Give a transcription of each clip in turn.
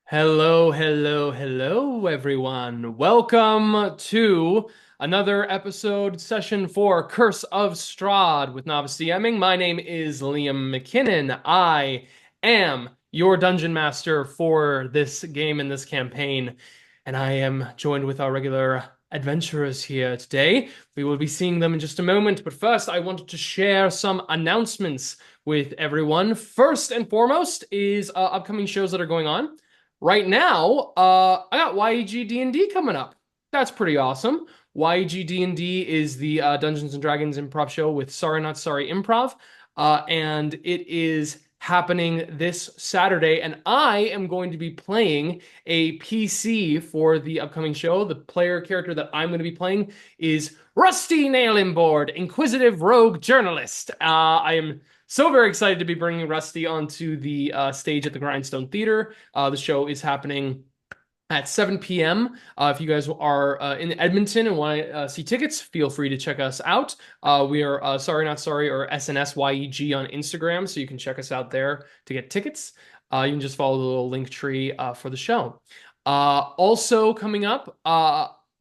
Hello, hello, hello, everyone. Welcome to another episode, session 4, Curse of Strahd with Novice DMing. My name is Liam McKinnon. I am your dungeon master for this game and this campaign, and I am joined with our regular adventurers here today. We will be seeing them in just a moment, but first, I wanted to share some announcements with everyone. First and foremost is upcoming shows that are going on. Right now, I got YEG D&D coming up. That's pretty awesome. YEG D&D is the Dungeons and Dragons improv show with Sorry Not Sorry Improv, and it is happening this Saturday. And I am going to be playing a PC for the upcoming show. The player character that I'm going to be playing is Rusty Nail-in-Board, Inquisitive Rogue Journalist. I am so very excited to be bringing Rusty onto the stage at the Grindstone Theater. The show is happening at 7 p.m. If you guys are in Edmonton and want to see tickets, feel free to check us out. We are Sorry Not Sorry or SNSYEG on Instagram, so you can check us out there to get tickets. You can just follow the little link tree for the show. Also coming up,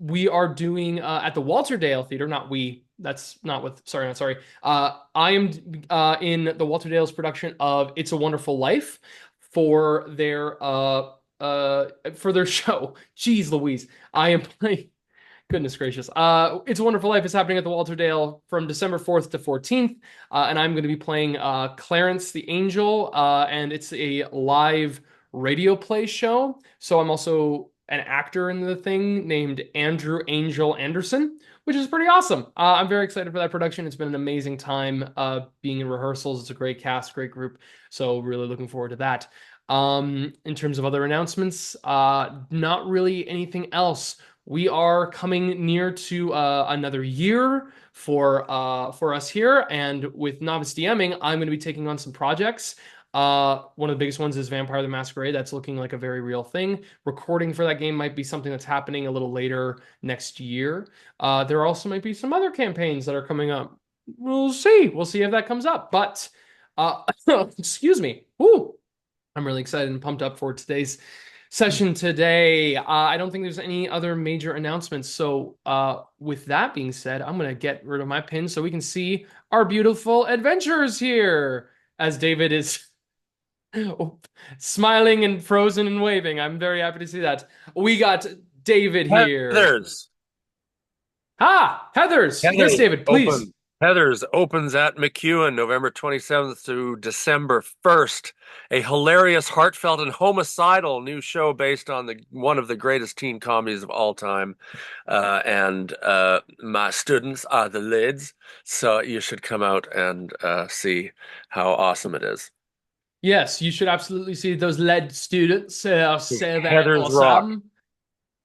we are doing at the Walterdale Theater, not we, that's not with Sorry Not Sorry. I am in the Walter Dale's production of It's a Wonderful Life for their show. Jeez Louise. I am playing goodness gracious. It's a Wonderful Life is happening at the Walter Dale from December 4th to 14th. And I'm going to be playing Clarence the Angel, and it's a live radio play show. So I'm also an actor in the thing named Andrew Angel Anderson, which is pretty awesome. I'm very excited for that production. It's been an amazing time being in rehearsals. It's a great cast, great group. So really looking forward to that. In terms of other announcements, not really anything else. We are coming near to another year for us here, and with Novice DMing, I'm going to be taking on some projects. One of the biggest ones is Vampire the Masquerade. That's looking like a very real thing. Recording for that game might be something that's happening a little later next year. There also might be some other campaigns that are coming up. We'll see. We'll see if that comes up. But excuse me. Ooh, I'm really excited and pumped up for today's session today. I don't think there's any other major announcements. So, with that being said, I'm going to get rid of my pin so we can see our beautiful adventurers here. As David is smiling and frozen and waving. I'm very happy to see that. We got David here. Heathers. Ah, Heathers. Yes, Heathers David, please. open. Heathers opens at McEwen November 27th to December 1st. A hilarious, heartfelt, and homicidal new show based on the one of the greatest teen comedies of all time. And my students are the leads, so you should come out and see how awesome it is. Yes, you should absolutely see those lead students. Are so very Heathers rock. awesome.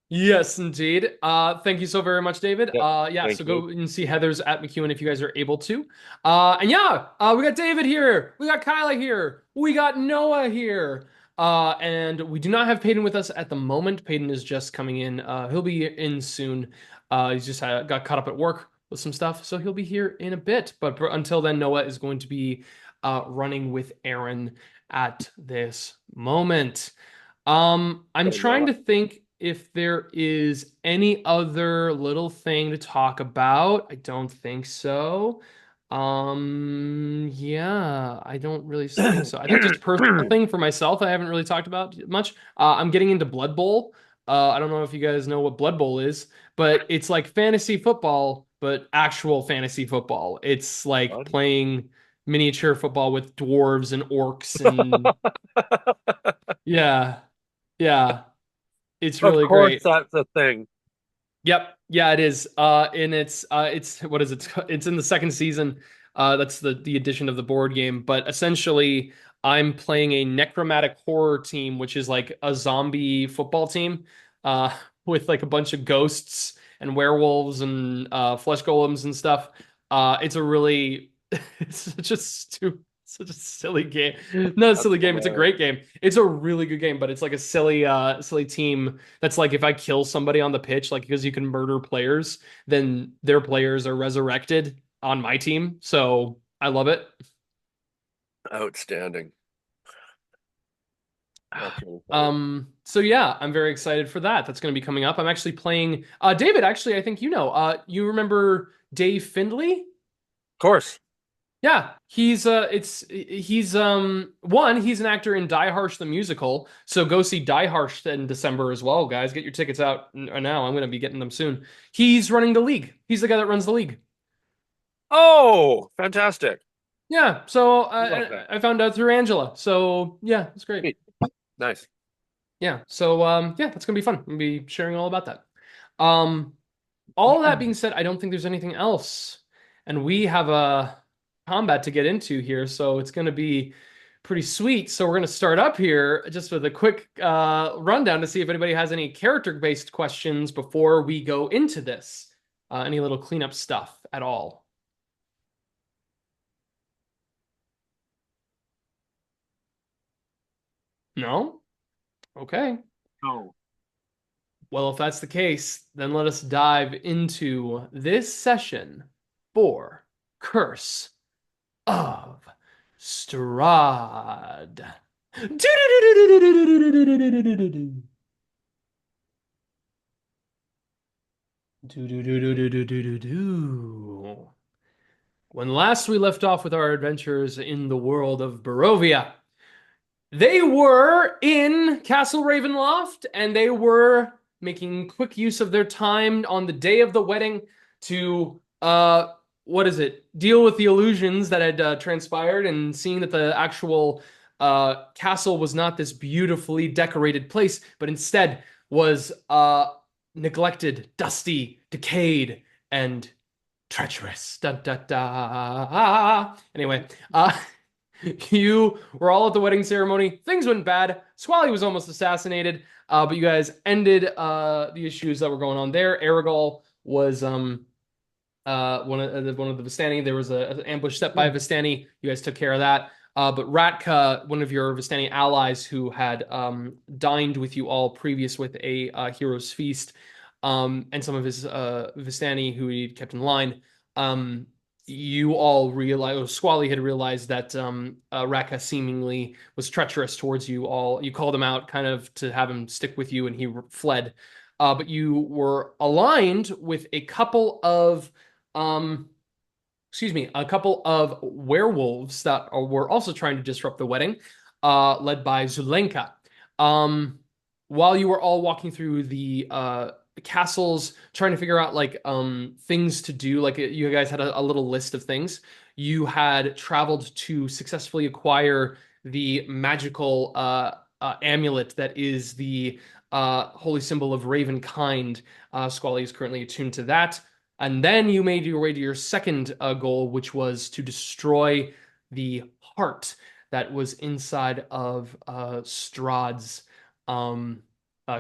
Yes, indeed. Thank you so very much, David. Yep. Yeah, Thank so you. go and see Heather's at McEwen if you guys are able to. And yeah, we got David here. We got Kylah here. We got Noah here. And we do not have Padon with us at the moment. Padon is just coming in. He'll be in soon. He's just got caught up at work with some stuff, so he'll be here in a bit. But until then, Noah is going to be running with Eren at this moment. I'm Hey, trying Noah. to think if there is any other little thing to talk about. I don't think so. Yeah, I don't really think so. I think just a personal thing for myself I haven't really talked about much. I'm getting into Blood Bowl. I don't know if you guys know what Blood Bowl is, but it's like fantasy football, but actual fantasy football. It's like Bud. playing miniature football with dwarves and orcs and yeah, yeah. It's Of really course, great. that's a thing. Yep. Yeah, it is. And it's what is it? It's in the second season. That's the addition of the board game. But essentially, I'm playing a necromantic horror team, which is like a zombie football team, with like a bunch of ghosts and werewolves and flesh golems and stuff. It's a really it's such a silly game. Not a That's silly game, it's a hilarious. great game. It's a really good game, but it's like a silly team that's like if I kill somebody on the pitch, like because you can murder players, then their players are resurrected on my team. So I love it. Outstanding. That's really funny. So yeah, I'm very excited for that. That's going to be coming up. I'm actually playing David, actually, I think you know. You remember Dave Findlay? Of course. Yeah, he's an actor in Die Harsh the musical. So go see Die Harsh in December as well, guys. Get your tickets out now. I'm going to be getting them soon. He's running the league. He's the guy that runs the league. Oh, fantastic. Yeah, so Love that. I found out through Angela. So yeah, it's great. Neat. Nice. Yeah, so yeah, that's gonna be fun. I'm gonna be sharing all about that. Um, all that being said, I don't think there's anything else, and we have a combat to get into here, so it's gonna be pretty sweet. So we're gonna start up here just with a quick rundown to see if anybody has any character-based questions before we go into this. Any little cleanup stuff at all? No? Okay. Oh. Well, if that's the case, then let us dive into this session for Curse of Strahd. When last we left off with our adventures in the world of Barovia, they were in Castle Ravenloft, and they were making quick use of their time on the day of the wedding to what is it? Deal with the illusions that had transpired, and seeing that the actual castle was not this beautifully decorated place, but instead was neglected, dusty, decayed, and treacherous. Da da da. Anyway, you were all at the wedding ceremony. Things went bad. Squally was almost assassinated, but you guys ended the issues that were going on there. Aragol was one of the Vistani. There was an ambush set by Vistani. You guys took care of that. But Ratka, one of your Vistani allies who had dined with you all previous with a hero's feast, and some of his Vistani who he kept in line, you all realized, or Squally had realized that Raka seemingly was treacherous towards you all. You called him out kind of to have him stick with you, and he fled. But you were aligned with a couple of, um, a couple of werewolves that were also trying to disrupt the wedding, led by Zulenka. Um, while you were all walking through the castles, trying to figure out like things to do, like you guys had a little list of things. You had traveled to successfully acquire the magical amulet that is the holy symbol of Ravenkind. Squally is currently attuned to that. And then you made your way to your second goal, which was to destroy the heart that was inside of Strahd's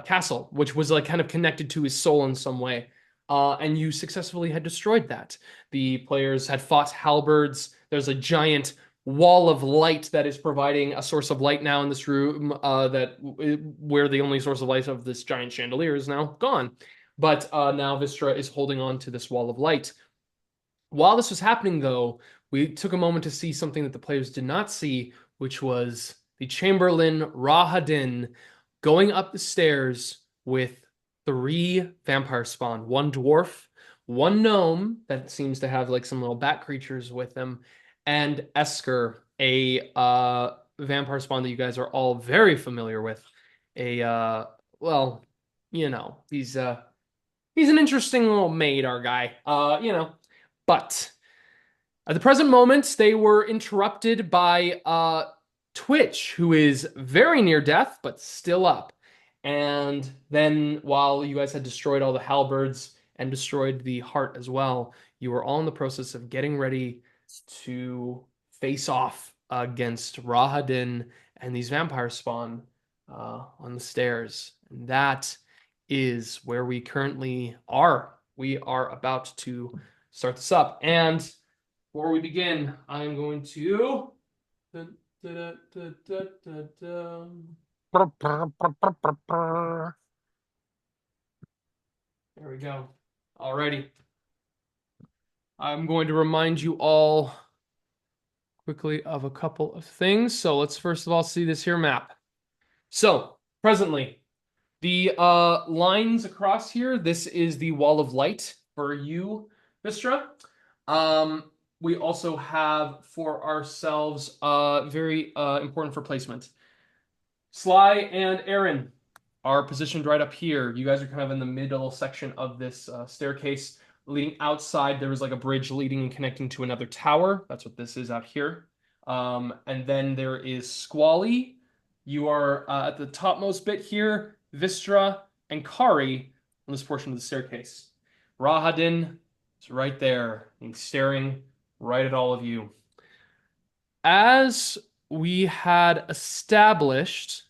castle, which was like kind of connected to his soul in some way. And you successfully had destroyed that. The players had fought halberds. There's a giant wall of light that is providing a source of light now in this room, where the only source of light of this giant chandelier is now gone. But now Wystera is holding on to this wall of light. While this was happening, though, we took a moment to see something that the players did not see, which was the Chamberlain Rahadin going up the stairs with three vampire spawn, one dwarf, one gnome that seems to have like some little bat creatures with them, and Esker, a vampire spawn that you guys are all very familiar with. Well, you know, he's an interesting little maid, our guy. But at the present moment, they were interrupted by Twitch, who is very near death, but still up. And then while you guys had destroyed all the halberds and destroyed the heart as well, you were all in the process of getting ready to face off against Rahadin and these vampire spawn on the stairs. And that is where we currently are. We are about to start this up. And before we begin, I'm going to. There we go. Alrighty. I'm going to remind you all quickly of a couple of things. So let's first of all see this here map. So, presently, the lines across here, this is the wall of light for you, Vistra. Um, we also have for ourselves very important for placement. Sly and Eren are positioned right up here. You guys are kind of in the middle section of this staircase leading outside. There was like a bridge leading and connecting to another tower. That's what this is out here. And then there is Squally. You are at the topmost bit here. Vistra and Kari on this portion of the staircase. Rahadin is right there. He's staring right at all of you. As we had established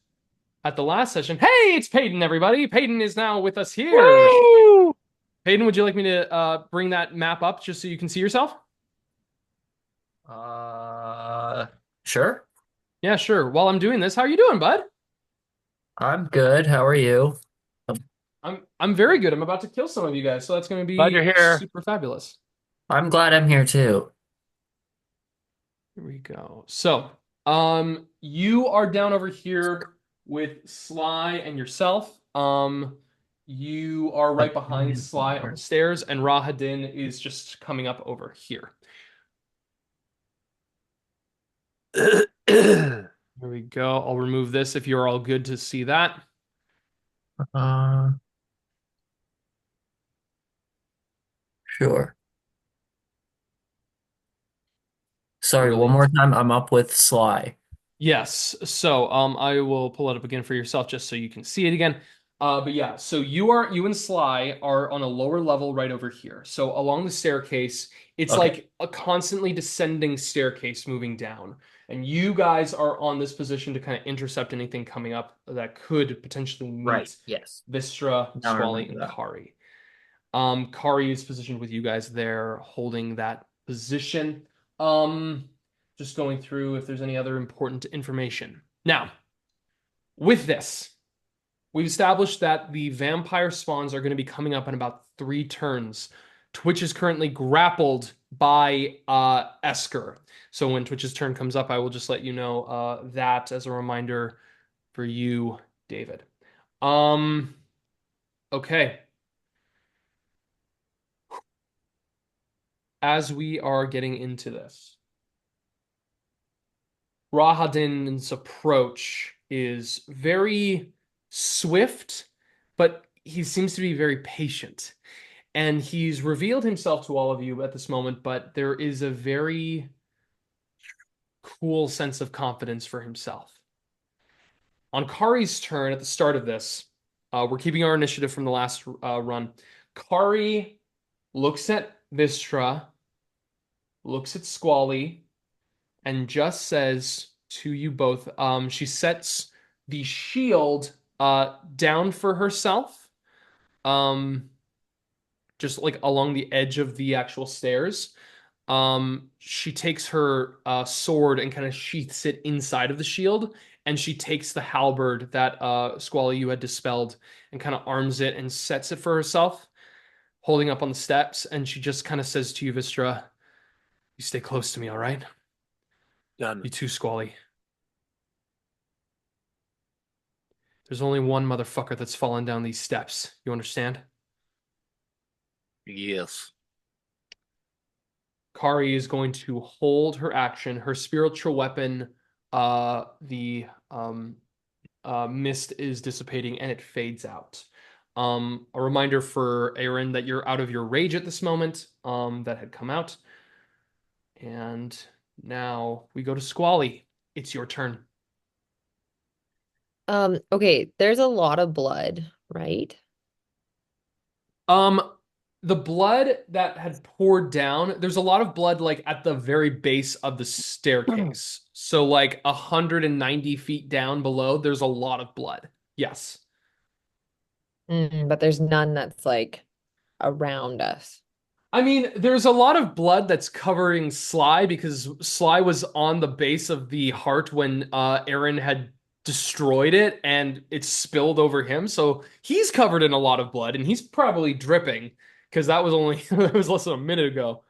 at the last session. Hey, it's Padon, everybody. Padon is now with us here. Woo! Padon, would you like me to bring that map up just so you can see yourself? Uh, sure. Yeah, sure. While I'm doing this, how are you doing, bud? I'm good. How are you? I'm very good. I'm about to kill some of you guys, so that's going to Glad you're be here. super fabulous. I'm glad I'm here too. Here we go. So, you are down over here with Sly and yourself. You are right behind Sly on the stairs, and Rahadin is just coming up over here. There we go. I'll remove this if you're all good to see that. Uh, sure. Sorry, one Brilliant. more time. I'm up with Sly. Yes. So, I will pull it up again for yourself just so you can see it again. But yeah, so you and Sly are on a lower level right over here. So along the staircase, it's Okay. like a constantly descending staircase moving down. And you guys are on this position to kind of intercept anything coming up that could potentially Right. meet Yes. Vistra, Now I Squally, remember and that. Kari. Kari is positioned with you guys there, holding that position. Um, just going through if there's any other important information. Now, with this, we've established that the vampire spawns are going to be coming up in about 3 turns. Twitch is currently grappled by Esker. So when Twitch's turn comes up, I will just let you know that as a reminder for you, David. Um, okay. As we are getting into this, Rahadin's approach is very swift, but he seems to be very patient. And he's revealed himself to all of you at this moment, but there is a very cool sense of confidence for himself. On Kari's turn at the start of this, we're keeping our initiative from the last run. Kari looks at Vistra, looks at Squally, and just says to you both, she sets the shield down for herself, just like along the edge of the actual stairs. She takes her sword and kind of sheaths it inside of the shield, and she takes the halberd that Squally you had dispelled and kind of arms it and sets it for herself, holding up on the steps, and she just kind of says to you, Vistra, you stay close to me, all right? Done. You too, Squally. There's only one motherfucker that's fallen down these steps. You understand? Yes. Kari is going to hold her action. Her spiritual weapon, the mist is dissipating and it fades out. A reminder for Eren that you're out of your rage at this moment. That had come out. And now we go to Squally. It's your turn. Okay, there's a lot of blood, right? Um, the blood that had poured down, there's a lot of blood like at the very base of the staircase. So like 190 feet down below, there's a lot of blood. Yes. But there's none that's like around us. I mean, there's a lot of blood that's covering Sly because Sly was on the base of the heart when Eren had destroyed it and it spilled over him. So he's covered in a lot of blood and he's probably dripping because that was only that was less than a minute ago.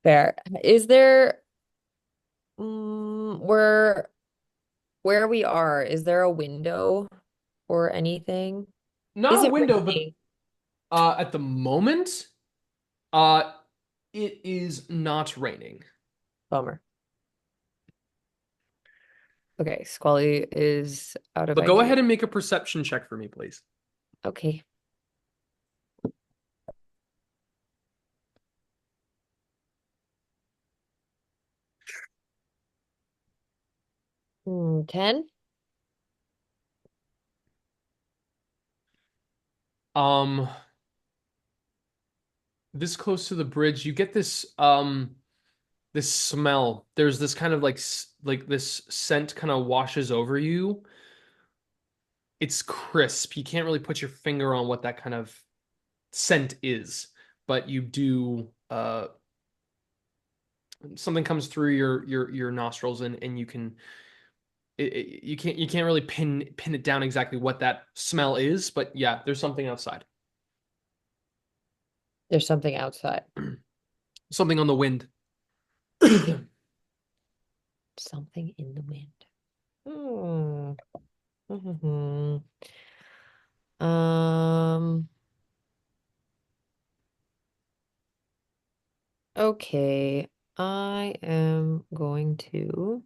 Fair. Is there were where we are, is there a window or anything? Not Is a it window, but raining? at the moment, uh, it is not raining. Bummer. Okay, Squally is out of But go idea. ahead and make a perception check for me, please. Okay. Hmm, 10? Um, this close to the bridge, you get this smell. There's this kind of like this scent kind of washes over you. It's crisp. You can't really put your finger on what that kind of scent is, but you do something comes through your nostrils and you can you can't really pin it down exactly what that smell is, but yeah, there's something outside. There's something outside. Something on the wind. Something in the wind. Hmm. Mhm. Um, okay. I am going to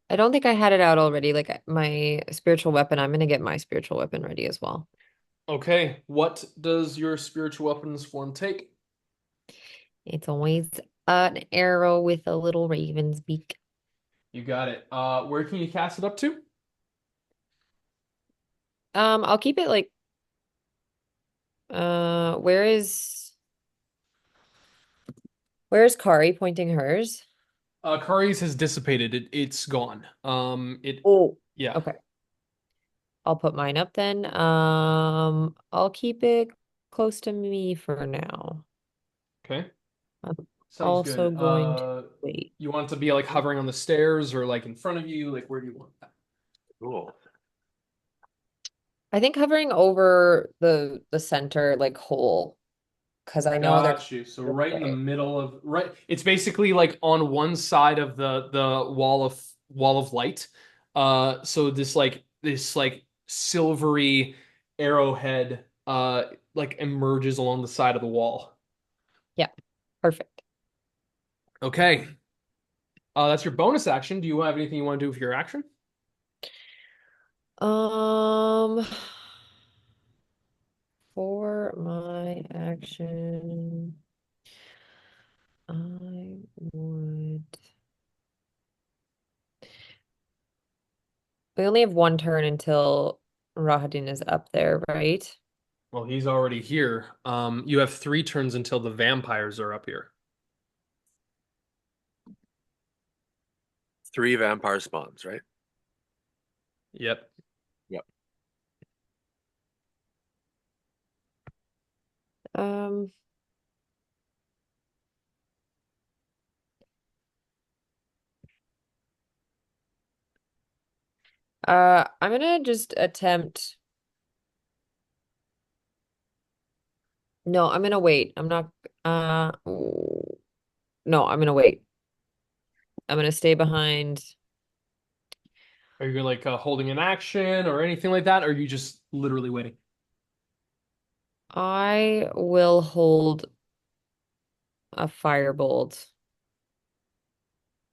I don't think I had it out already. Like my spiritual weapon, I'm gonna get my spiritual weapon ready as well. Okay, what does your spiritual weapons form take? It's always an arrow with a little raven's beak. You got it. Where can you cast it up to? I'll keep it like where is Kari pointing hers? Kari's has dissipated. It's gone. Oh, Yeah. okay. I'll put mine up then. I'll keep it close to me for now. Okay. I'm Sounds also good. going to wait. You want it to be like hovering on the stairs or like in front of you? Like where do you want that? Cool. I think hovering over the center like hole because I know they're Got you. So this right in the way. middle of right, it's basically like on one side of the wall of light. So this like silvery arrowhead like emerges along the side of the wall. Yeah, perfect. Okay. That's your bonus action. Do you have anything you want to do with your action? Um, for my action, I would. We only have one turn until Rahadin is up there, right? Well, he's already here. You have 3 turns until the vampires are up here. 3 vampire spawns, right? Yep. Yep. Um, I'm gonna just attempt. No, I'm gonna wait. I'm not. No, I'm gonna wait. I'm gonna stay behind. Are you like holding an action or anything like that? Or are you just literally waiting? I will hold a firebolt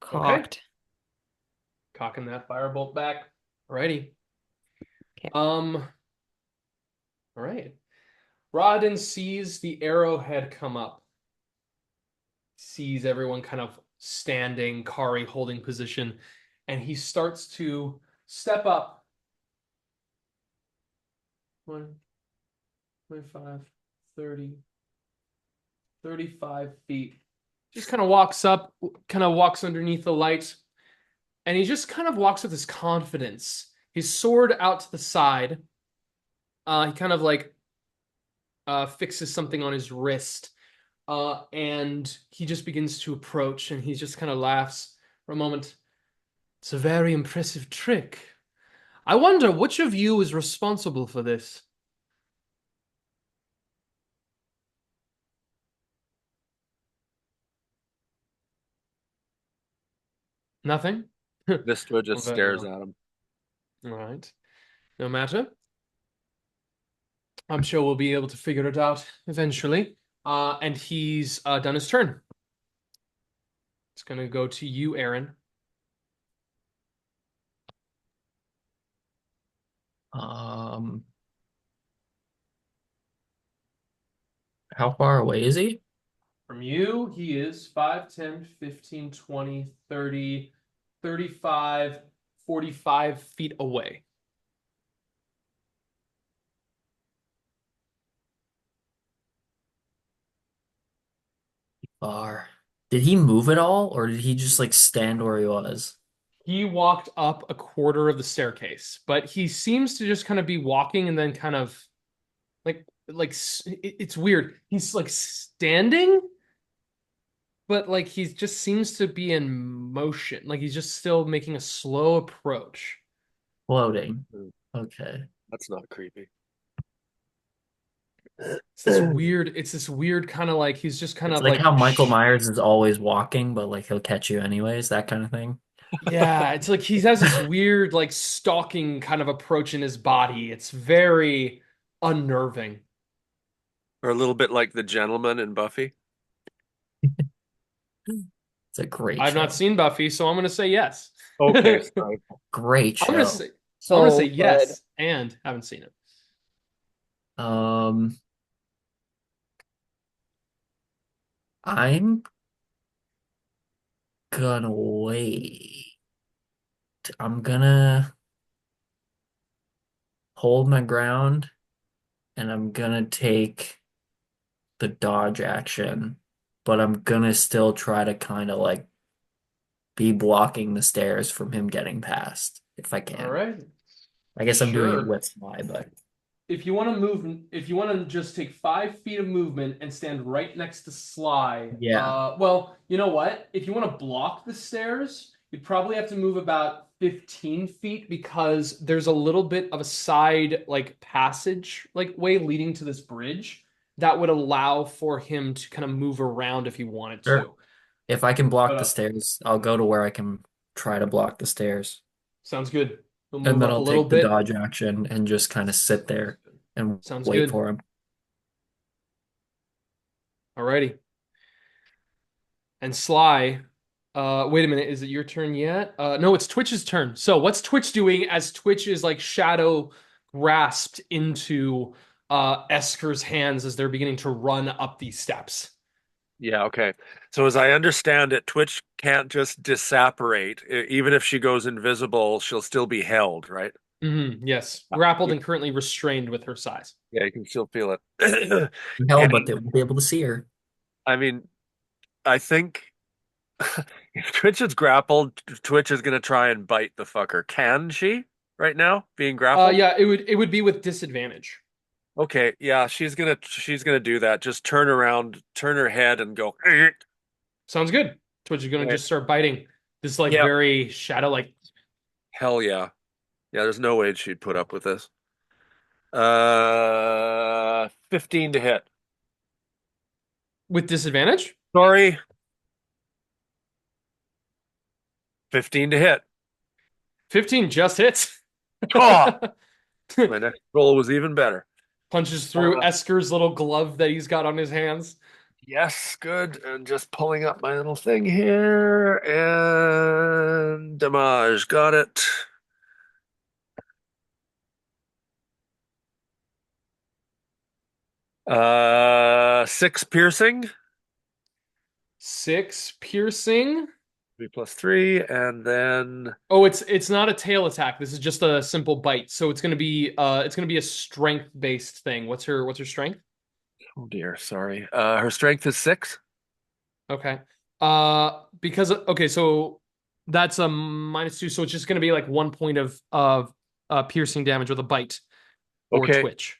Okay. cocked. Cocking that firebolt back. Alrighty. Okay. All right. Rahadin sees the arrowhead come up, sees everyone kind of standing, Kari holding position, and he starts to step up. 1, 25, 30, 35 feet. Just kind of walks up, kind of walks underneath the light, and he just kind of walks with his confidence. His sword out to the side. He kind of like fixes something on his wrist. And he just begins to approach and he just kind of laughs for a moment. It's a very impressive trick. I wonder which of you is responsible for this? Nothing? Wystera just Very stares well. at him. All right. No matter. I'm sure we'll be able to figure it out eventually. And he's done his turn. It's gonna go to you, Eren. Um, how far away is he? From you, he is 5, 10, 15, 20, 30, 35, 45 feet away. Far. Did he move at all, or did he just like stand where he was? He walked up a quarter of the staircase, but he seems to just kind of be walking and then kind of it's weird. He's like standing, but like he just seems to be in motion. Like he's just still making a slow approach. Floating. Okay. That's not creepy. It's this weird kind of like he's just kind It's of like like how Michael Myers is always walking, but like he'll catch you anyways, that kind of thing. yeah, it's like he has this weird like stalking kind of approach in his body. It's very unnerving. Or a little bit like the gentleman in Buffy. It's a great I've not show. seen Buffy, so I'm gonna say yes. Okay, sorry. Great I'm gonna show. say So good. yes and haven't seen it. Um, I'm gonna wait. I'm gonna hold my ground and I'm gonna take the dodge action, but I'm gonna still try to kind of like be blocking the stairs from him getting past if I All can. right. I guess I'm doing it Sure. with Sly, but If you want to move, if you want to just take 5 feet of movement and stand right next to Sly, yeah. well, you know what? If you want to block the stairs, you'd probably have to move about 15 feet because there's a little bit of a side like passage like way leading to this bridge that would allow for him to kind of move around if he wanted Sure. to. If I can block But the stairs, I'll go to where I can try to block the stairs. sounds good. We'll And move then up a I'll little take the bit. dodge action and just kind of sit there and Sounds wait good. for him. Alrighty. And Sly, wait a minute, is it your turn yet? No, it's Twitch's turn. So what's Twitch doing as Twitch is like shadow grasped into Esker's hands as they're beginning to run up these steps? Yeah, okay. So as I understand it, Twitch can't just disapparate. Even if she goes invisible, she'll still be held, right? Yes, Yeah, grappled and currently restrained with her size. yeah, you can still feel it. Hell, And but they won't be able to see her. I mean, I think if Twitch is grappled, Twitch is gonna try and bite the fucker. Can she right now, being grappled? Yeah, it would be with disadvantage. Okay, yeah, she's gonna do that. Just turn around, turn her head, and go. Sounds good. Twitch is gonna Right. just start biting this like Yeah, very shadow like hell yeah, yeah. There's no way she'd put up with this. 15 to hit. with disadvantage. Sorry, 15 to hit. 15 just hits. Oh, my next roll was even better. Punches through Uh, Esker's little glove that he's got on his hands. Yes, good. And just pulling up my little thing here. And damage. Got it. Six piercing. 6 piercing. 3 + 3. And then Oh, it's not a tail attack. This is just a simple bite. So it's gonna be a strength based thing. What's her strength? oh dear, sorry. Her strength is 6. Okay. Because okay, so that's a -2, so it's just gonna be like 1 point of piercing damage with a bite or Okay. twitch.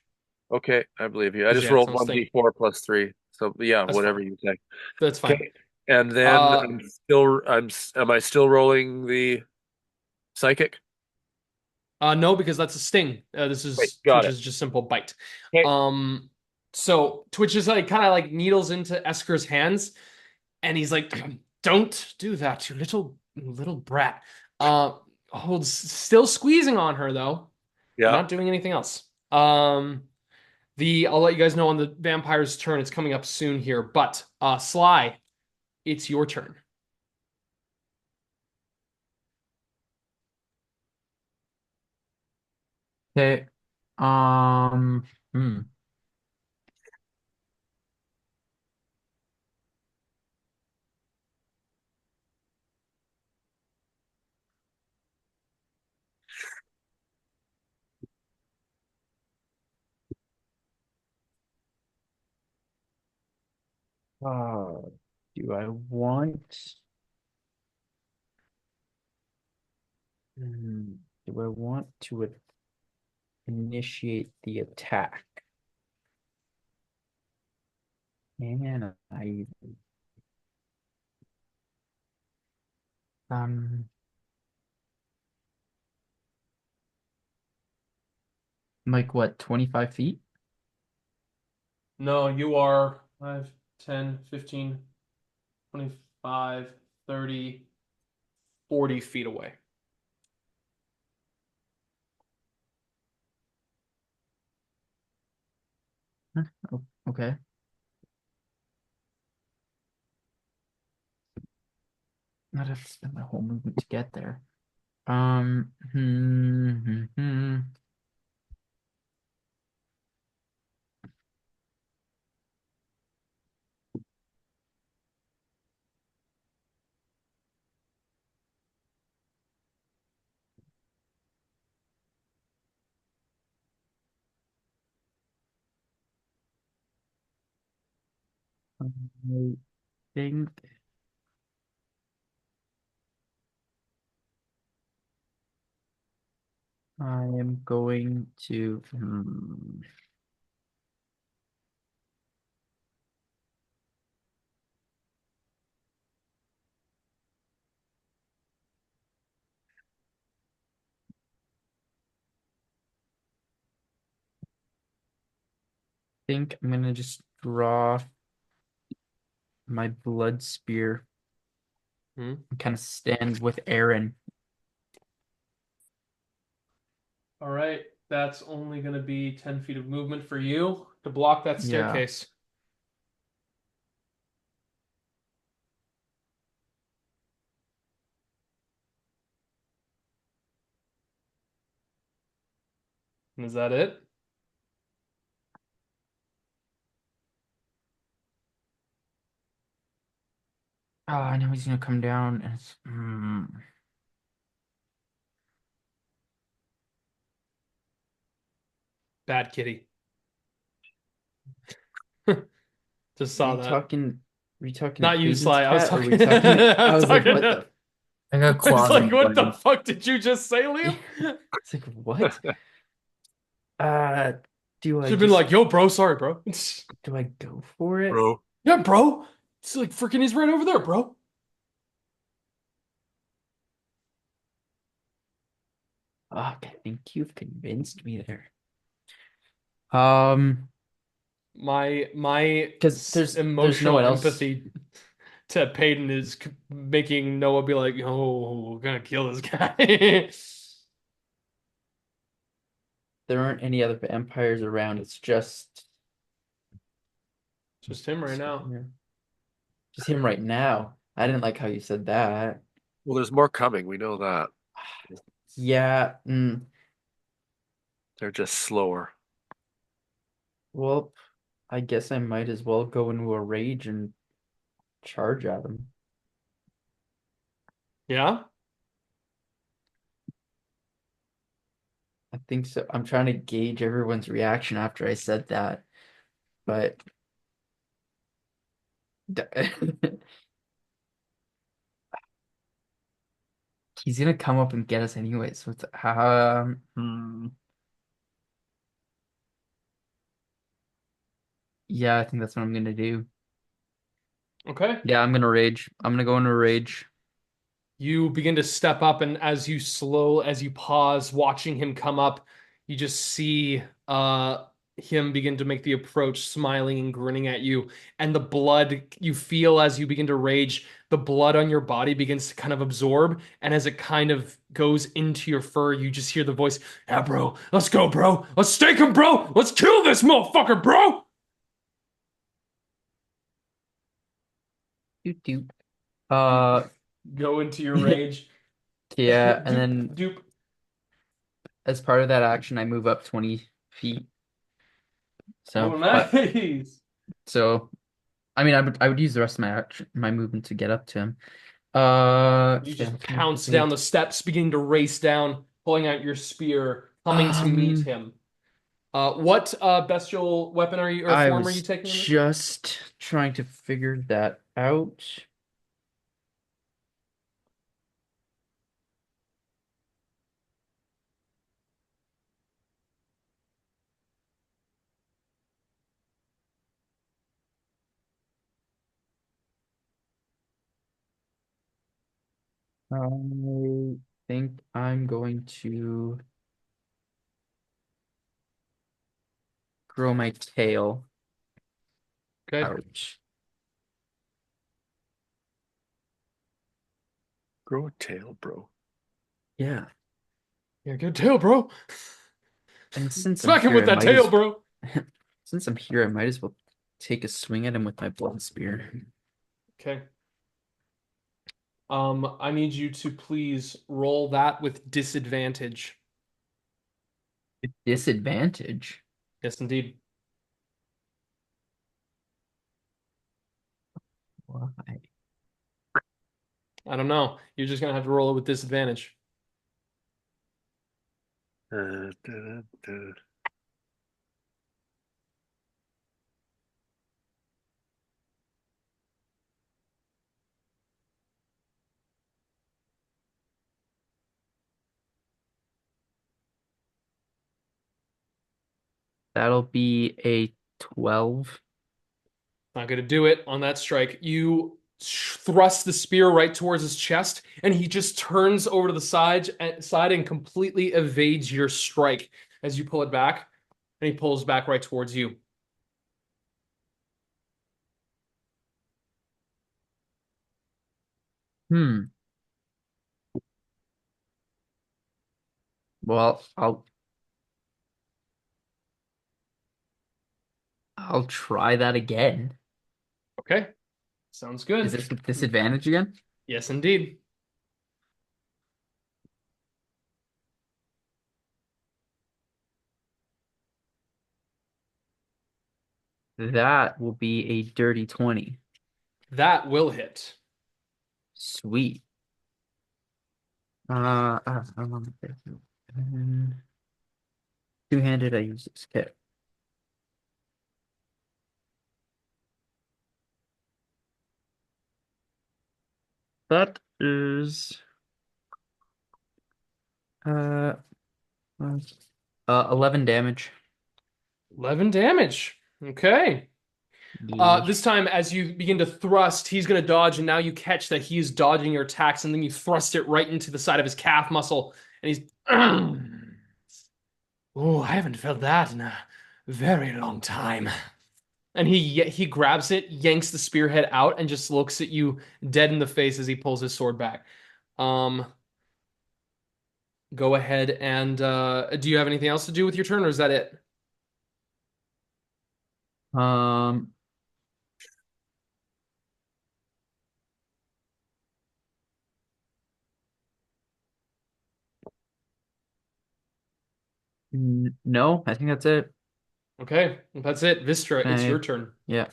Okay, I believe you. I just Yeah, rolled so one d4 + 3. So yeah, that's whatever fine. you say. That's fine. Okay. And then Uh, am I still rolling the psychic? No, because that's a sting. This Wait, is got Twitch it. is just simple bite. Okay. So Twitch is like kind of like needles into Esker's hands, and he's like, "Don't do that, you little little brat. Holds still squeezing on her though. Yeah. Not doing anything else. I'll let you guys know on the vampire's turn. It's coming up soon here, but Sly, it's your turn. Okay. Um, hmm. Uh, do I want hmm, do I want to initiate the attack? And I um like what, 25 feet? No, you are 5, 10, 15, 25, 30, 40 feet away. Huh, okay. I'd have to spend my whole movement to get there. Um, hmm, hmm, hmm. I think I am going to think I'm gonna just draw my blood spear Hmm. and kind of stand with Eren. All right, that's only going to be 10 feet of movement for you to block that Yeah. staircase. Is that it? Oh, I know he's gonna come down and it's Bad kitty. Just Are saw you that. talking are you talking Not you, Padon's Sly. I was cat or are we talking. talking I I was was like, talking what to. the I got I was claws on like, your what the leg. fuck did you just say, Liam? It's like, what? Uh, do I Should have been like, just yo, bro, sorry, bro. do I go for it? Bro. Yeah, bro. It's like freaking he's right over there, bro. Fuck, I think you've convinced me there. Um, My because there's no emotional one else. empathy to Padon is making Noah be like, "Oh, we're gonna kill this guy." There aren't any other vampires around. It's Just him right now. just him right now. I didn't like how you said that. Well, there's more coming. We know that. Yeah, They're just slower. well, I guess I might as well go into a rage and charge at him. Yeah. I think so. I'm trying to gauge everyone's reaction after I said that, but he's gonna come up and get us anyway. So it's yeah, I think that's what I'm gonna do. Okay. Yeah, I'm gonna rage. I'm gonna go into a rage. You begin to step up, and as you pause, watching him come up, you just see him begin to make the approach, smiling and grinning at you. And the blood you feel as you begin to rage, the blood on your body begins to kind of absorb. And as it kind of goes into your fur, you just hear the voice, "Yeah, bro, let's go, bro. Let's stake him, bro. Let's kill this motherfucker, bro." Doot doot. Go into your rage. Yeah, and Doop, then doop. as part of that action, I move up 20 feet. So, Oh, but nice. so I mean, I would use the rest of my movement to get up to him. You Yeah, just pounce down the steps, beginning to race down, pulling out your spear, coming to meet him. What bestial weapon are you or I form are you was taking? just trying to figure that out. I think I'm going to grow my tail Okay. out. Grow a tail, bro. Yeah, Yeah, good tail, bro. and since I'm Smack him here, with that tail, bro. since I'm here, I might as well take a swing at him with my blood spear. Okay. I need you to please roll that with disadvantage. Disadvantage. Yes, indeed. Why? I don't know. You're just gonna have to roll it with disadvantage. Da, da, da. That'll be a 12. Not gonna do it on that strike. You thrust the spear right towards his chest, and he just turns over to the side and completely evades your strike as you pull it back, and he pulls back right towards you. Hmm. Well, I'll try that again. Okay, sounds good. Is this with disadvantage again? Yes, indeed. That will be a dirty 20. That will hit. Sweet. I'm on the two-handed, I use this kit. That is uh, uh 11 damage. 11 damage. Okay. Yeah. This time, as you begin to thrust, he's going to dodge, and now you catch that he is dodging your attacks, and then you thrust it right into the side of his calf muscle, and he's. Oh, I haven't felt that in a very long time. And he grabs it, yanks the spearhead out, and just looks at you dead in the face as he pulls his sword back. Um, Go ahead and do you have anything else to do with your turn, or is that it? Um, no, I think that's it. Okay, that's it. Vistra, it's your turn. Yeah.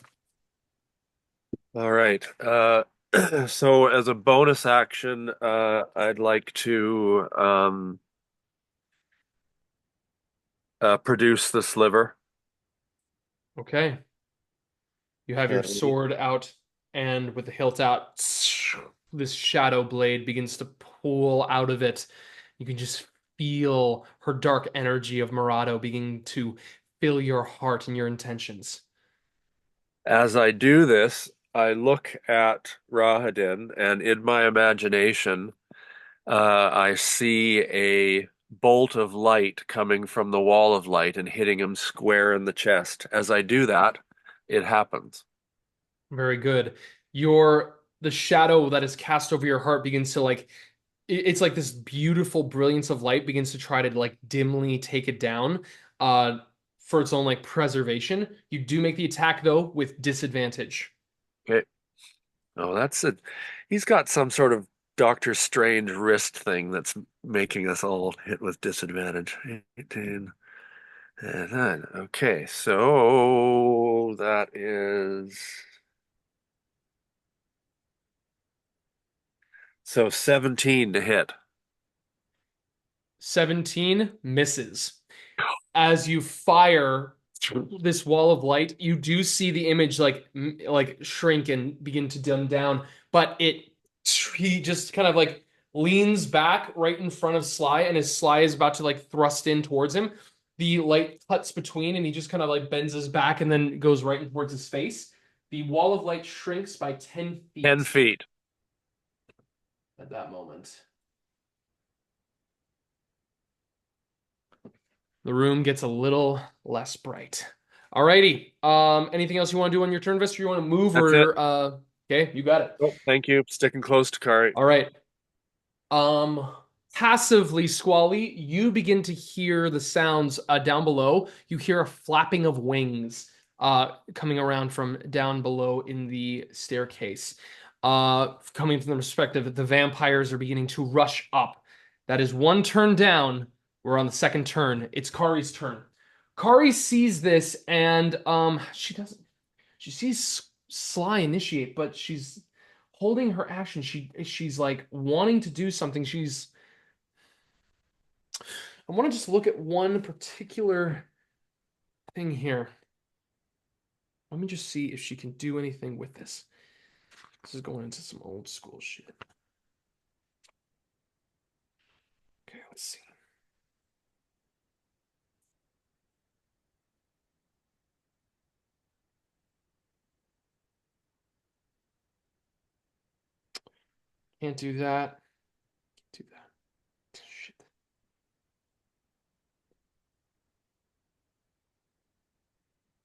All right. So as a bonus action, I'd like to produce the sliver. Okay. You have your Uh, sword out, and with the hilt out, this shadow blade begins to pull out of it. You can just feel her dark energy of Murado beginning to fill your heart and your intentions. As I do this, I look at Rahadin, and in my imagination, I see a bolt of light coming from the wall of light and hitting him square in the chest. As I do that, it happens. Very good. The shadow that is cast over your heart begins to like it's like this beautiful brilliance of light begins to try to like dimly take it down uh for its own like preservation. You do make the attack though with disadvantage. Okay. Oh, that's it. He's got some sort of Doctor Strange wrist thing that's making us all hit with disadvantage. 18. And then, okay, so that is 17 to hit. 17 misses. As you fire this wall of light, you do see the image like shrink and begin to dim down, but he just kind of like leans back right in front of Sly, and as Sly is about to like thrust in towards him, the light cuts between, and he just kind of like bends his back and then goes right in towards his face. The wall of light shrinks by 10 feet 10 feet. at that moment. The room gets a little less bright. Alrighty. Anything else you want to do on your turn, Vist? Or you want to move That's or it. okay, you got it. Oh, thank you. Sticking close to Kari. All right. Passively, Squally, you begin to hear the sounds down below. You hear a flapping of wings coming around from down below in the staircase. Coming from the perspective that the vampires are beginning to rush up. That is one turn down. We're on the second turn. It's Kari's turn. Kari sees this and she sees Sly initiate, but she's holding her action. She's like wanting to do something. I want to just look at one particular thing here. Let me just see if she can do anything with this. This is going into some old school shit. Okay, let's see. Can't do that. Can't do that. Shit.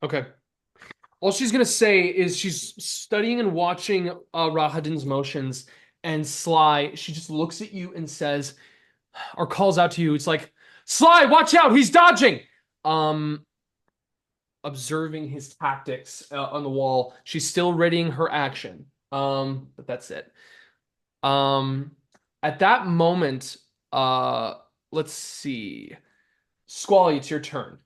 Okay. All she's gonna say is she's studying and watching Rahadin's motions, and Sly, she just looks at you and says, or calls out to you. It's like, Sly, watch out, he's dodging. Observing his tactics on the wall. She's still readying her action. But that's it. At that moment, let's see. Squally, it's your turn.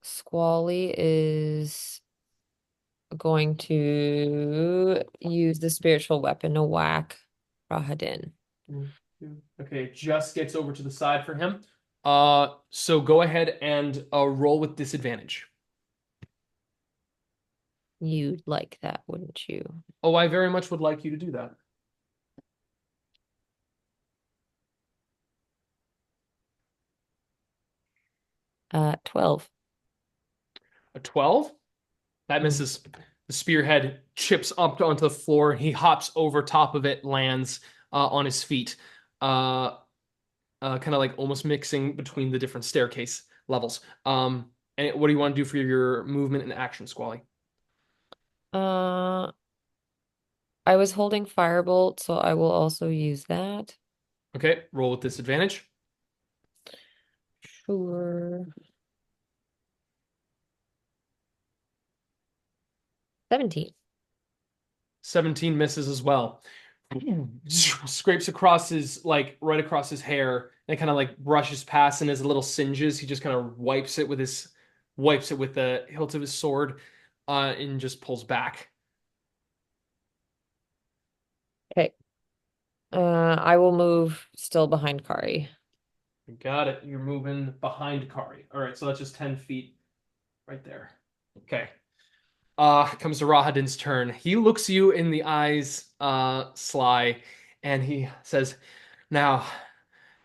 Squally is going to use the spiritual weapon to whack Rahadin. Okay, it just gets over to the side for him. So go ahead and roll with disadvantage. You'd like that, wouldn't you? Oh, I very much would like you to do that. 12. A 12? That misses. The spearhead chips up onto the floor. He hops over top of it, lands on his feet. Kind of like almost mixing between the different staircase levels. And what do you want to do for your movement and action, Squally? I was holding Firebolt, so I will also use that. Okay, roll with disadvantage. Sure. 17. 17 misses as well. Scrapes across his, like, right across his hair, and kind of like brushes past, and as a little singes, he just kind of wipes it with the hilt of his sword, and just pulls back. Okay. I will move still behind Kari. Got it. You're moving behind Kari. All right, so that's just 10 feet right there. Okay. Comes to Rahadin's turn. He looks you in the eyes, Sly, and he says, "Now,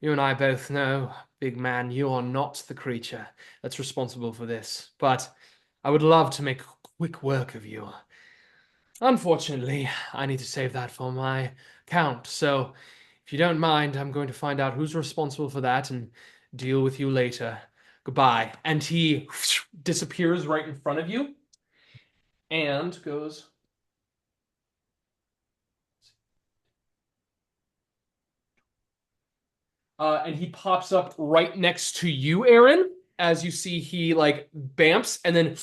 you and I both know, big man, you are not the creature that's responsible for this, but I would love to make quick work of you. Unfortunately, I need to save that for my count. So, if you don't mind, I'm going to find out who's responsible for that and deal with you later. Goodbye. And he disappears right in front of you and goes. And he pops up right next to you, Eren. As you see, he like bamps and then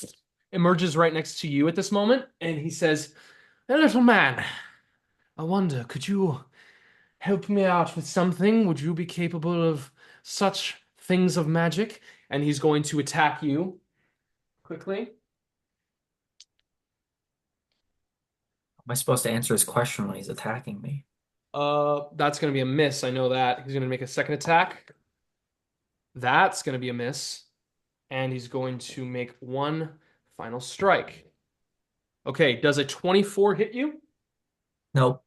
emerges right next to you at this moment. And he says, "Hey, little man, I wonder, could you help me out with something? Would you be capable of such things of magic?" And he's going to attack you quickly. Am I supposed to answer his question when he's attacking me? That's going to be a miss. I know that. He's going to make a second attack. That's going to be a miss. And he's going to make one final strike. Okay, does a 24 hit you? Nope.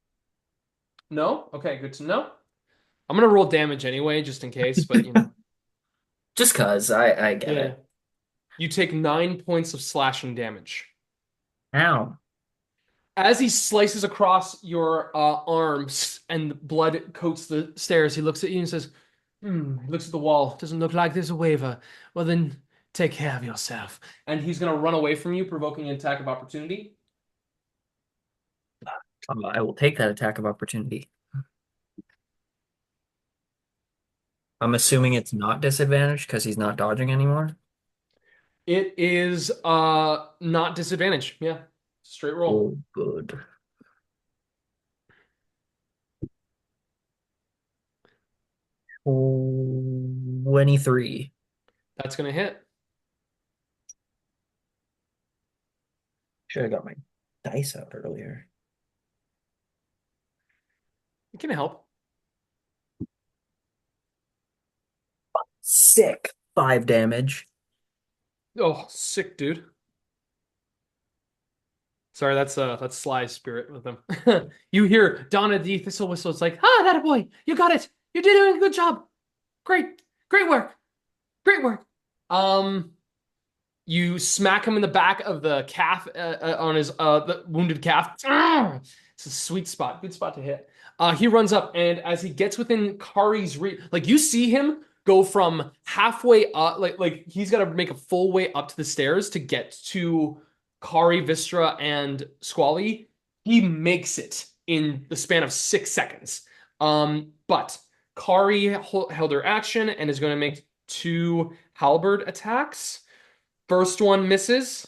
No? Okay, good to know. I'm gonna roll damage anyway, just in case, but you know. Just cause I get Yeah. it. You take 9 points of slashing damage. Ow. As he slices across your arms and blood coats the stairs, he looks at you and says, He looks at the wall. Doesn't look like there's a waiver. Well, then take care of yourself. And he's going to run away from you, provoking an attack of opportunity. I will take that attack of opportunity. I'm assuming it's not disadvantaged because he's not dodging anymore. It is not disadvantage. Yeah. Straight roll. Oh, good. 23. That's going to hit. Should have got my dice out earlier. It can help. Sick. 5 damage. Oh, sick, dude. Sorry, that's Sly's spirit with him. You hear Donna the Thistle Whistle. It's like, that boy, you got it. You're doing a good job. Great, great work, great work. You smack him in the back of the calf on his the wounded calf. It's a sweet spot, good spot to hit. He runs up, and as he gets within Kari's reach, like you see him go from halfway up, like he's got to make a full way up to the stairs to get to Kari, Wystera, and Squally. He makes it in the span of 6 seconds. But Kari held her action and is going to make 2 halberd attacks. First one misses.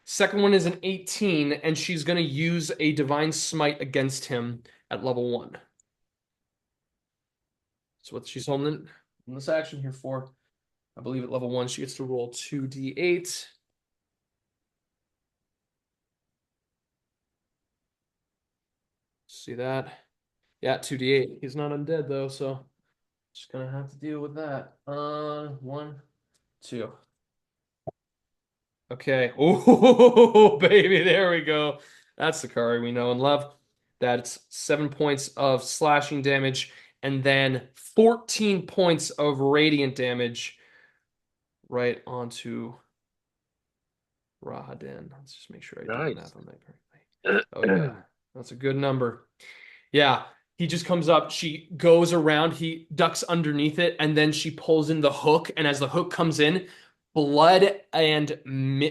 Second one is an 18, and she's going to use a divine smite against him at level 1. That's what she's holding this action here for. I believe at level 1 she gets to roll 2d8. See that? Yeah, 2d8. He's not undead though, so just gonna have to deal with that. 1, 2. Okay. Oh, baby, there we go. That's the Kari we know and love. That's 7 points of slashing damage and then 14 points of radiant damage right onto Rahadin. Let's just make sure I do the Nice. math on that correctly. Oh, yeah. That's a good number. Yeah. He just comes up. She goes around. He ducks underneath it, and then she pulls in the hook. And as the hook comes in, blood and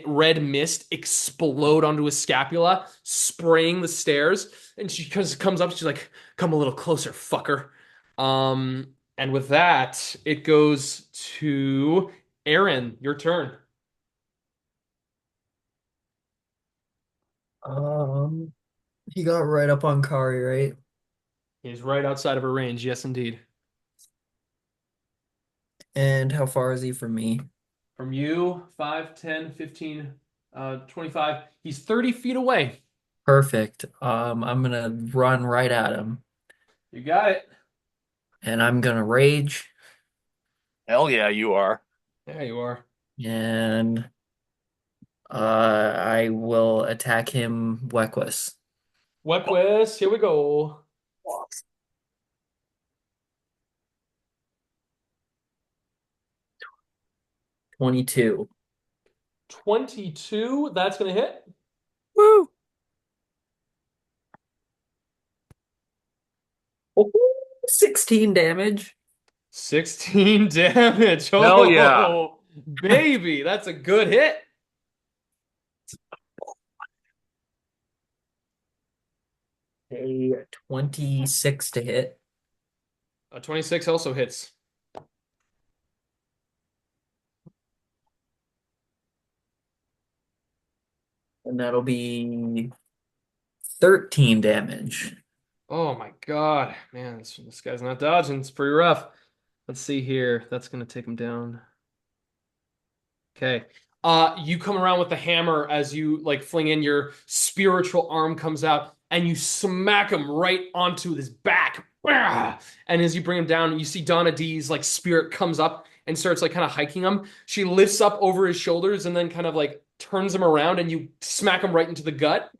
red mist explode onto his scapula, spraying the stairs. And she comes up. She's like, "Come a little closer, fucker." And with that, it goes to Eren. Your turn. He got right up on Kari, right? He's right outside of her range. Yes, indeed. And how far is he from me? From you, 5, 10, 15, 25. He's 30 feet away. Perfect. I'm gonna run right at him, You got it. and I'm gonna rage, Hell yeah, you are. There you are. and I will attack him Wequus. Wequus, here we go. 22. 22, that's going to hit. Woo! Oh, 16 damage. 16 damage. Hell yeah. Oh, baby, that's a good hit. A 26 to hit. A 26 also hits. And that'll be 13 damage. Oh my God, man, this guy's not dodging. It's pretty rough. Let's see here. That's gonna take him down. Okay. You come around with the hammer as you like fling in your spiritual arm comes out and you smack him right onto his back. And as you bring him down, you see Donna D's like spirit comes up and starts like kind of hiking him. She lifts up over his shoulders and then kind of like turns him around and you smack him right into the gut.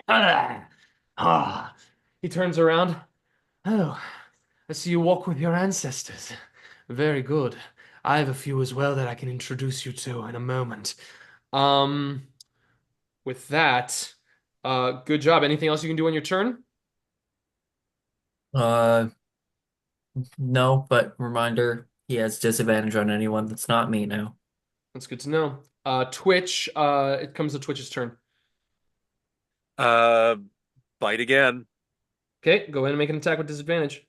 He turns around. Oh, I see you walk with your ancestors. Very good. I have a few as well that I can introduce you to in a moment. Um, with that, good job. Anything else you can do on your turn? Uh, no, but reminder, he has disadvantage on anyone that's not me now. That's good to know. Twitch, it comes to Twitch's turn. Bite again. Okay, go ahead and make an attack with disadvantage.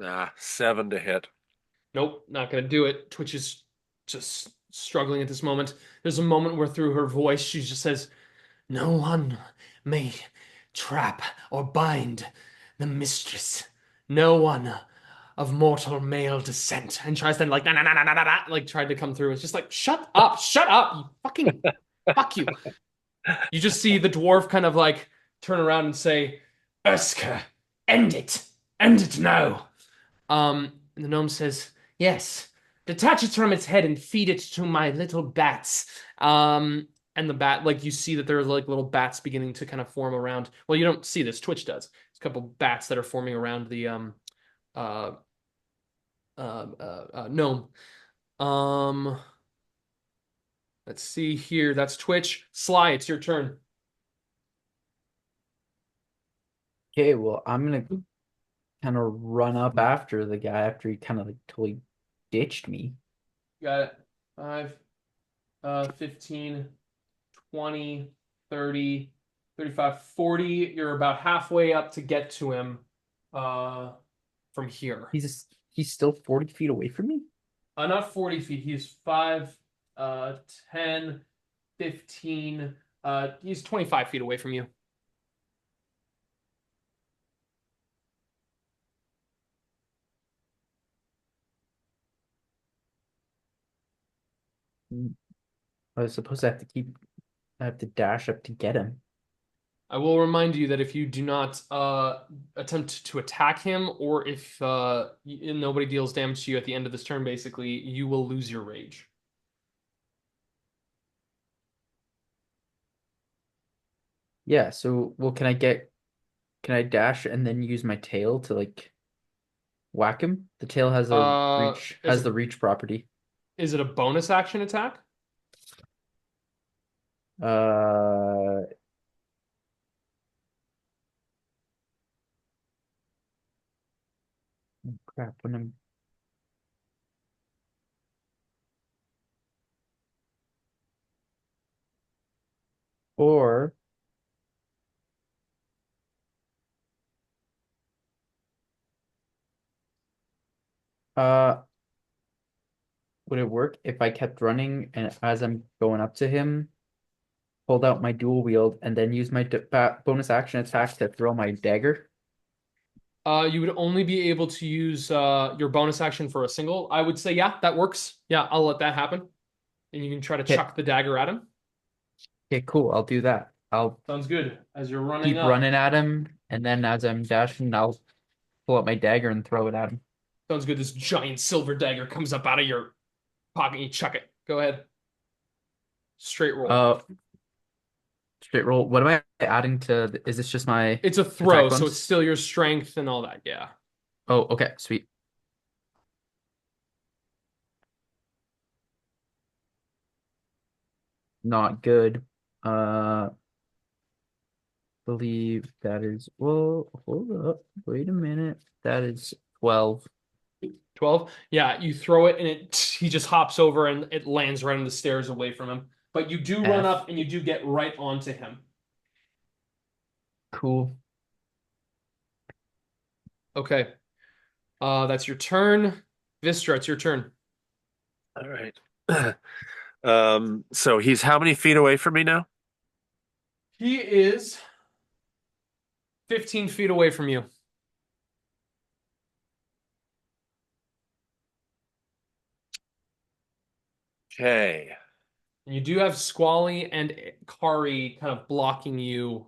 Ah, 7 to hit. Nope, not gonna do it. Twitch is just struggling at this moment. There's a moment where through her voice she just says, "No one may trap or bind the mistress. No one of mortal male descent." And tries to like na na na na na na like tried to come through. It's just like, shut up, you fucking fuck you. You just see the dwarf kind of like turn around and say, "Urska, end it now." And the gnome says, "Yes, detach it from its head and feed it to my little bats." And the bat, like you see that there are like little bats beginning to kind of form around. Well, you don't see this. Twitch does. There's a couple bats that are forming around the uh, gnome. Um, let's see here. That's Twitch. Sly, it's your turn. Okay, well, I'm gonna kind of run up after the guy after he kind of like totally ditched me. Got it. 5, 15, 20, 30, 35, 40. You're about halfway up to get to him from here. He's still 40 feet away from me? Not 40 feet. He's 5, 10, 15. He's 25 feet away from you. I was supposed to have to I have to dash up to get him. I will remind you that if you do not attempt to attack him, or if nobody deals damage to you at the end of this turn, basically, you will lose your rage. Yeah, so well, can I dash and then use my tail to like whack him? The tail has the reach property. Is it a bonus action attack? Uh, Crap, when I'm or uh would it work if I kept running and as I'm going up to him, hold out my dual wield and then use my bonus action attack to throw my dagger? You would only be able to use your bonus action for a single. I would say, yeah, that works. Yeah, I'll let that happen. And you can try to chuck the dagger at him. Okay, cool. I'll do that. I'll Sounds good. As you're running keep up. running at him, and then as I'm dashing, I'll pull out my dagger and throw it at him. Sounds good. This giant silver dagger comes up out of your pocket and you chuck it. Go ahead. Straight roll. Straight roll. What am I adding to? Is this just my? It's a throw, attack so bonus? it's still your strength and all that. Yeah. Oh, okay, sweet. not good. Believe that is, well, hold up. Wait a minute. That is 12. 12. Yeah, you throw it and he just hops over and it lands right on the stairs away from him. But you do run F. up and you do get right onto him. Cool. Okay. That's your turn. Vistra, it's your turn. All right. So he's how many feet away from me now? He is 15 feet away from you. Okay. And you do have Squally and Kari kind of blocking you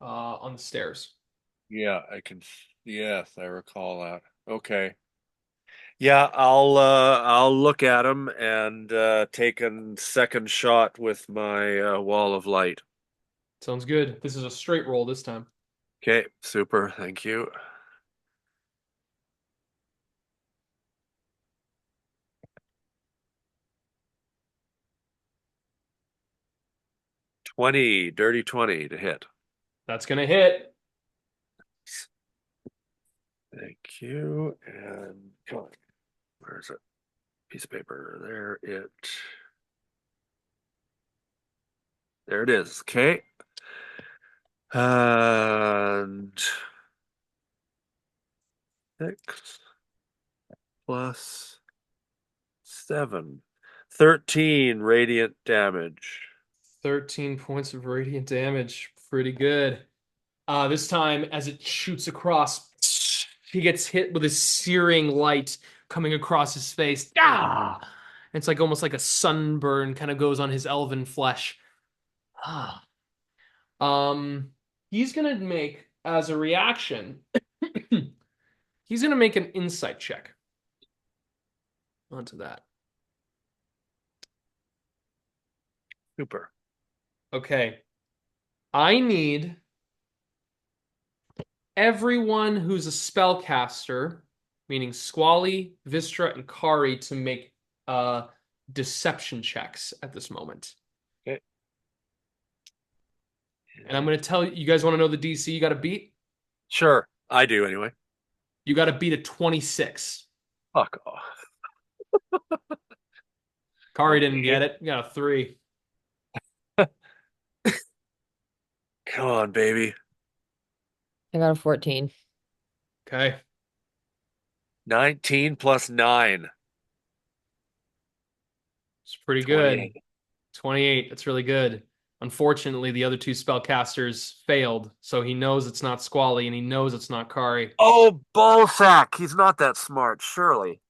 on the stairs. Yeah, I can. Yes, I recall that. Okay. Yeah, I'll look at him and take a second shot with my wall of light. Sounds good. This is a straight roll this time. Okay, super. Thank you. Dirty 20 to hit. That's going to hit. Thank you. And come on. Where is it? Piece of paper. There it is. Okay. And 6 plus 7. 13 radiant damage. 13 points of radiant damage. Pretty good. This time, as it shoots across, he gets hit with a searing light coming across his face. Ah! It's like almost like a sunburn kind of goes on his elven flesh. Ah. He's gonna make, as a reaction, he's gonna make an insight check onto that. Super. Okay. I need everyone who's a spellcaster, meaning Squally, Vistra, and Kari, to make deception checks at this moment. Okay. And I'm going to tell you, you guys want to know the DC you got to beat? Sure. I do anyway. You got to beat a 26. Fuck off. Kari didn't Okay. get it. You got a 3. Come on, baby. I got a 14. Okay. 19 plus 9. It's pretty good. 28. 28. That's really good. Unfortunately, the other two spellcasters failed, so he knows it's not Squally and he knows it's not Kari. Oh, ballsack. He's not that smart, surely.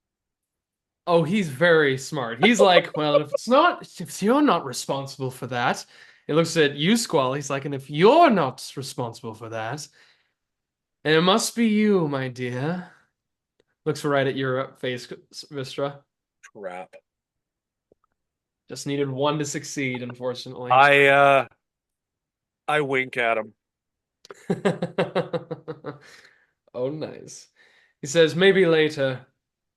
Oh, he's very smart. He's like, well, if you're not responsible for that, he looks at you, Squall. He's like, and if you're not responsible for that, then it must be you, my dear. Looks right at your face, Vistra. Crap. Just needed one to succeed, unfortunately. I wink at him. Oh, nice. He says, maybe later.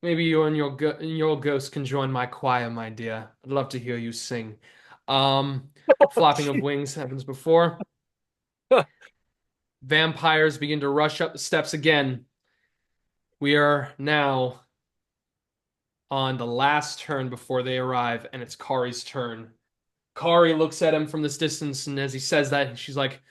Maybe you and your ghost can join my choir, my dear. I'd love to hear you sing. Flapping of wings happens before. Vampires begin to rush up the steps again. We are now on the last turn before they arrive, and it's Kari's turn. Kari looks at him from this distance, and as he says that, she's like,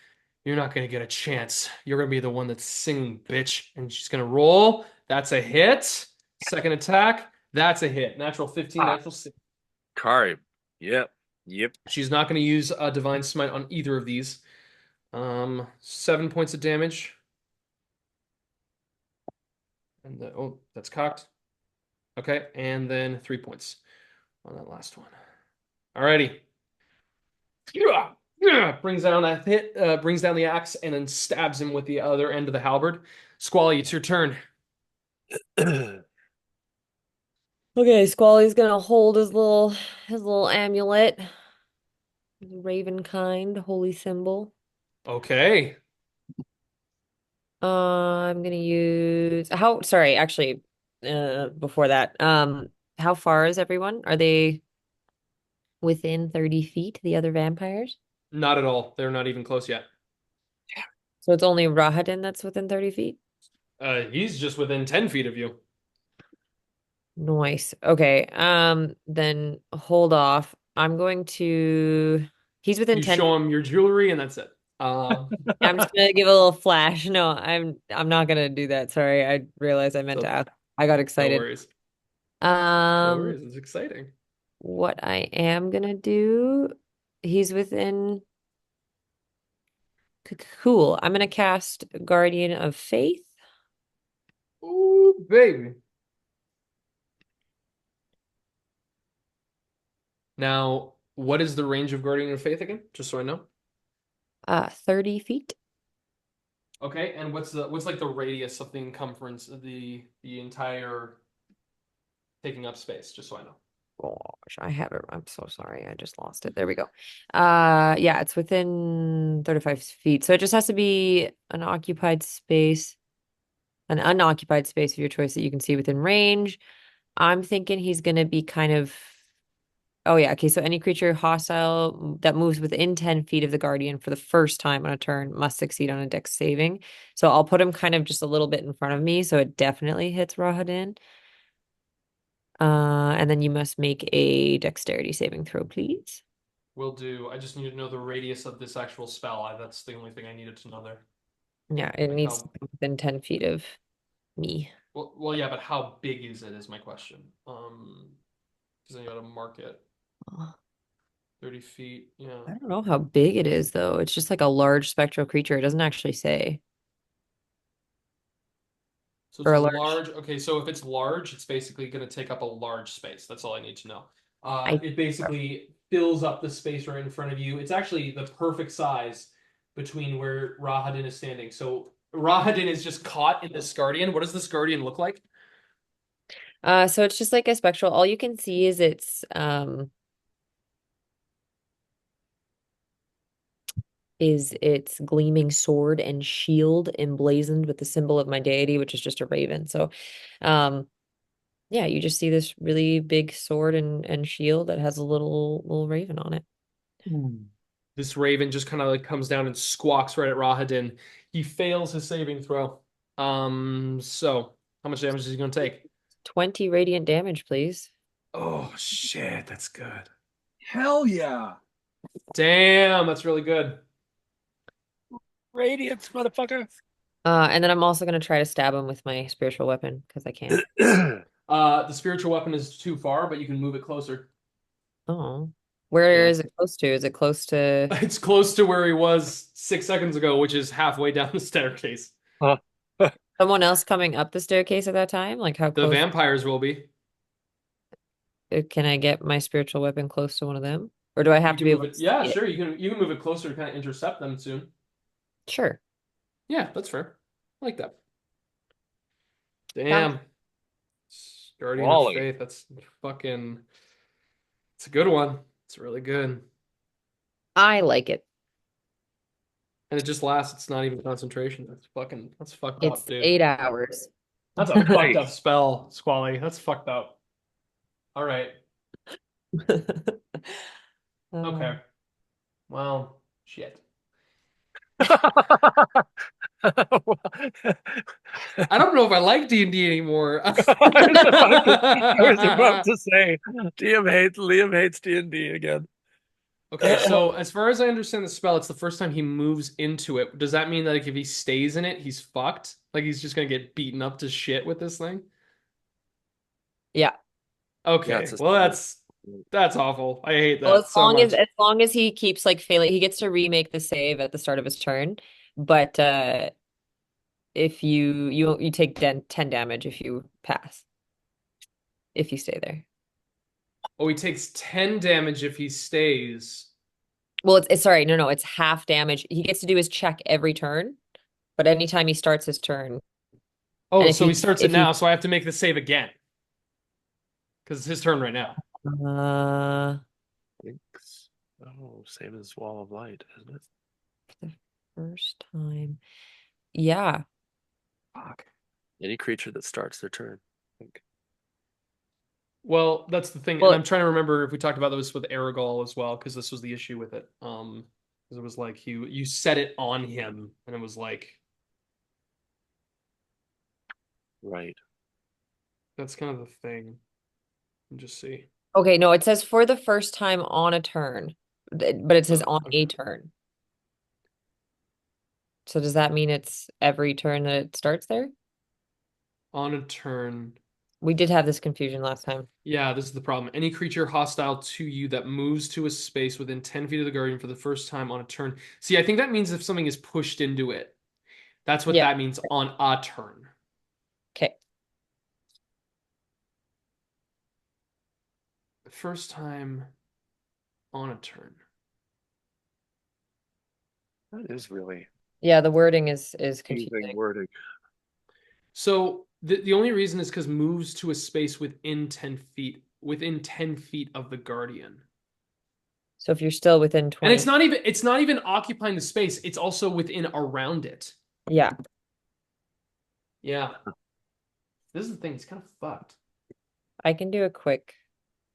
you're not going to get a chance. You're going to be the one that's singing, bitch. And she's going to roll. That's a hit. Second attack. That's a hit. Natural 15, natural 6. Kari. Yep. She's not going to use a Divine Smite on either of these. 7 points of damage. And oh, that's cocked. Okay, and then 3 points on that last one. Alrighty. Brings down that hit, brings down the axe, and then stabs him with the other end of the halberd. Squally, it's your turn. Okay, Squally's gonna hold his little amulet. Raven kind, holy symbol. Okay. I'm gonna use sorry, actually, before that, how far is everyone? Are they within 30 feet, the other vampires? Not at all. They're not even close yet. So it's only Rahadin that's within 30 feet? He's just within 10 feet of you. Nice. Okay. Then hold off. I'm going to. He's within You 10. show him your jewelry, and that's it. I'm just gonna give a little flash. No, I'm not gonna do that. Sorry, I realized I meant to So, ask. I got no excited. worries. No Um, worries. It's exciting. what I am gonna do, he's within. Cool. I'm gonna cast Guardian of Faith. Ooh, baby. Now, what is the range of Guardian of Faith again? Just so I know. 30 feet. Okay, and what's like the radius of the encumbrance of the entire taking up space, just so I know. Gosh, I have it. I'm so sorry. I just lost it. There we go. Yeah, it's within 35 feet. So it just has to be an occupied space, an unoccupied space of your choice that you can see within range. I'm thinking he's going to be kind of. Oh, yeah. Okay. So any creature hostile that moves within 10 feet of the Guardian for the first time on a turn must succeed on a dex saving. So I'll put him kind of just a little bit in front of me. So it definitely hits Rahadin. And then you must make a dexterity saving throw, please. Will do. I just need to know the radius of this actual spell. That's the only thing I needed to know there. Yeah, it Like needs how, to be within 10 feet of me. well, yeah, but how big is it is my question. Because then you gotta mark it. 30 feet, yeah. I don't know how big it is, though. It's just like a large spectral creature. It doesn't actually say. So Or it's a a large. large, okay, so if it's large, it's basically gonna take up a large space. That's all I need to know. I It basically fills up the space right in front of you. It's actually the perfect size between where Rahadin is standing. So Rahadin is just caught in this guardian. What does this guardian look like? So it's just like a spectral. All you can see is its gleaming sword and shield emblazoned with the symbol of my deity, which is just a raven. So yeah, you just see this really big sword and shield that has a little raven on it. This raven just kind of like comes down and squawks right at Rahadin. He fails his saving throw. So how much damage is he gonna take? 20 radiant damage, please. Oh shit, that's good. Hell yeah. Damn, that's really good. Radiance, motherfucker. And then I'm also gonna try to stab him with my spiritual weapon because I can. The spiritual weapon is too far, but you can move it closer. Oh, where Yeah. is it close to? Is it close to? It's close to where he was 6 seconds ago, which is halfway down the staircase. Someone else coming up the staircase at that time? Like how The close vampires will be. can I get my spiritual weapon close to one of them? Or do I have You to can be move able to it. Yeah, see it? sure. You can move it closer to kind of intercept them soon. Sure. Yeah, that's fair. I like that. Sounds- Damn. Guardian of Wally. Faith. That's fucking. It's a good one. It's really good. I like it. And it just lasts. It's not even concentration. That's fucked It's up, dude. 8 hours. That's a fucked up spell, Squally. That's fucked up. All right. Okay. Well, shit. I don't know if I like D&D anymore. I was about to say, Liam hates D&D again. Okay, so as far as I understand the spell, it's the first time he moves into it. Does that mean that like if he stays in it, he's fucked? Like he's just gonna get beaten up to shit with this thing? Yeah. Okay, Yeah, it's a well that's awful. I hate Well, that so much. as long as he keeps like failing, he gets to remake the save at the start of his turn. But if you take 10 damage if you pass. If you stay there. Oh, he takes 10 damage if he stays. Well, it's sorry, no, it's half damage. He gets to do his check every turn, but anytime he starts his turn, Oh, and if so he starts it if now, so I have to make the save again. Because it's his turn right now. Oh, same as Wall of Light, isn't it? The first time. Yeah. Fuck. Any creature that starts their turn. I think. Well, that's the thing, and Well, I'm trying to remember if we talked about this with Aragol as well, because this was the issue with it. Because it was like you set it on him, and it was like Right. that's kind of the thing. Just see. okay, no, it says for the first time on a turn, but it says Oh, on okay. a turn. So does that mean it's every turn that it starts there? On a turn. We did have this confusion last time. Yeah, this is the problem. Any creature hostile to you that moves to a space within 10 feet of the Guardian for the first time on a turn. See, I think that means if something is pushed into it. That's what Yeah. that means on a turn. Okay. First time on a turn. That is really Yeah, the wording is confusing confusing. wording. So the only reason is because moves to a space within 10 feet, within 10 feet of the Guardian. So if you're still within And 20, it's not even occupying the space, it's also within around it. yeah. Yeah. This is the thing, it's kind of fucked. I can do a quick.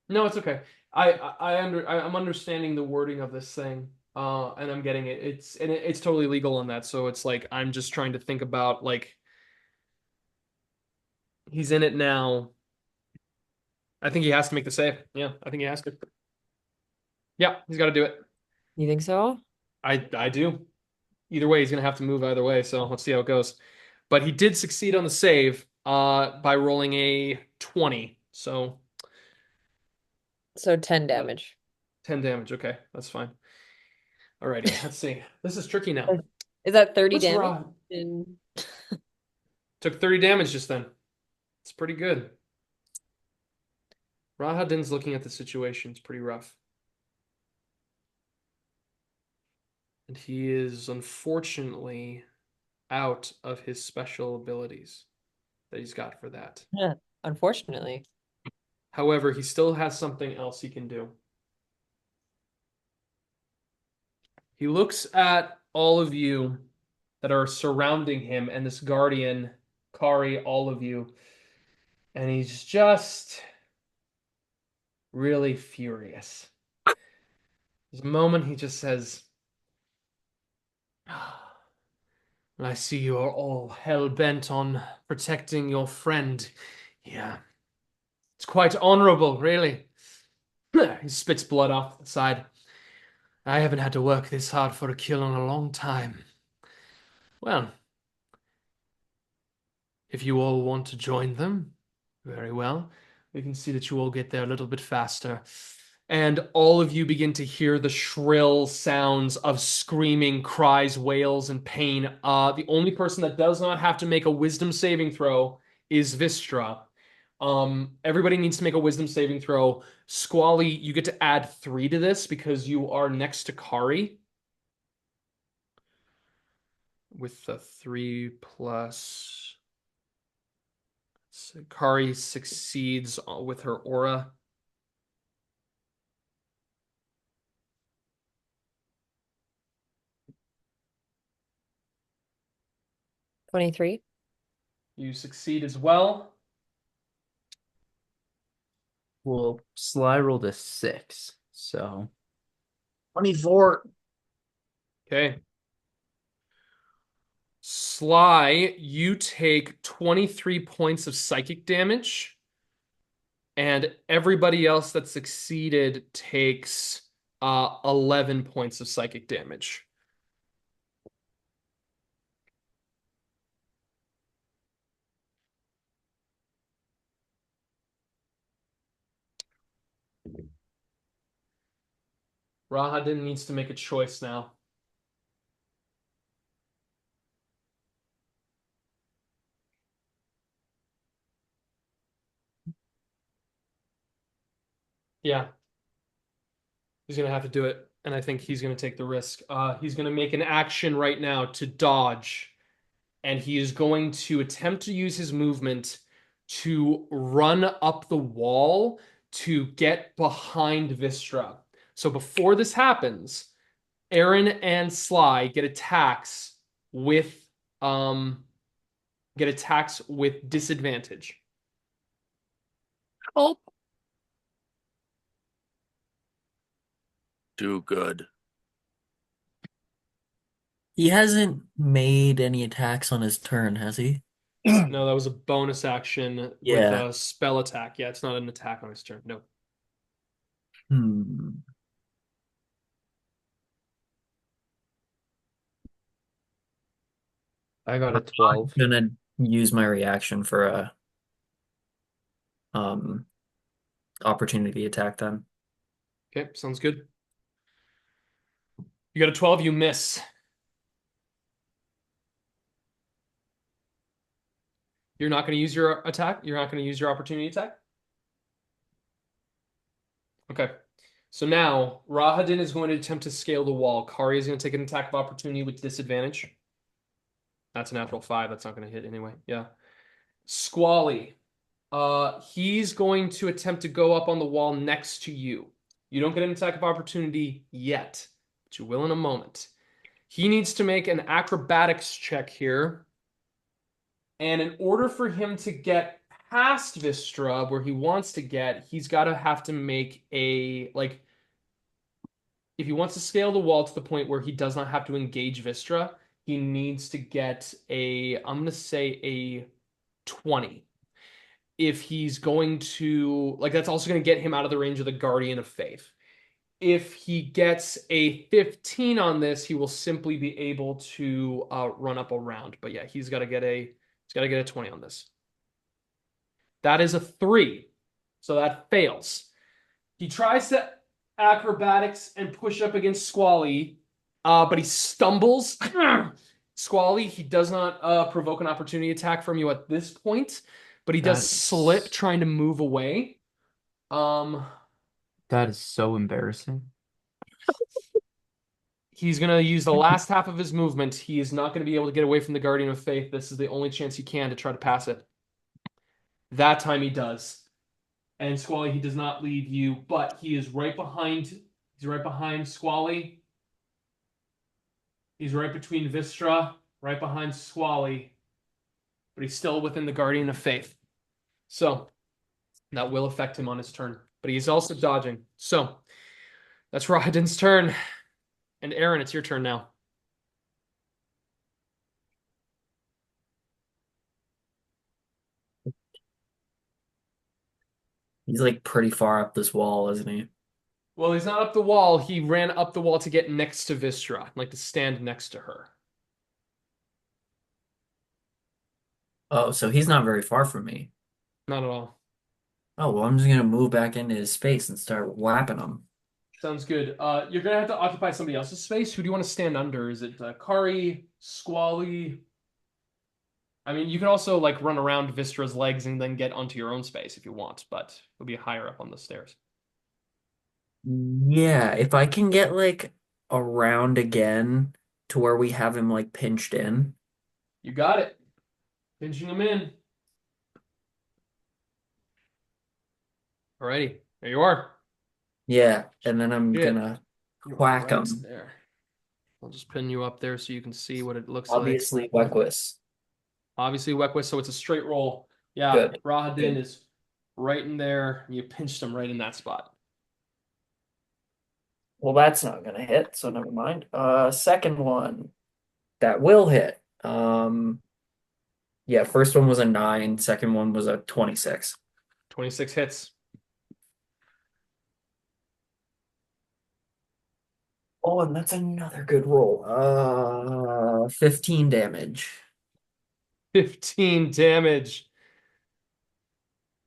No, it's okay. I'm understanding the wording of this thing. And I'm getting it. It's totally legal on that. So it's like I'm just trying to think about like he's in it now. I think he has to make the save. Yeah, I think he has to. Yeah, he's got to do it. You think so? I do. Either way, he's gonna have to move either way. So let's see how it goes. But he did succeed on the save by rolling a 20. So So 10 damage. 10 damage. Okay, that's fine. Alrighty, let's see. This is tricky now. Is that 30 What's damage? wrong? Took 30 damage just then. It's pretty good. Rahadin's looking at the situation. It's pretty rough. And he is unfortunately out of his special abilities that he's got for that. Yeah, unfortunately. However, he still has something else he can do. He looks at all of you that are surrounding him and this guardian, Kari, all of you, and he's just really furious. There's a moment he just says, I see you are all hell-bent on protecting your friend. Yeah. It's quite honorable, really. He spits blood off the side. I haven't had to work this hard for a kill in a long time. Well, if you all want to join them, very well. We can see that you all get there a little bit faster. And all of you begin to hear the shrill sounds of screaming, cries, wails, and pain. The only person that does not have to make a wisdom saving throw is Wystera. Everybody needs to make a wisdom saving throw. Squally, you get to add 3 to this because you are next to Kari. With the 3 plus... So Kari succeeds with her aura. $23. You succeed as well. Well, Sly rolled a 6, so 24. Okay. Sly, you take 23 points of psychic damage, and everybody else that succeeded takes 11 points of psychic damage. Rahadin needs to make a choice now. Yeah. He's going to have to do it, and I think he's going to take the risk. He's going to make an action right now to dodge, and he is going to attempt to use his movement to run up the wall to get behind Wystera. So before this happens, Eren and Sly with get attacks with disadvantage. Oh, do good. He hasn't made any attacks on his turn, has he? No, that was a bonus action with Yeah. a spell attack. Yeah, it's not an attack on his turn. No. Hmm. I got a I'm 12. gonna use my reaction for a um opportunity attack then. Okay, sounds good. You got a 12, you miss. You're not going to use your attack? You're not going to use your opportunity attack? Okay. So now, Rahadin is going to attempt to scale the wall. Kari is going to take an attack of opportunity with disadvantage. That's a natural 5. That's not going to hit anyway. Yeah. Squally. He's going to attempt to go up on the wall next to you. You don't get an attack of opportunity yet, but you will in a moment. He needs to make an acrobatics check here. And in order for him to get past Wystera where he wants to get, he's got to have to make a, like, if he wants to scale the wall to the point where he does not have to engage Wystera, he needs to get a, I'm going to say a 20. If he's going to, like, that's also going to get him out of the range of the Guardian of Faith. If he gets a 15 on this, he will simply be able to run up around. But yeah, he's got to get a 20 on this. That is a 3. So that fails. He tries to acrobatics and push up against Squally, but he stumbles. Squally, he does not provoke an opportunity attack from you at this point, but he does slip trying to move away. That is so embarrassing. He's going to use the last half of his movement. He is not going to be able to get away from the Guardian of Faith. This is the only chance he can to try to pass it. That time he does. And Squally, he does not leave you, but he is right behind. He's right behind Squally. He's right between Wystera, right behind Squally. But he's still within the Guardian of Faith. So that will affect him on his turn. But he's also dodging. So that's Rahadin's turn. And Eren, it's your turn now. He's like pretty far up this wall, isn't he? Well, he's not up the wall. He ran up the wall to get next to Wystera, like to stand next to her. Oh, so he's not very far from me. Not at all. Oh, well, I'm just gonna move back into his space and start whapping him. Sounds good. You're gonna have to occupy somebody else's space. Who do you want to stand under? Is it Kari, Squally? I mean, you can also like run around Vystera's legs and then get onto your own space if you want, but it'll be higher up on the stairs. Yeah, if I can get like around again to where we have him like pinched in. You got it. Pinching him in. Alrighty, there you are. Yeah, and then I'm Shit. gonna You are whack right him. there. I'll just pin you up there so you can see what it looks Obviously, like. Wequis. Obviously, Wekwis, so it's a straight roll. Yeah, Good. Rahadin Good. is right in there. And you pinched him right in that spot. Well, that's not gonna hit, so never mind. Second one that will hit. Yeah, first one was a 9, second one was a 26. 26 hits. Oh, and that's another good roll. 15 damage. 15 damage.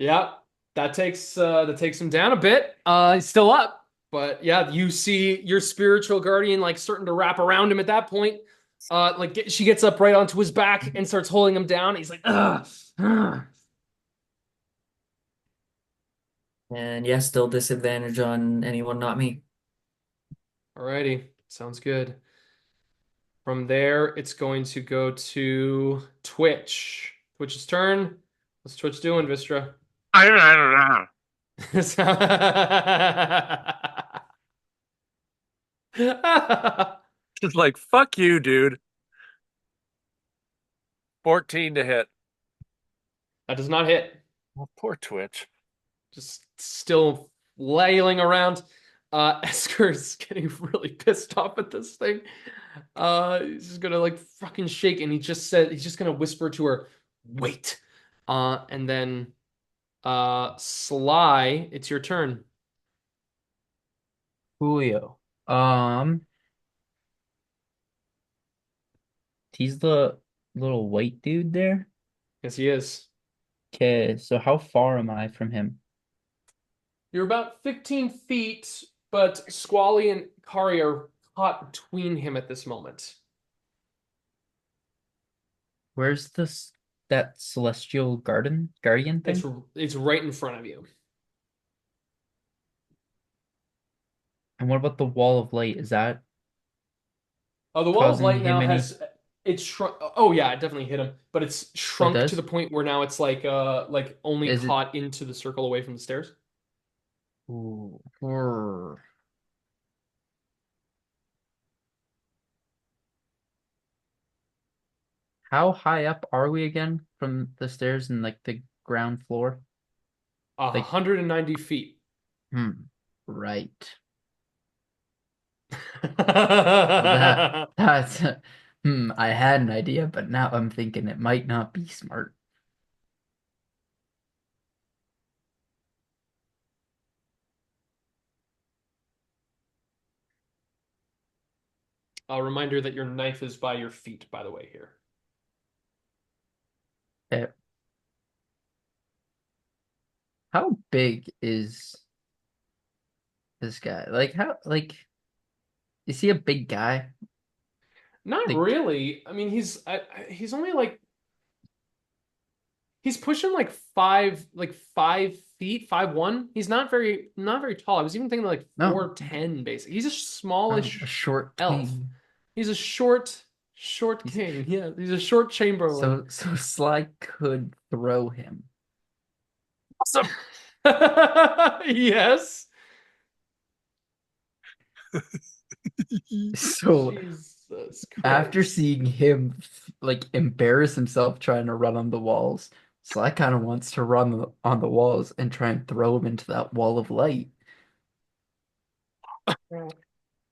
Yeah, that takes him down a bit. He's still up, but yeah, you see your spiritual guardian like starting to wrap around him at that point. She gets up right onto his back and starts holding him down. He's like, ugh, ugh. And yeah, still disadvantage on anyone not me. Alrighty, sounds good. From there, it's going to go to Twitch. Twitch's turn. What's Twitch doing, Wystera? I don't know. Just like, fuck you, dude. 14 to hit. That does not hit. Oh, poor Twitch. Just still flailing around. Esker's getting really pissed off at this thing. He's just gonna like fucking shake, and he's just gonna whisper to her, "Wait." And then Sly, it's your turn. Julio. He's the little white dude there. Yes, he is. Okay, so how far am I from him? You're about 15 feet, but Squally and Kari are caught between him at this moment. Where's that celestial guardian It's thing? it's right in front of you. And what about the wall of light? Is that Oh, the wall of causing light now him any? has it's shrunk. Oh yeah, it definitely hit him, but it's Oh, it shrunk to does? the point where now it's like only Is it? caught into the circle away from the stairs. Ooh. How high up are we again from the stairs and like the ground floor? Like, 190 feet. right. That's I had an idea, but now I'm thinking it might not be smart. A reminder that your knife is by your feet, by the way, here. Eh, How big is this guy? Is he a big guy? Not Like, really. I mean, he's only like he's pushing like 5 feet, 5'1". He's not very tall. I was even thinking like no, 4'10", basically. He's a a smallish short elf. king. He's a short He's, king. Yeah, he's a short chamberlain. so Sly could throw him. Awesome. Yes. So Jesus after Christ. seeing him like embarrass himself trying to run on the walls, Sly kind of wants to run on the walls and try and throw him into that wall of light.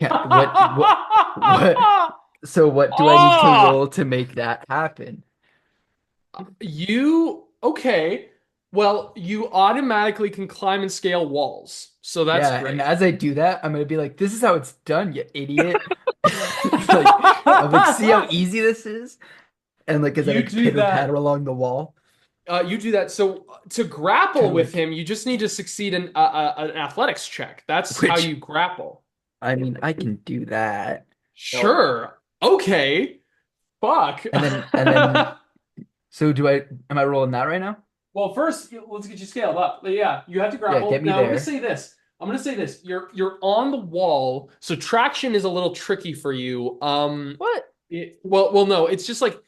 Yeah, what so what do I need to Ah! roll to make that happen? You okay? Well, you automatically can climb and scale walls, so that's Yeah, and great. as I do that, I'm gonna be like, "This is how it's done, you idiot!" Like, I'm like, "See how easy this is?" And like, as I You like do pitter patter that. along the wall, You do that. So to grapple kind of with like, him, you just need to succeed in an athletics check. That's how which you grapple. I mean, I can do that, Hell yeah. Sure. Okay. Fuck. and then, so am I rolling that right now? Well, first, let's get you scaled up. But yeah, you have to Yeah, grapple. get me Now, there. I'm gonna say this. You're on the wall, so traction is a little tricky for you. What? Well, no, it's just like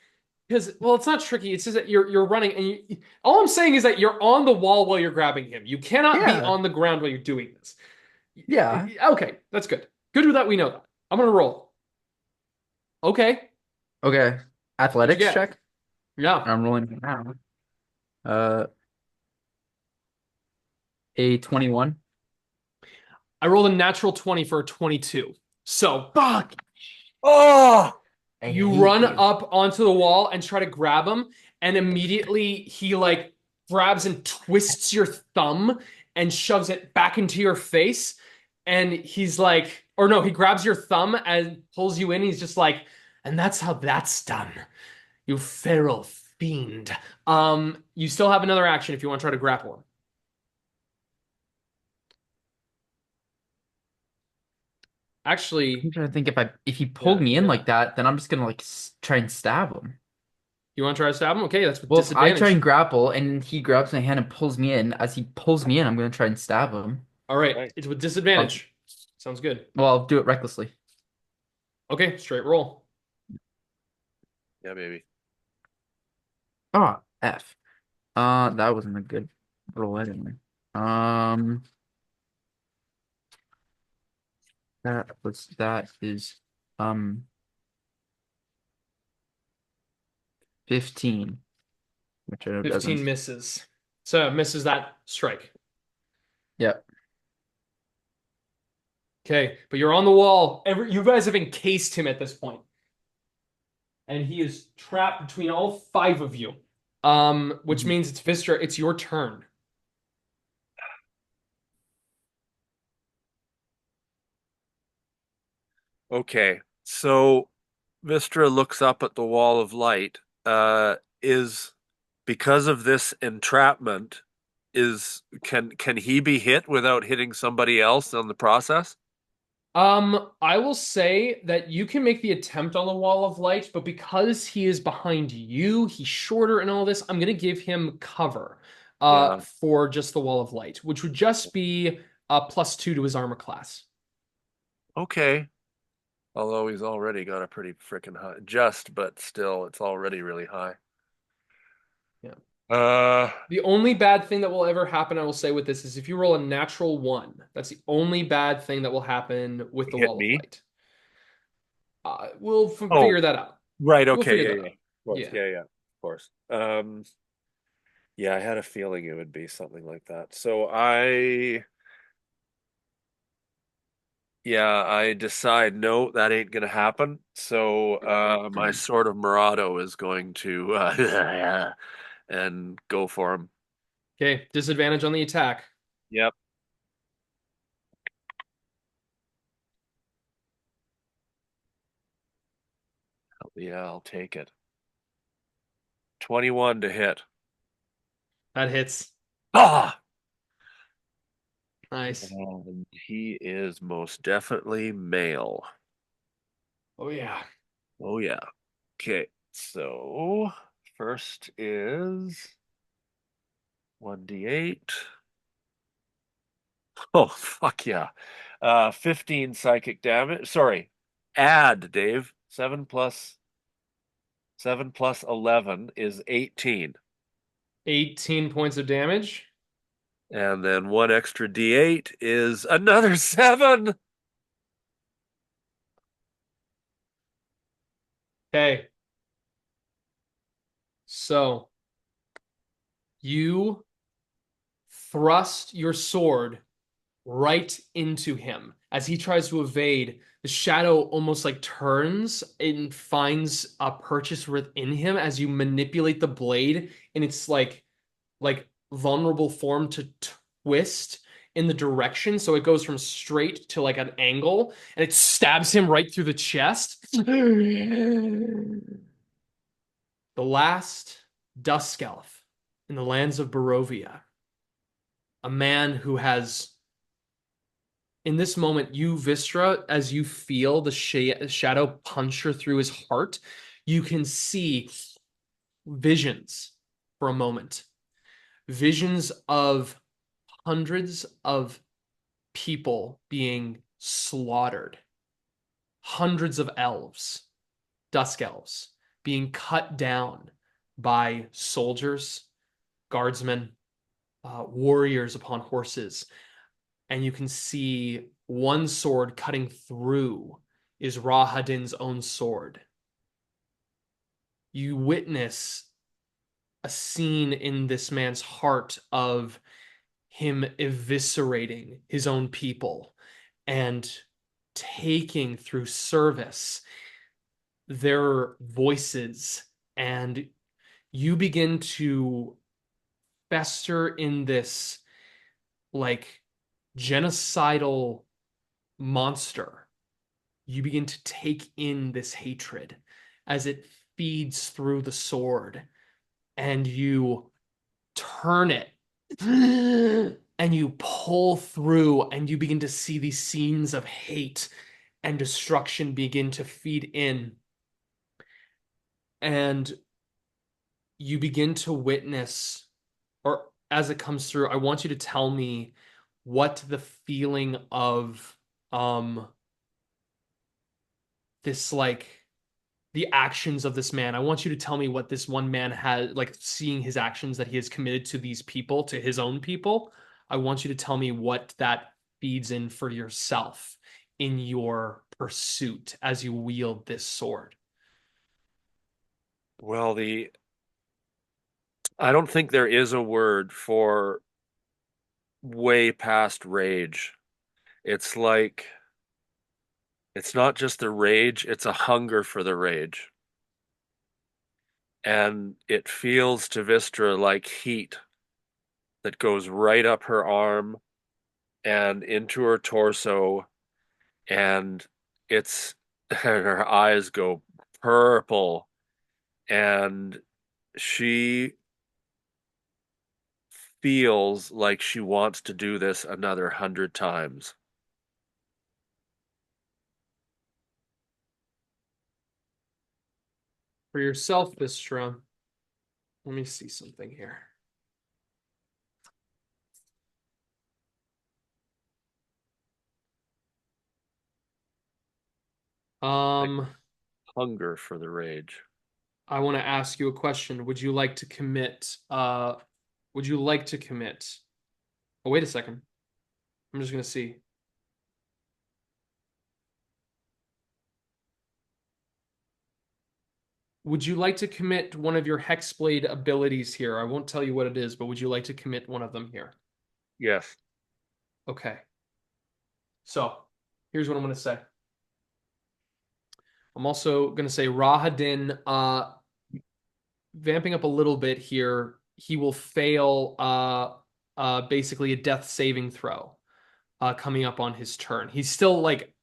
because it's not tricky. It's just that you're running, and all I'm saying is that you're on the wall while you're grabbing him. You cannot be Yeah, on the ground while you're doing this. yeah. Okay, that's good. Good with that. We know that. I'm gonna roll. Okay, Okay. what'd you Athletics get? check. Yeah, I'm rolling it now. Uh, a 21. I rolled a natural 20 for a 22. So Fuck! Oh, I you hate run you. up onto the wall and try to grab him, and immediately he like grabs and twists your thumb and shoves it back into your face. And he's like, or no, he grabs your thumb and pulls you in. He's just like, and that's how that's done. You feral fiend. You still have another action if you want to try to grapple him. I'm Actually, trying to think if he pulled yeah, me in yeah. like that, then I'm just gonna like try and stab him. You want to try to stab him? Okay, that's with Well, if I try and disadvantage. grapple and he grabs my hand and pulls me in, as he pulls me in, I'm gonna try and stab him. All right, nice. it's with I'll, disadvantage. Sounds good. well, I'll do it recklessly. Okay, straight roll. Yeah, baby. Ah, F. That wasn't a good roll anyway. Um, that is um 15, which I know 15 doesn't. misses. So misses that strike. Yep. Okay, but you're on the wall. You guys have encased him at this point, and he is trapped between all five of you. Which means it's Vistra. It's your turn. Okay, so Vistra looks up at the wall of light. Is because of this entrapment, can he be hit without hitting somebody else on the process? I will say that you can make the attempt on the wall of light, but because he is behind you, he's shorter and all this, I'm gonna give him cover Yeah. for just the wall of light, which would just be a +2 to his armor class. Okay. Although he's already got a pretty freaking high, but still, it's already really high. Yeah. Uh, The only bad thing that will ever happen, I will say, with this is if you roll a natural 1. That's the only bad thing that will happen with the hit wall of me. light. We'll Oh, figure that out. right. We'll Okay. figure Yeah. that Yeah. out. Of course. Yeah. Yeah. Yeah. Of course. Yeah, I had a feeling it would be something like that. Yeah, I decide no, that ain't gonna happen. So, my Sword of Murado is going to and go for him. Okay, disadvantage on the attack. Yep. Yeah, I'll take it. 21 to hit. That hits. Ah! Nice. And he is most definitely male. Oh yeah. Oh yeah. Okay. So first is 1d8. Oh fuck yeah. 15 psychic damage. Sorry. Add, Dave. 7 plus 11 is 18. 18 points of damage. And then one extra d8 is another 7. Okay. So you thrust your sword right into him. As he tries to evade, the shadow almost like turns and finds a purchase within him as you manipulate the blade in its like vulnerable form to twist in the direction. So it goes from straight to like an angle and it stabs him right through the chest. The last Dusk Elf in the lands of Barovia. A man who has, in this moment, you, Vistra, as you feel the shadow puncture through his heart, you can see visions for a moment. Visions of hundreds of people being slaughtered, hundreds of elves, dusk elves, being cut down by soldiers, guardsmen, warriors upon horses. And you can see one sword cutting through is Rahadin's own sword. You witness a scene in this man's heart of him eviscerating his own people and taking through service their voices, and you begin to fester in this like genocidal monster. You begin to take in this hatred as it feeds through the sword, and you turn it and you pull through, and you begin to see these scenes of hate and destruction begin to feed in. And you begin to witness, or as it comes through, I want you to tell me what the feeling of this like the actions of this man. I want you to tell me what this one man had, like seeing his actions that he has committed to these people, to his own people. I want you to tell me what that feeds in for yourself in your pursuit as you wield this sword. Well, I don't think there is a word for way past rage. It's like It's not just the rage, it's a hunger for the rage. And it feels to Vistra like heat that goes right up her arm and into her torso, and it's and her eyes go purple, and she feels like she wants to do this another 100 times. For yourself, Vistra, let me see something here. Hunger for the rage. I want to ask you a question. Would you like to commit? Would you like to commit? Oh, wait a second. I'm just gonna see. Would you like to commit one of your Hexblade abilities here? I won't tell you what it is, but would you like to commit one of them here? Yes. Okay. So, here's what I'm gonna say. I'm also gonna say Rahadin, vamping up a little bit here, he will fail basically a death saving throw coming up on his turn. He's still like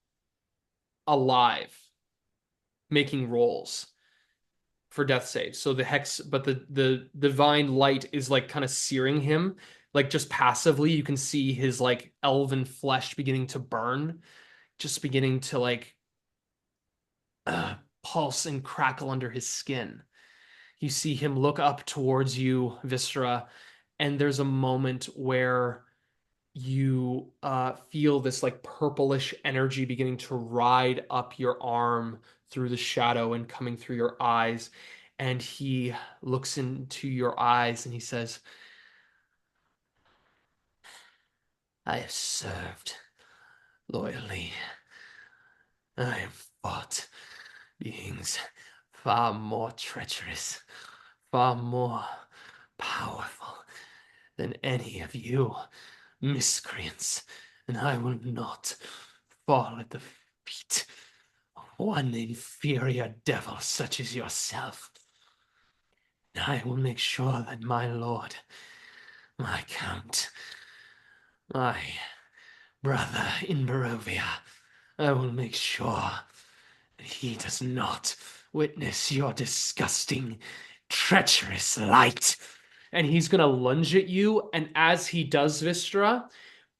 alive, making rolls for death saves. So the hex, but the divine light is like kind of searing him, like just passively. You can see his like elven flesh beginning to burn, just beginning to like pulse and crackle under his skin. You see him look up towards you, Vistra, and there's a moment where you feel this like purplish energy beginning to ride up your arm through the shadow and coming through your eyes. And he looks into your eyes and he says, I have served loyally. I have fought beings far more treacherous, far more powerful than any of you miscreants, and I will not fall at the feet of one inferior devil such as yourself. I will make sure that my lord, my count, my brother in Barovia, I will make sure that he does not witness your disgusting, treacherous light. And he's gonna lunge at you, and as he does, Vistra,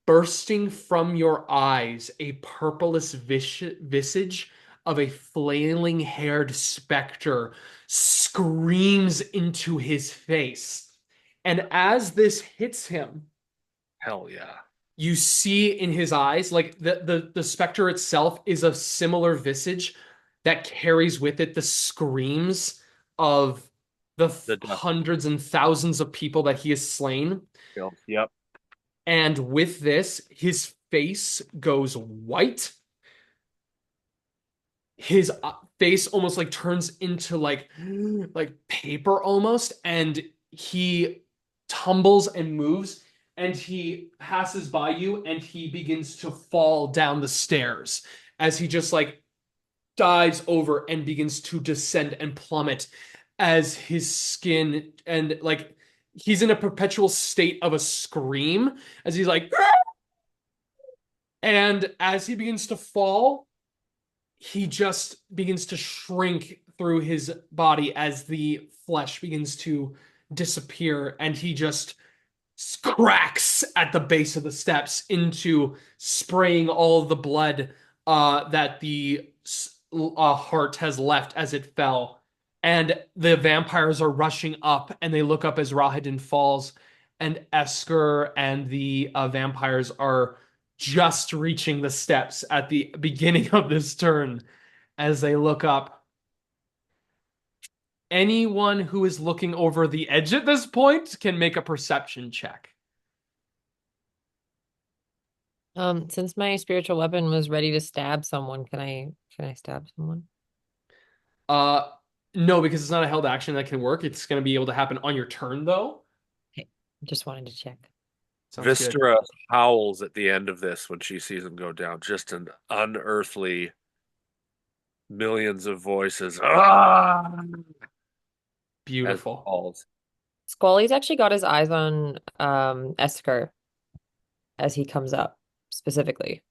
bursting from your eyes, a purplish visage of a flailing haired specter screams into his face. And as this hits him, Hell yeah. you see in his eyes, like the specter itself is a similar visage that carries with it the screams of the The death hundreds and thousands of people that he has slain. field. Yep. And with this, his face goes white. His face almost like turns into like paper almost, and he tumbles and moves, and he passes by you, and he begins to fall down the stairs as he just like dives over and begins to descend and plummet as his skin and like he's in a perpetual state of a scream as he's like and as he begins to fall, he just begins to shrink through his body as the flesh begins to disappear, and he just cracks at the base of the steps into spraying all of the blood that the heart has left as it fell. And the vampires are rushing up, and they look up as Rahadin falls, and Esker and the vampires are just reaching the steps at the beginning of this turn as they look up. Anyone who is looking over the edge at this point can make a perception check. Since my spiritual weapon was ready to stab someone, can I stab someone? No, because it's not a held action that can work. It's going to be able to happen on your turn, though. Okay, just wanted to check. Sounds good. Vistara howls at the end of this when she sees him go down. Just an unearthly millions of voices. Ah! As Beautiful. calls. Squally's actually got his eyes on Esker as he comes up specifically.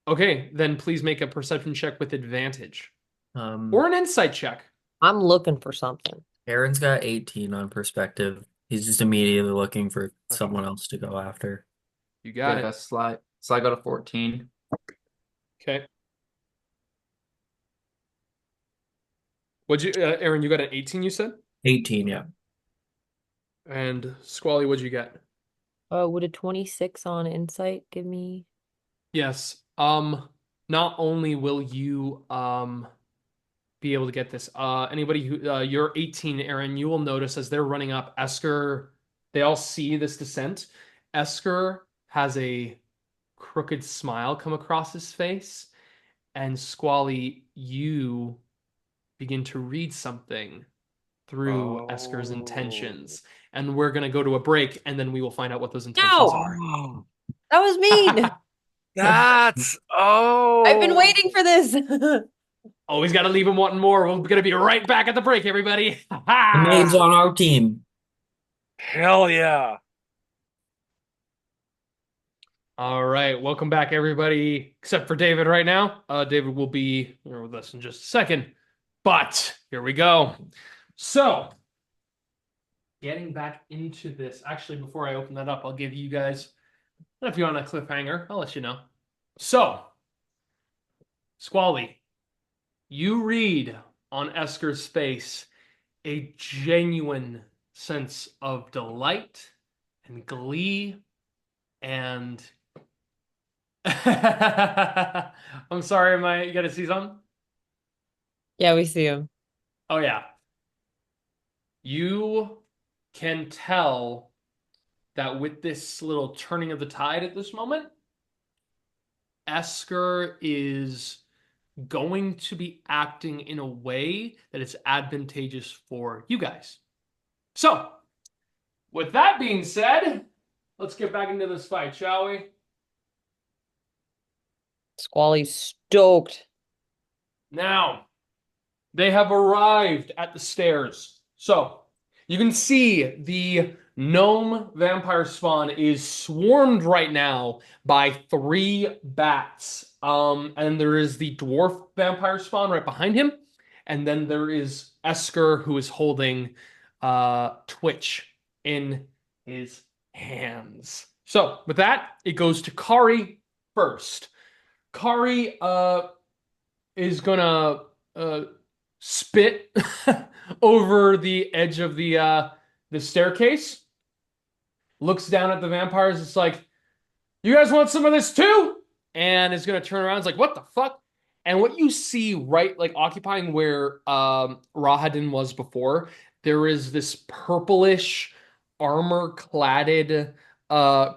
Okay, then please make a perception check with advantage Um, or an insight check. I'm looking for something. Aaron's got 18 on perspective. He's just immediately looking for someone else to go after. You got Yeah, it. Sly got a 14. Okay. What'd you, Aaron? You got an 18, you said? 18, yeah. And Squally, what'd you get? Would a 26 on insight give me? Yes. Not only will you be able to get this, anybody who you're 18, Aaron, you will notice as they're running up, Esker, they all see this descent. Esker has a crooked smile come across his face, and Squally, you begin to read something through Esker's intentions. And we're gonna go to a break, and then we will find out what those intentions No! are. Oh, That was mean. that's I've been waiting for this. Always got to leave him wanting more. We're going to be right back at the break, everybody. The maid's on our team. hell yeah. All right. Welcome back, everybody, except for David right now. David will be here with us in just a second. But here we go. So, getting back into this. Actually, before I open that up, I'll give you guys, if you're on a cliffhanger, I'll let you know. So, Squally, you read on Esker's face a genuine sense of delight and glee and I'm sorry, you gotta see something? Yeah, we see him. Oh yeah. You can tell that with this little turning of the tide at this moment, Esker is going to be acting in a way that is advantageous for you guys. So, with that being said, let's get back into this fight, shall we? Squally's stoked. Now, they have arrived at the stairs. So, you can see the gnome vampire spawn is swarmed right now by 3 bats. And there is the dwarf vampire spawn right behind him. And then there is Esker, who is holding Twitch in his hands. So, with that, it goes to Kari first. Kari is gonna spit over the edge of the staircase. Looks down at the vampires. It's like, you guys want some of this too? And is gonna turn around. It's like, what the fuck? And what you see right, like occupying where Rahadin was before, there is this purplish armor-cladded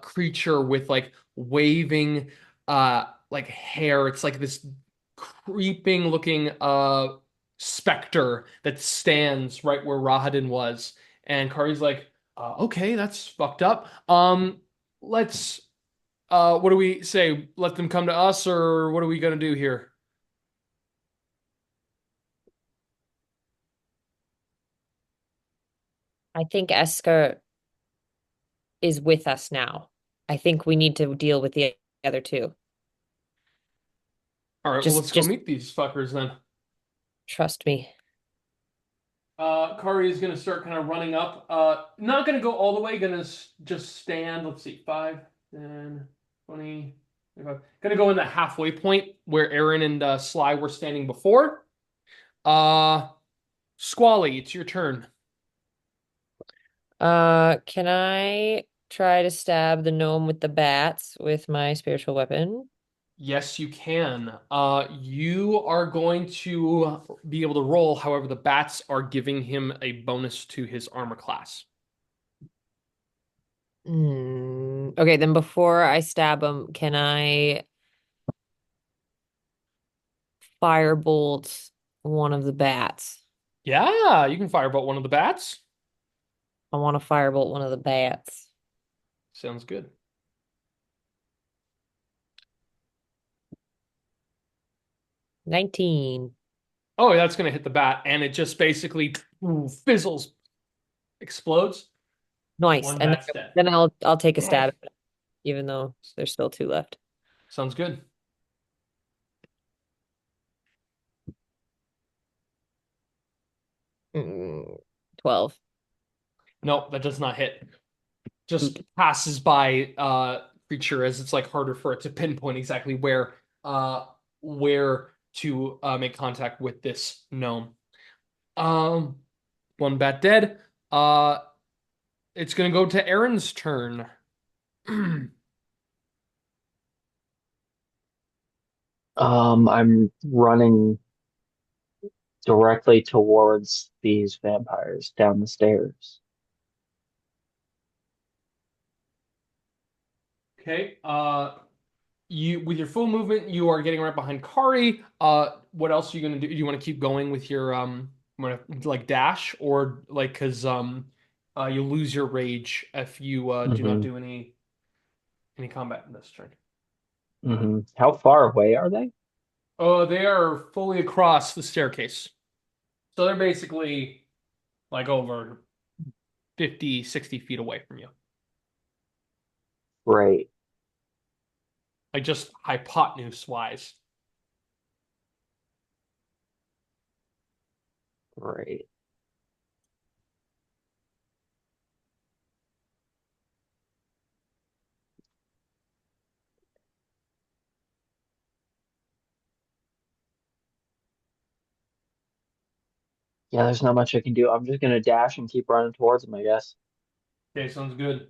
creature with like waving like hair. It's like this creeping looking specter that stands right where Rahadin was. And Kari's like, okay, that's fucked up. Let's what do we say? Let them come to us, or what are we gonna do here? I think Esker is with us now. I think we need to deal with the other two. All right, well, let's go Just meet these fuckers then. trust me. Kari is gonna start kind of running up. Not gonna go all the way. Gonna just stand. Let's see, 5, 10, 20, 25. Gonna go in the halfway point where Eren and Sly were standing before. Squally, it's your turn. Can I try to stab the gnome with the bats with my spiritual weapon? Yes, you can. You are going to be able to roll. However, the bats are giving him a bonus to his armor class. Okay, then before I stab him, can I firebolt one of the bats? Yeah, you can firebolt one of the bats. I want to firebolt one of the bats. Sounds good. 19. Oh, that's going to hit the bat, and it just basically fizzles, explodes. Nice. One And bat's dead. then I'll take a stab at it, even though there's still two left. Sounds good. Mm, 12. No, that does not hit. Just Poop. passes by creature, as it's like harder for it to pinpoint exactly where to make contact with this gnome. One bat dead. It's gonna go to Eren's turn. I'm running directly towards these vampires down the stairs. Okay. You with your full movement, you are getting right behind Kari. What else are you gonna do? Do you want to keep going with your like dash, or like because you lose your rage if you do not hmm do any combat in this turn. How far away are they? Oh, they are fully across the staircase. So they're basically like over 50, 60 feet away from you. Great, Like just hypotenuse wise. great. Yeah, there's not much I can do. I'm just gonna dash and keep running towards them, I guess. Okay, sounds good.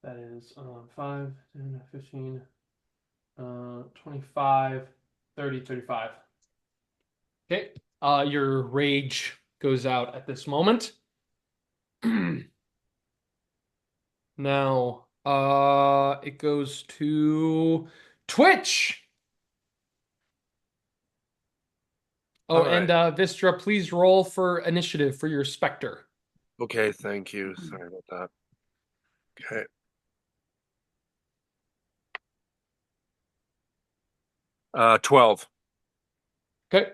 That is 5, 10, 15, 25, 30, 35. Okay. Your rage goes out at this moment. Now, it goes to Twitch. Oh, All and right. Vistra, please roll for initiative for your Spectre. Okay, thank you. Sorry about that. Okay. 12. Okay.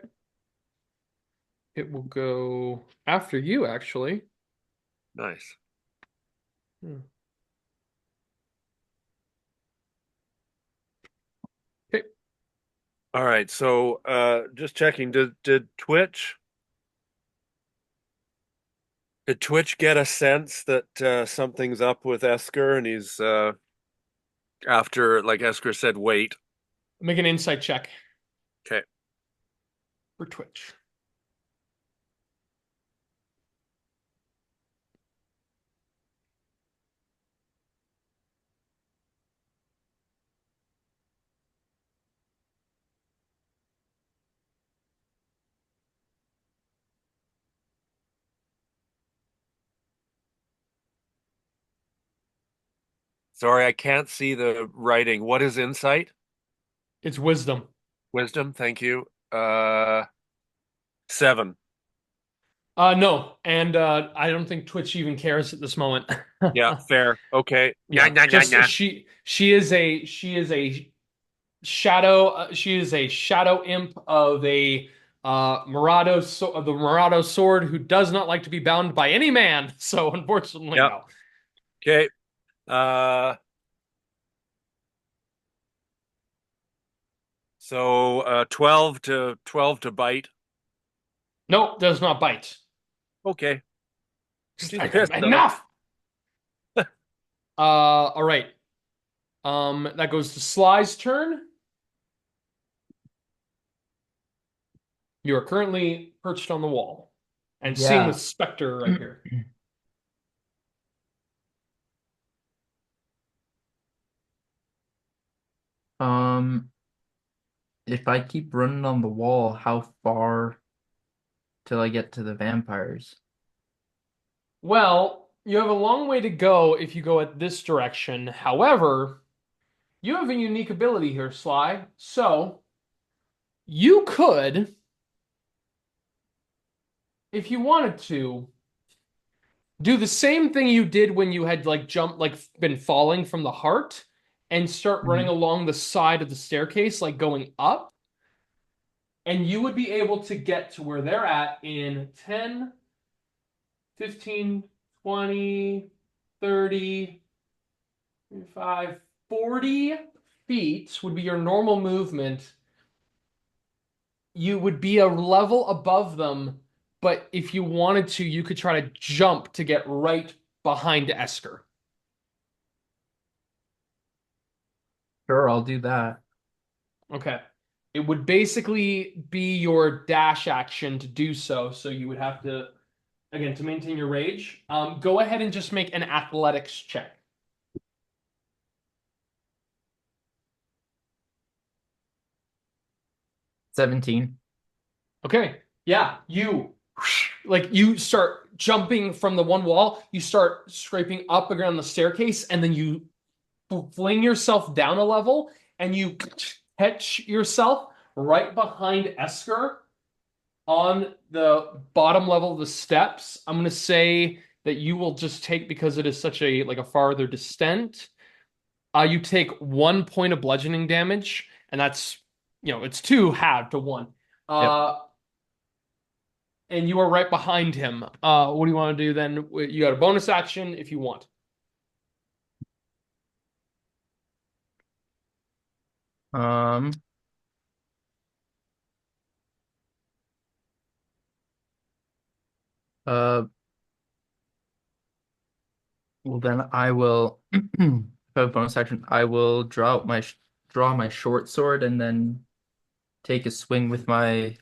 It will go after you, actually. Nice. Hmm. Okay. All right, so just checking, did Twitch get a sense that something's up with Esker and he's after, like Esker said, wait. Make an insight check Okay. for Twitch. Sorry, I can't see the writing. What is insight? It's wisdom. Wisdom, thank you. 7. No, and I don't think Twitch even cares at this moment. Yeah, fair. Okay. Yeah, Yeah, yeah, yeah, just yeah. she is a shadow. She is a shadow imp of a of the Murado sword who does not like to be bound by any man. So unfortunately, Yeah. no. Okay. So 12 to bite. Nope, does not bite. Okay. Just She's like, pissed though. enough. All right. That goes to Sly's turn. You are currently perched on the wall and seeing the Yeah. specter right here. Um, if I keep running on the wall, how far till I get to the vampires? Well, you have a long way to go if you go at this direction. However, you have a unique ability here, Sly. So you could, if you wanted to, do the same thing you did when you had like jumped, like been falling from the heart, and start running along the side of the staircase, like going up. And you would be able to get to where they're at in 10, 15, 20, 30, 35, 40 feet would be your normal movement. You would be a level above them, but if you wanted to, you could try to jump to get right behind Esker. Sure, I'll do that. Okay. It would basically be your dash action to do so. So you would have to, again, to maintain your rage, go ahead and just make an athletics check. 17. Okay. Yeah, you start jumping from the one wall, you start scraping up around the staircase, and then you fling yourself down a level, and you catch yourself right behind Esker on the bottom level of the steps. I'm gonna say that you will just take, because it is such a like a farther descent. You take 1 point of bludgeoning damage, and that's it's 2 halved to 1. Yep. And you are right behind him. What do you want to do then? You got a bonus action if you want. Um, uh, well then I will, if I have a bonus action, I will draw my short sword and then take a swing with my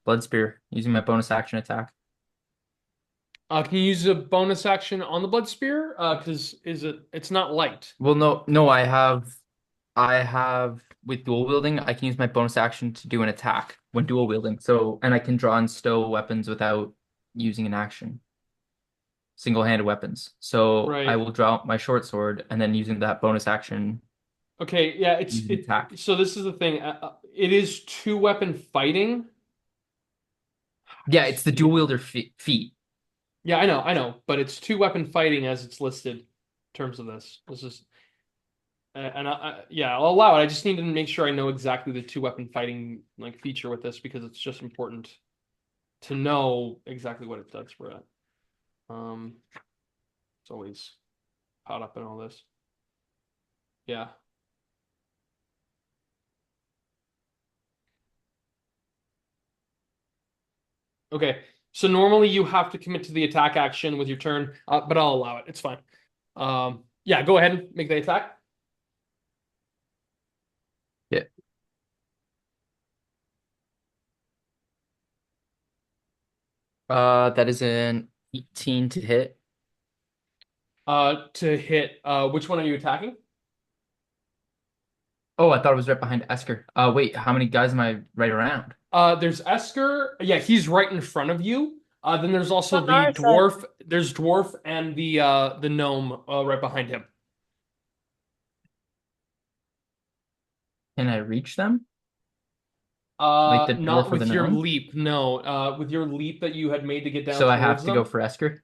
blood spear using my bonus action attack. Can you use a bonus action on the blood spear? Because it's not light. Well, no, I have with dual wielding, I can use my bonus action to do an attack when dual wielding. So, and I can draw and stow weapons without using an action. Single-handed weapons. So I Right. will draw my short sword and then using that bonus action, Okay. Yeah. use an attack. So this is the thing. It is 2-weapon fighting. Yeah, it's the dual wielder feat. Yeah, I know, but it's 2-weapon fighting as it's listed in terms of this. This is, and yeah, I'll allow it. I just need to make sure I know exactly the 2-weapon fighting like feature with this, because it's just important to know exactly what it does for it. It's always caught up in all this. Yeah. Okay. So normally you have to commit to the attack action with your turn, but I'll allow it. It's fine. Yeah, go ahead and make the attack. Yeah. That is an 18 to hit. To hit. Which one are you attacking? Oh, I thought it was right behind Esker. Wait, how many guys am I right around? There's Esker. Yeah, he's right in front of you. Then there's also On the our side. dwarf. There's dwarf and the gnome right behind him. Can I reach them? Like the Not dwarf or the with your gnome? leap. No. With your leap that you had made to get down So I towards have to go them. for Esker?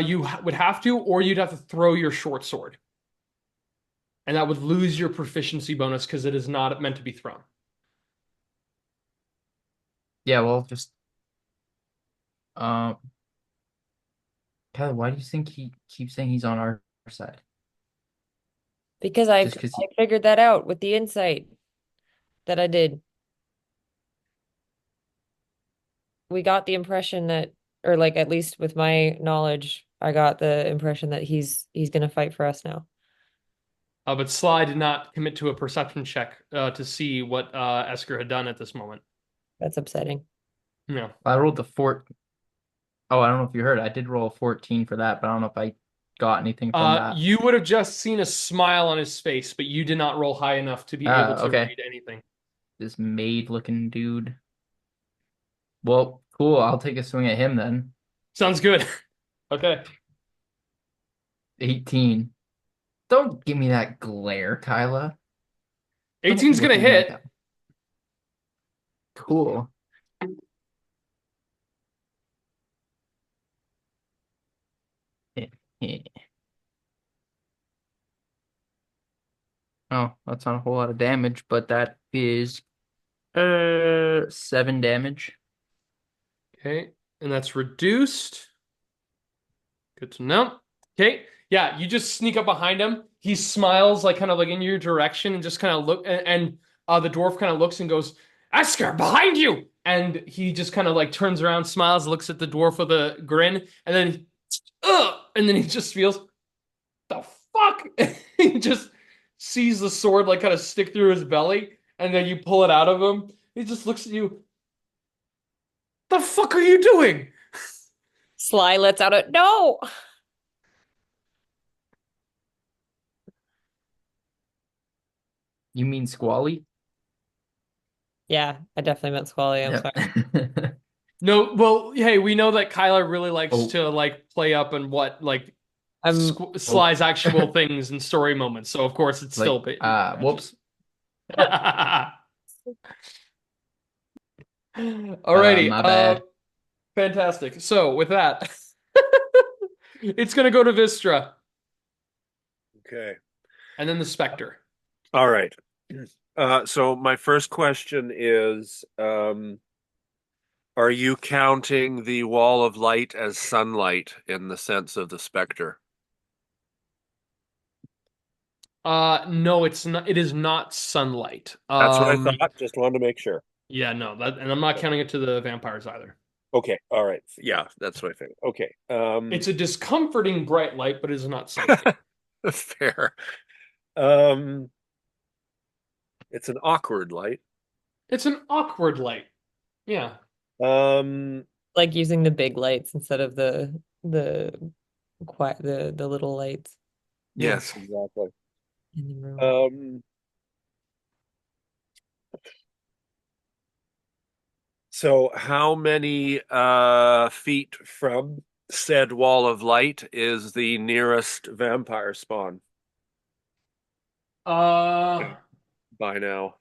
You would have to, or you'd have to throw your short sword. And that would lose your proficiency bonus because it is not meant to be thrown. Yeah, well, just um Kylah, why do you think he keeps saying he's on our side? Because Just because I figured that out with the insight that I did. We got the impression that, or like at least with my knowledge, I got the impression that he's gonna fight for us now. But Sly did not commit to a perception check to see what Esker had done at this moment. That's upsetting. No. I rolled the fort. Oh, I don't know if you heard. I did roll a 14 for that, but I don't know if I got anything from that. You would have just seen a smile on his face, but you did not roll high enough to be able to Okay. read anything. This maid looking dude. Well, cool. I'll take a swing at him then. Sounds good. Okay. 18. Don't give me that glare, Kylah. Don't 18's look gonna at me like hit. that. Cool. Oh, that's not a whole lot of damage, but that is 7 damage. Okay, and that's reduced. Good to know. Okay, yeah, you just sneak up behind him. He smiles like kind of like in your direction and just kind of look and the dwarf kind of looks and goes, Esker, behind you! And he just kind of like turns around, smiles, looks at the dwarf with a grin, and then and then he just feels the fuck. He just sees the sword like kind of stick through his belly, and then you pull it out of him. He just looks at you. The fuck are you doing? Sly lets out a no. You mean Squally? Yeah, I definitely meant Squally. I'm sorry. Yeah. No, well, hey, we know that Kylah really likes Oh. to like play up and what like I'm Sly's actual things and story moments. So of course it's still whoops. Alrighty, My bad. fantastic. So with that, it's gonna go to Vistra Okay. and then the Spectre. All right. So my first question is, are you counting the wall of light as sunlight in the sense of the specter? No, it's not. It is not sunlight. That's what I thought. Just wanted to make sure. Yeah, no, and I'm not counting it to the vampires either. Okay. All right. Yeah, that's what I think. Okay. It's a discomforting bright light, but it is not sunlight. Fair. It's an awkward light. It's an awkward light. Yeah. like using the big lights instead of the quiet the little lights Yes, exactly. in the room. So how many feet from said wall of light is the nearest vampire spawn Uh, by now?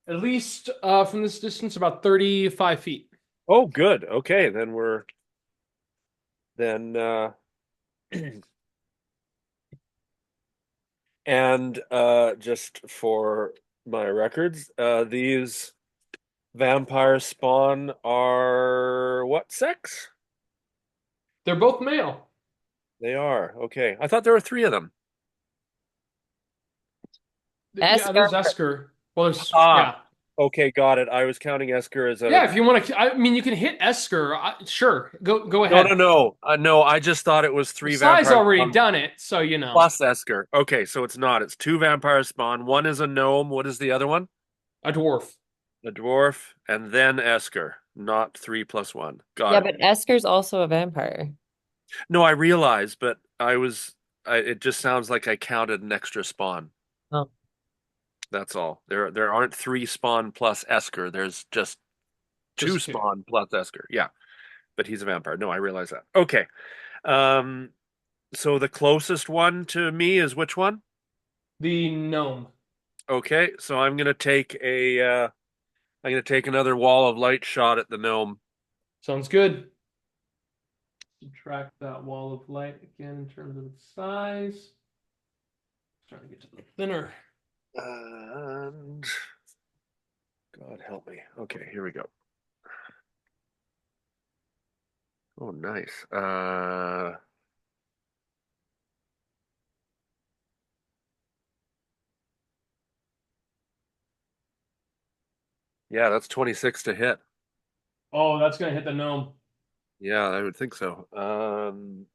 at least from this distance, about 35 feet. Oh, good. Okay, then and just for my records, these vampire spawn are what sex? They're both male. They are. Okay. I thought there were 3 of them. Yeah, there's Esker. Well, there's yeah. Okay, got it. I was counting Esker as a Yeah, if you want to, I mean, you can hit Esker. Sure, go ahead. No. No, I just thought it was 3 Sly's vampires already spawn done it, so you know. plus Esker. Okay, so it's not. It's 2 vampire spawn. One is a gnome. What is the other one? A dwarf. A dwarf, and then Esker. Not 3 plus 1. Got Yeah, it. but Esker's also a vampire. No, I realize, but it just sounds like I counted an extra spawn. Oh. That's all. There aren't 3 spawn plus Esker. There's just 2 Just two. spawn plus Esker. Yeah. But he's a vampire. No, I realize that. Okay. So the closest one to me is which one? The gnome. Okay, so I'm gonna take another wall of light shot at the gnome. Sounds good. Subtract that wall of light again in terms of its size. Trying to get to the thinner. And God help me. Okay, here we go. Oh, nice. Yeah, that's 26 to hit. Oh, that's gonna hit the gnome. Yeah, I would think so.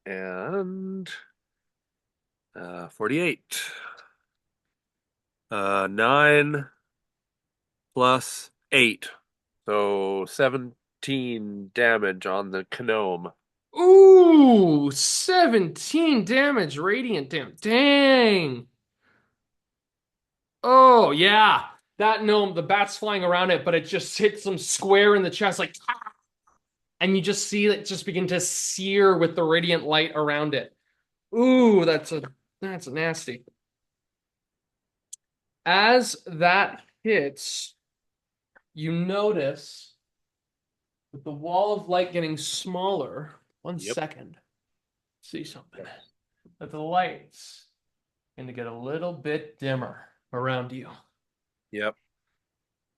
And 48. 9 plus 8. So 17 damage on the gnome. Ooh, 17 damage, radiant damage. Dang. Oh, yeah. That gnome, the bat's flying around it, but it just hits him square in the chest, like, and you just see it just begin to sear with the radiant light around it. Ooh, that's nasty. As that hits, you notice with the wall of light getting smaller. One Yep. second. See something. That the lights Going to get a little bit dimmer around you. Yep.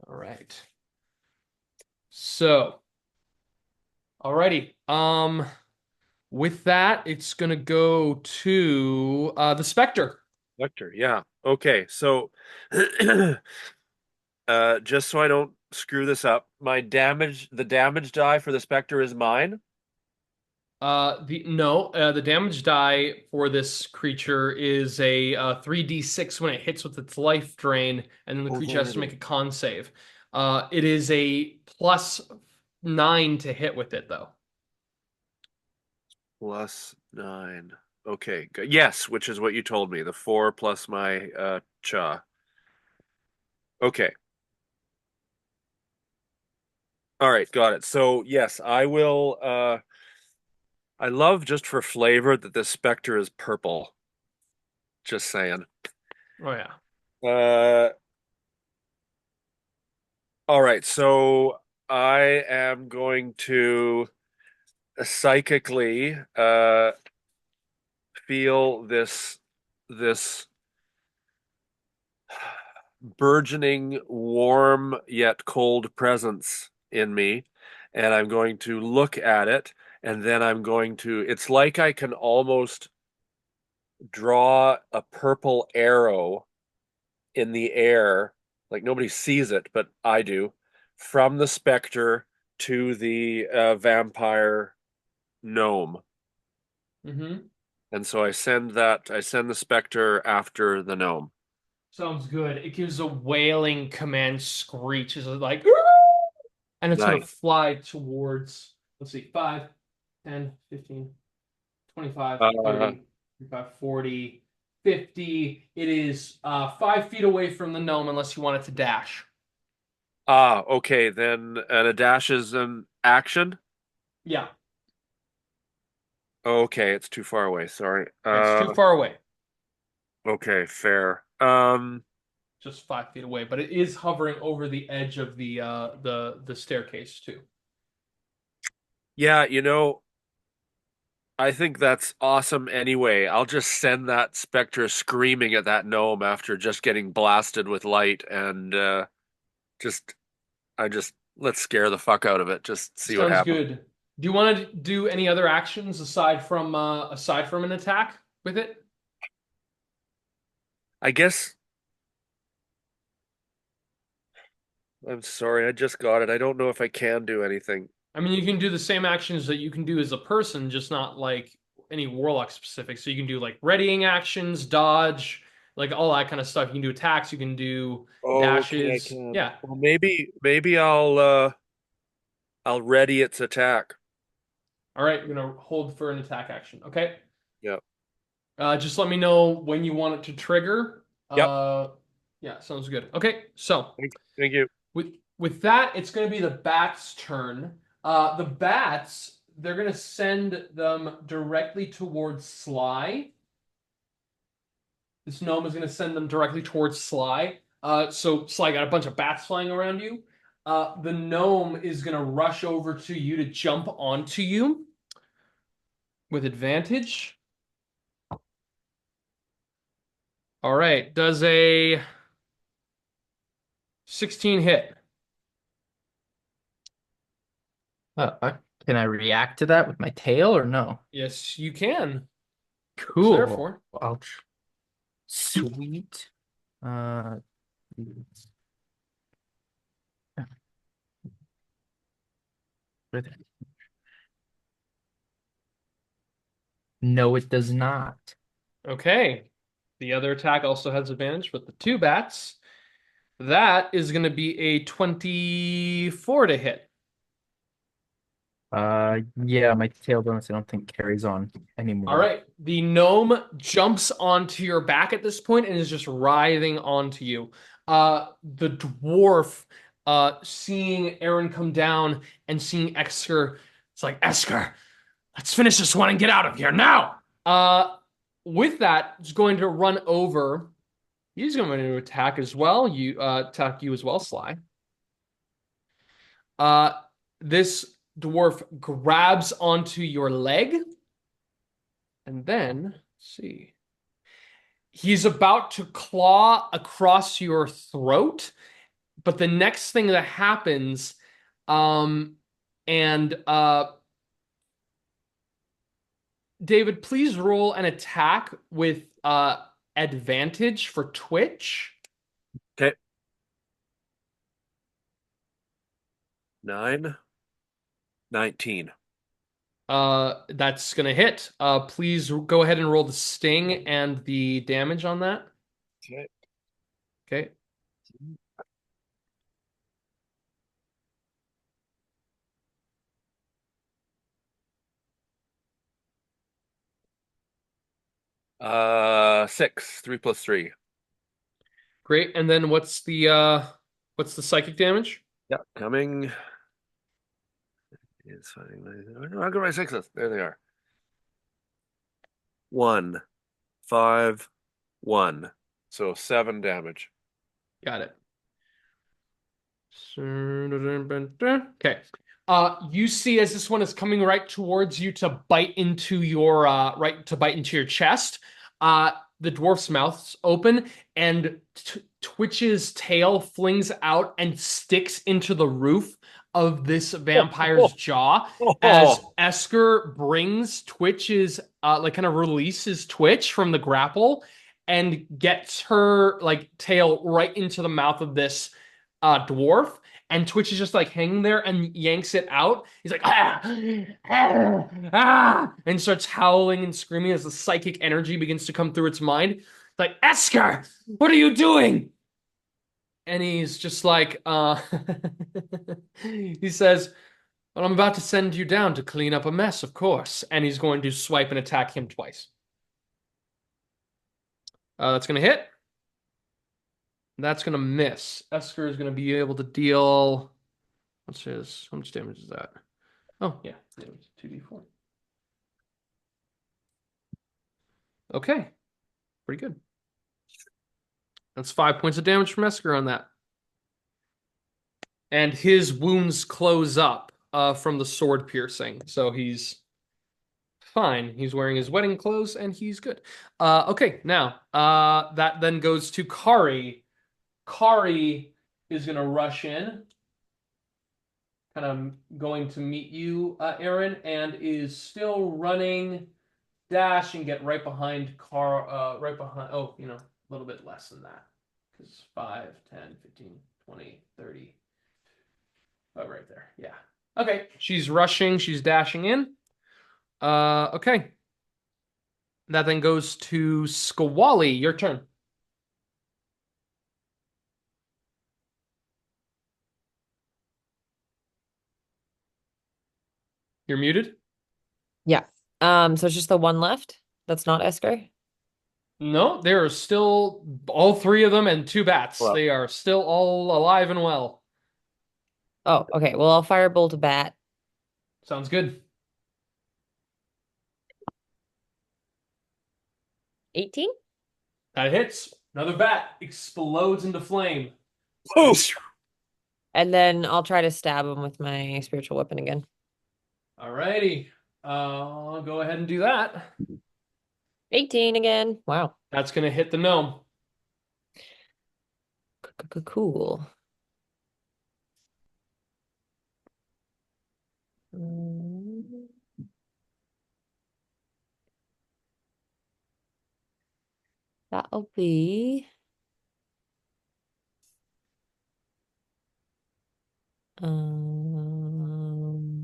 All right. So, alrighty. With that, it's gonna go to the Spectre. Vector, yeah. Okay, so just so I don't screw this up, the damage die for the Spectre is mine. The damage die for this creature is a 3d6 when it hits with its life drain, and then the creature there has to it make is. a con save. It is a +9 to hit with it, though. +9. Okay, good. Yes, which is what you told me. The 4 plus my cha. Okay. All right, got it. So yes, I will I love just for flavor that this Spectre is purple. Just saying. Oh yeah. Uh all right, so I am going to psychically feel this burgeoning warm yet cold presence in me, and I'm going to look at it, and then it's like I can almost draw a purple arrow in the air, like nobody sees it but I do, from the specter to the vampire gnome. Mm-hmm. And so I send the specter after the gnome. Sounds good. It gives a wailing command screech. It's like, and it's going to Nice. fly towards, let's see, 5, 10, 15, 25, Uh, 30, 35, 40, 50. It is 5 feet away from the gnome unless you want it to dash. okay, then and a dash is an action. Yeah, Okay, it's too far away. Sorry. it's too far away. Okay, fair. Just 5 feet away, but it is hovering over the edge of the staircase too. Yeah, I think that's awesome anyway. I'll just send that specter screaming at that gnome after just getting blasted with light and just I just let's scare the fuck out of it. Just see what Sounds happens. good. Do you want to do any other actions aside from an attack with it? I guess I'm sorry, I just got it. I don't know if I can do anything. I mean, you can do the same actions that you can do as a person, just not like any warlock specific. So you can do like readying actions, dodge, like all that kind of stuff. You can do attacks, you can do Oh, okay, I dashes. can. Yeah. Well, maybe I'll ready its attack. All right, you're gonna hold for an attack action. Okay. Yep. Just let me know when you want it to trigger. Yep. Yeah, sounds good. Okay, so Thank you. with that, it's gonna be the bats' turn. The bats, they're gonna send them directly towards Sly. This gnome is going to send them directly towards Sly. So Sly got a bunch of bats flying around you. The gnome is going to rush over to you to jump onto you with advantage. All right. Does a 16 hit? Can I react to that with my tail or no? Yes, you can. Cool. Therefore, Ouch. Sweet. No, it does not. okay. The other attack also has advantage with the 2 bats. That is going to be a 24 to hit. Yeah, my tail bonus I don't think carries on anymore. All right. The gnome jumps onto your back at this point and is just writhing onto you. The dwarf, seeing Eren come down and seeing Esker, it's like, Esker, let's finish this one and get out of here now. With that, he's going to run over. He's going to attack as well. Attack you as well, Sly. This dwarf grabs onto your leg. And then, let's see. He's about to claw across your throat, but the next thing that happens, and David, please roll an attack with advantage for Twitch. Okay. 19. That's gonna hit. Please go ahead and roll the sting and the damage on that. Okay. Okay. Six. 3 plus 3. Great. And then what's the psychic damage? Yep. Coming. It's fine. I'll go my sixes. There they are. 1, 5, 1. So 7 damage. Got it. Okay. You see as this one is coming right towards you to bite into your chest. The dwarf's mouth's open and Twitch's tail flings out and sticks into the roof of this vampire's jaw as Esker brings Twitch's kind of releases Twitch from the grapple and gets her like tail right into the mouth of this dwarf, and Twitch is just like hanging there and yanks it out. He's like, and starts howling and screaming as the psychic energy begins to come through its mind. It's like, Esker, what are you doing? And he's just like, he says, well, I'm about to send you down to clean up a mess, of course. And he's going to swipe and attack him twice. That's going to hit. That's going to miss. Esker is going to be able to deal. How much damage is that? Oh, yeah. Damage 2d4. Okay. Pretty good. That's 5 points of damage from Esker on that. And his wounds close up from the sword piercing. So he's fine. He's wearing his wedding clothes and he's good. Okay, now that then goes to Kari. Kari is going to rush in, kind of going to meet you, Eren, and is still running, dash, and get right behind a little bit less than that. Because 5, 10, 15, 20, 30. Oh, right there. Yeah. Okay. She's rushing. She's dashing in. Okay. That then goes to Squally. Your turn. You're muted? Yeah. So it's just the one left. That's not Esker. No, there are still all three of them and two bats. Well. They are still all alive and well. Oh, okay. Well, I'll firebolt a bat. Sounds good. 18? That hits. Another bat explodes into flame. Poof! And then I'll try to stab him with my spiritual weapon again. Alrighty. I'll go ahead and do that. 18 again. Wow. That's going to hit the gnome. Cool. That'll be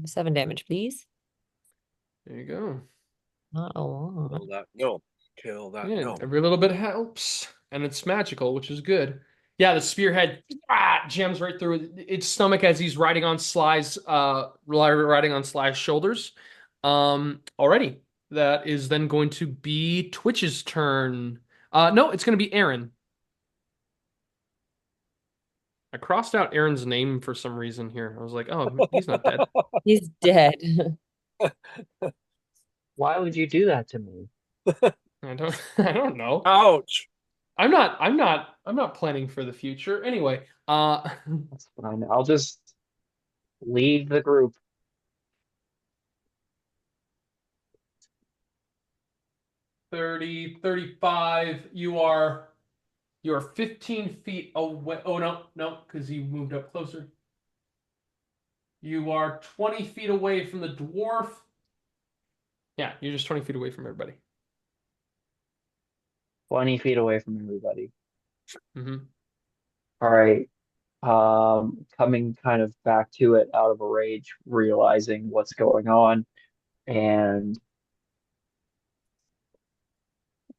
7 damage, please. There you go. Not a lot. Kill that gnome. Kill that Yeah, gnome. every little bit helps. And it's magical, which is good. Yeah, the spearhead jams right through its stomach as he's riding on Sly's shoulders. Alrighty. That is then going to be Twitch's turn. No, it's going to be Eren. I crossed out Eren's name for some reason here. I was like, oh, he's not dead. He's dead. Why would you do that to me? I don't know. Ouch! I'm not planning for the future. Anyway, That's fine. I'll just leave the group. 30, 35. You're 15 feet away. Oh, no, because you moved up closer. You are 20 feet away from the dwarf. Yeah, you're just 20 feet away from everybody. 20 feet away from everybody. Mm-hmm. All right. Coming kind of back to it out of a rage, realizing what's going on and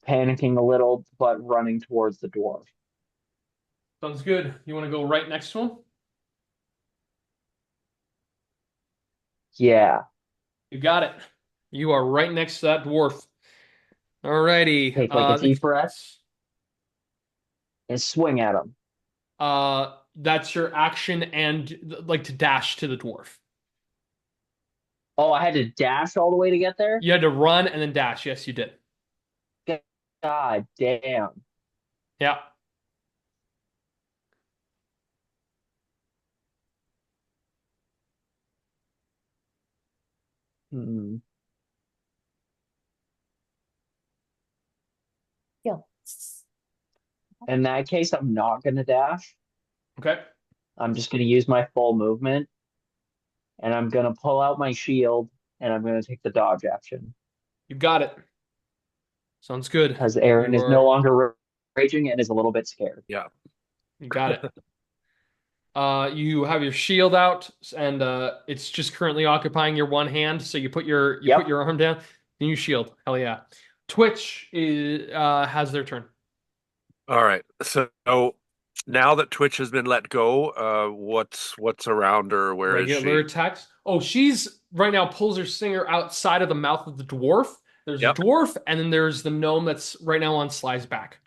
panicking a little, but running towards the dwarf. Sounds good. You want to go right next to him? Yeah. You got it. You are right next to that dwarf. Alrighty. Take like a deep breath and swing at him. That's your action and like to dash to the dwarf. Oh, I had to dash all the way to get there? You had to run and then dash. Yes, you did. God damn. Yeah. Hmm. Yeah. In that case, I'm not going to dash. Okay. I'm just going to use my full movement and I'm going to pull out my shield and I'm going to take the dodge action You got it. Sounds good. because Eren is no longer raging and is a little bit scared. Yeah. You got it. You have your shield out, and it's just currently occupying your one hand. So you put your put your arm down, and you shield. Hell yeah! Twitch has their turn. All right. So now that Twitch has been let go, what's around her? Where is Regular she? attacks. Oh, she's right now pulls her stinger outside of the mouth of the dwarf. There's a dwarf, and then there's the gnome that's right now on Sly's back.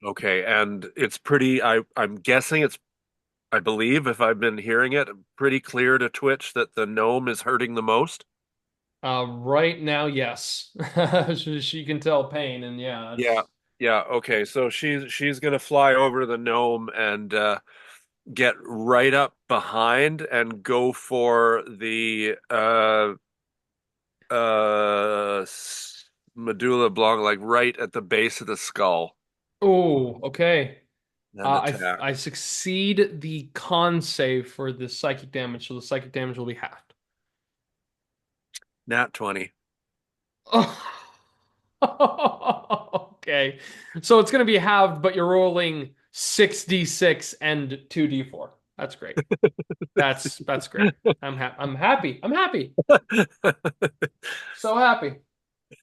Okay, and it's pretty. I'm guessing it's. I believe, if I've been hearing it, pretty clear to Twitch that the gnome is hurting the most. Right now, yes. She can tell pain, and yeah, Yeah. Okay, so she's gonna fly over the gnome and get right up behind and go for the medulla oblongata, like right at the base of the skull. Oh, okay. And attack. I succeed the con save for the psychic damage, so the psychic damage will be halved. Nat 20. Okay. So it's going to be halved, but you're rolling 6d6 and 2d4. That's great. That's great. I'm happy. I'm happy. So happy.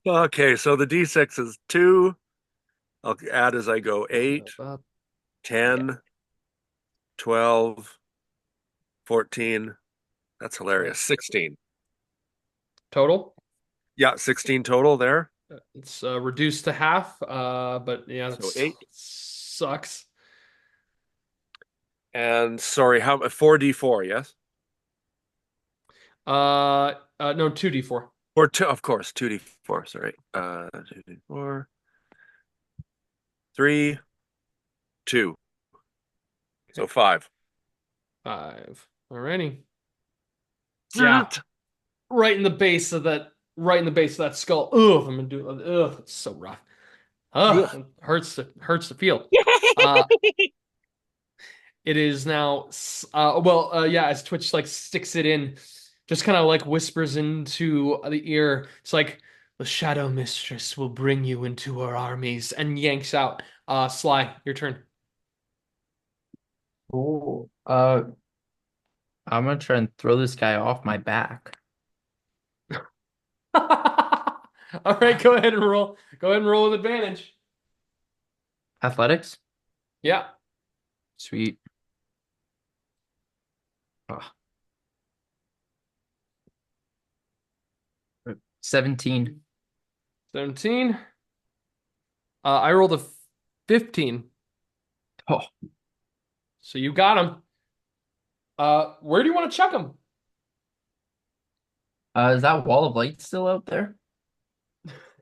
Okay, so the D6 is 2. I'll add as I go 8, 10, 12, 14. That's hilarious. 16. Total? Yeah, 16 total there. It's reduced to half, but yeah, that So 8. sucks. And sorry, how 4d4, yes? No, 2d4. Or two, of course, 2d4, sorry. 2d4. 3, 2. So 5. 5. Alrighty. Yeah. Right in the base of that skull. Ugh, I'm gonna do it. Ugh, it's so rough. Ugh, it hurts to feel. It is now yeah, as Twitch like sticks it in, just kind of like whispers into the ear. It's like the Shadow Mistress will bring you into her armies and yanks out. Sly, your turn. Oh, I'm gonna try and throw this guy off my back. All right, go ahead and roll. Go ahead and roll with advantage. Athletics? Yeah. Sweet. Oh. 17. 17. I rolled a 15. Oh. So you got him. Where do you want to chuck him? Is that wall of light still out there?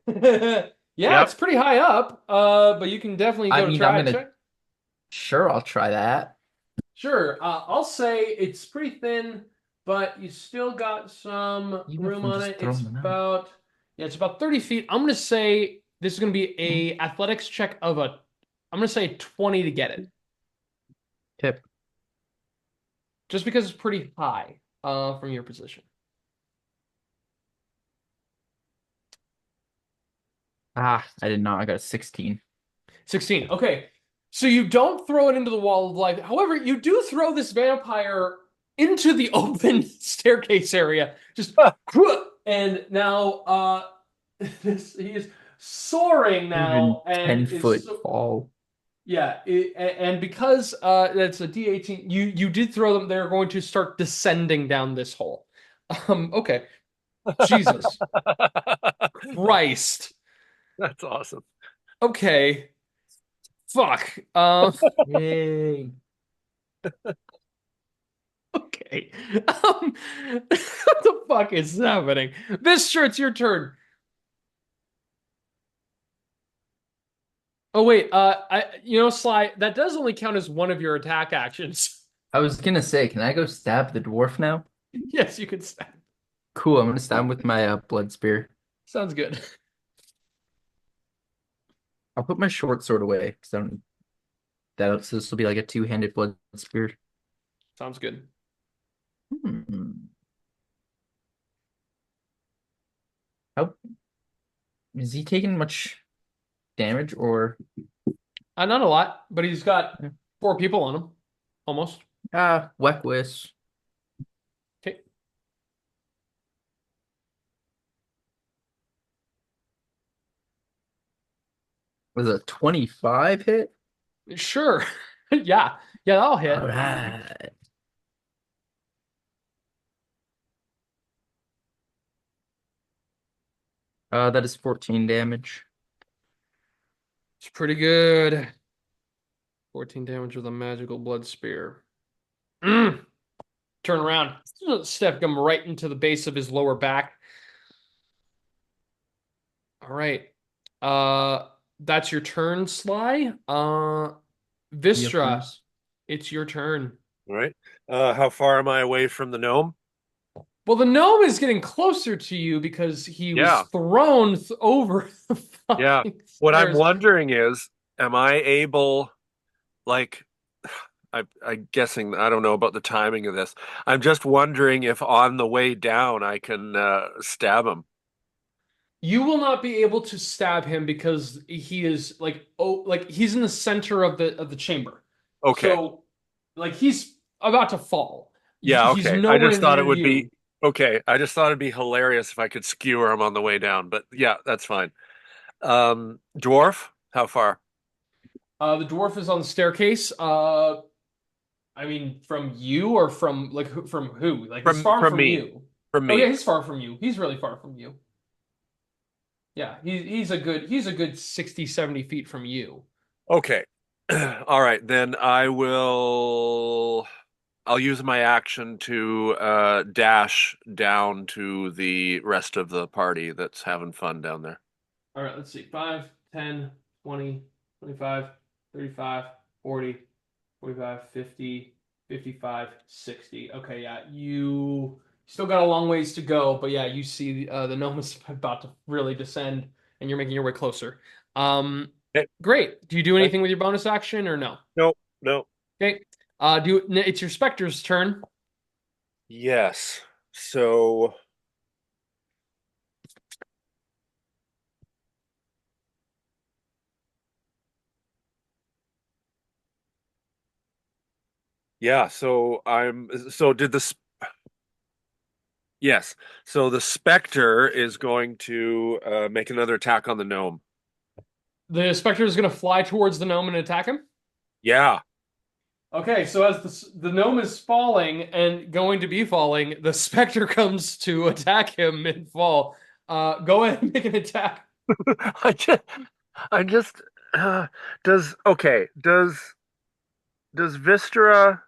Yeah, it's pretty high up. But you can definitely try and check. Sure, I'll try that. Sure. I'll say it's pretty thin, but you still got some room on it. It's about 30 feet. I'm gonna say This is going to be a athletics check of I'm going to say 20 to get it. Tip. Just because it's pretty high from your position. I did not. I got a 16. 16. Okay. So you don't throw it into the wall of life. However, you do throw this vampire into the open staircase area. Just and now he is soaring now and 10-foot fall. Yeah, and because that's a D18, you did throw them. They're going to start descending down this hole. Okay. Jesus Christ. That's awesome. Okay. Fuck. Yay. Okay. What the fuck is happening? Wystera, it's your turn. Oh wait, Sly, that does only count as one of your attack actions. I was gonna say, can I go stab the dwarf now? Yes, you can stab. Cool, I'm gonna stab him with my blood spear. Sounds good. I'll put my short sword away because I don't. So this will be like a two-handed blood spear. Sounds good. How is he taking much damage or? Not a lot, but he's got 4 people on him, almost. Weckwis. Okay. Was a 25 hit? Sure. Yeah, that'll hit. All right. That is 14 damage. It's pretty good. 14 damage with a magical blood spear. Turn around. Step him right into the base of his lower back. All right. That's your turn, Sly. Wystera, Yep. it's your turn. All right. How far am I away from the gnome? Well, the gnome is getting closer to you because he Yeah. was thrown over the fucking Yeah. What I'm stairs. wondering is, am I able, like, I'm guessing, I don't know about the timing of this. I'm just wondering if on the way down I can stab him. You will not be able to stab him because he is like he's in the center of the chamber. Okay. So like he's about to fall. Yeah, He's okay. I nowhere just thought it near would you. be okay. I just thought it'd be hilarious if I could skewer him on the way down, but yeah, that's fine. Dwarf, how far? The dwarf is on the staircase. I mean, from you or from from who? Like he's far From from me. you. From Oh yeah, me. he's far from you. He's really far from you. Yeah, he's a good 60, 70 feet from you. Okay. All right, then I'll use my action to dash down to the rest of the party that's having fun down there. All right, let's see. 5, 10, 20, 25, 35, 40, 45, 50, 55, 60. Okay, yeah, you still got a long ways to go, but yeah, you see the gnome is about to really descend, and you're making your way closer. Okay. Great. Do you do anything with your bonus action or no? No, no. Okay. It's your Spectre's turn. Yes. So yeah, so did this yes. So the Spectre is going to make another attack on the gnome. The Spectre is going to fly towards the gnome and attack him. Yeah. Okay, so as the gnome is falling and going to be falling, the Spectre comes to attack him mid fall. Go ahead and make an attack. I just does okay, does Wystera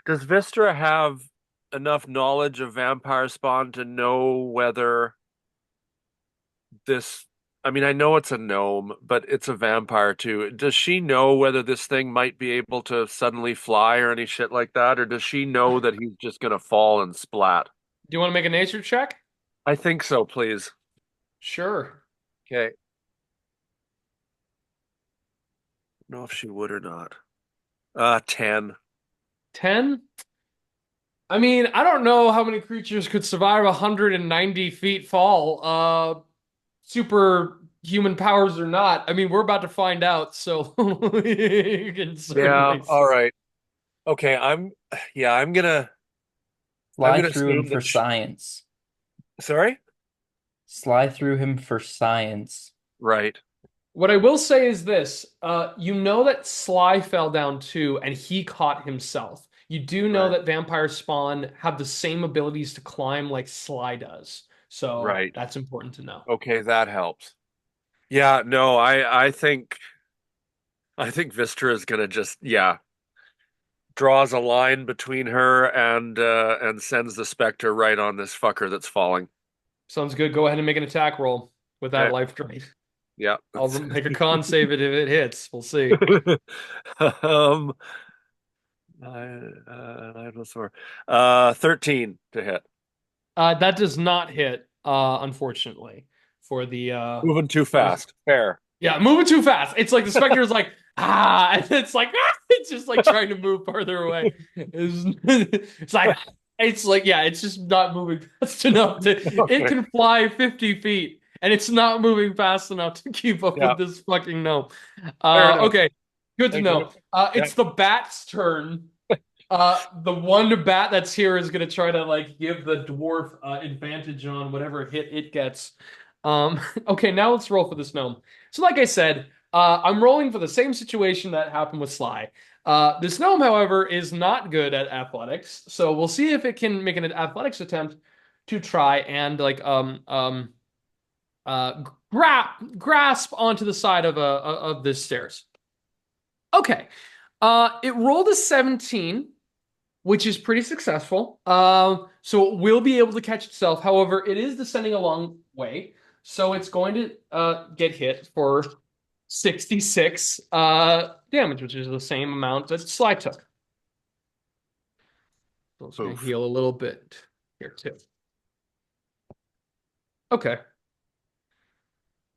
does Wystera have enough knowledge of vampire spawn to know whether this I mean, I know it's a gnome, but it's a vampire too. Does she know whether this thing might be able to suddenly fly or any shit like that? Or does she know that he's just gonna fall and splat? Do you want to make a nature check? I think so, please. Sure. Okay. know if she would or not. 10. 10? I mean, I don't know how many creatures could survive a 190 feet fall. Superhuman powers or not. I mean, we're about to find out, so you can Yeah, certainly. all right. Okay, I'm gonna Fly through him assume for that science. sorry? Slide through him for science. Right. What I will say is this, you know that Sly fell down too, and he caught himself. You do know Right. that vampire spawn have the same abilities to climb like Sly does. So Right. that's important to know. Okay, that helps. Yeah, no, I think Vistra is gonna just draws a line between her and sends the Spectre right on this fucker that's falling. Sounds good. Go ahead and make an attack roll with that Okay. life drain. Yeah. I'll make a con save it if it hits. We'll see. um I was sore. 13 to hit. That does not hit, unfortunately, for the Moving too fast. Fair. yeah, moving too fast. It's like the Spectre is like, and it's like, it's just like trying to move farther away. It's like, yeah, it's just not moving fast enough to, Okay. it can fly 50 feet and it's not moving fast enough to keep up Yeah. with this fucking gnome. Fair enough. Okay, good to Thank know. you. It's the bat's turn. The one bat that's here is gonna try to like give the dwarf advantage on whatever hit it gets. Okay, now let's roll for this gnome. So, like I said, I'm rolling for the same situation that happened with Sly. This gnome, however, is not good at athletics, so we'll see if it can make an athletics attempt to try and like grasp onto the side of this stairs. Okay, it rolled a 17, which is pretty successful. So it will be able to catch itself. However, it is descending a long way, so it's going to get hit for 66 damage, which is the same amount that Sly took. So it's going to Oof. heal a little bit here too. Okay.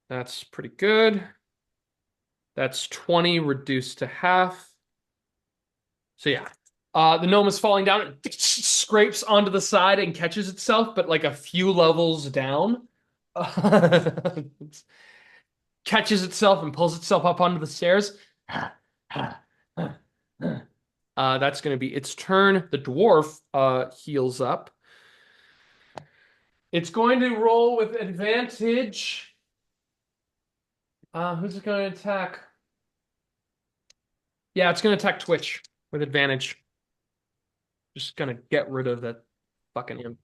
That's pretty good. That's 20 reduced to half. So yeah. The gnome is falling down. It scrapes onto the side and catches itself, but like a few levels down. Catches itself and pulls itself up onto the stairs. That's going to be its turn. The dwarf heals up. It's going to roll with advantage. Who's it going to attack? Yeah, it's going to attack Twitch with advantage. Just going to get rid of that fucking him.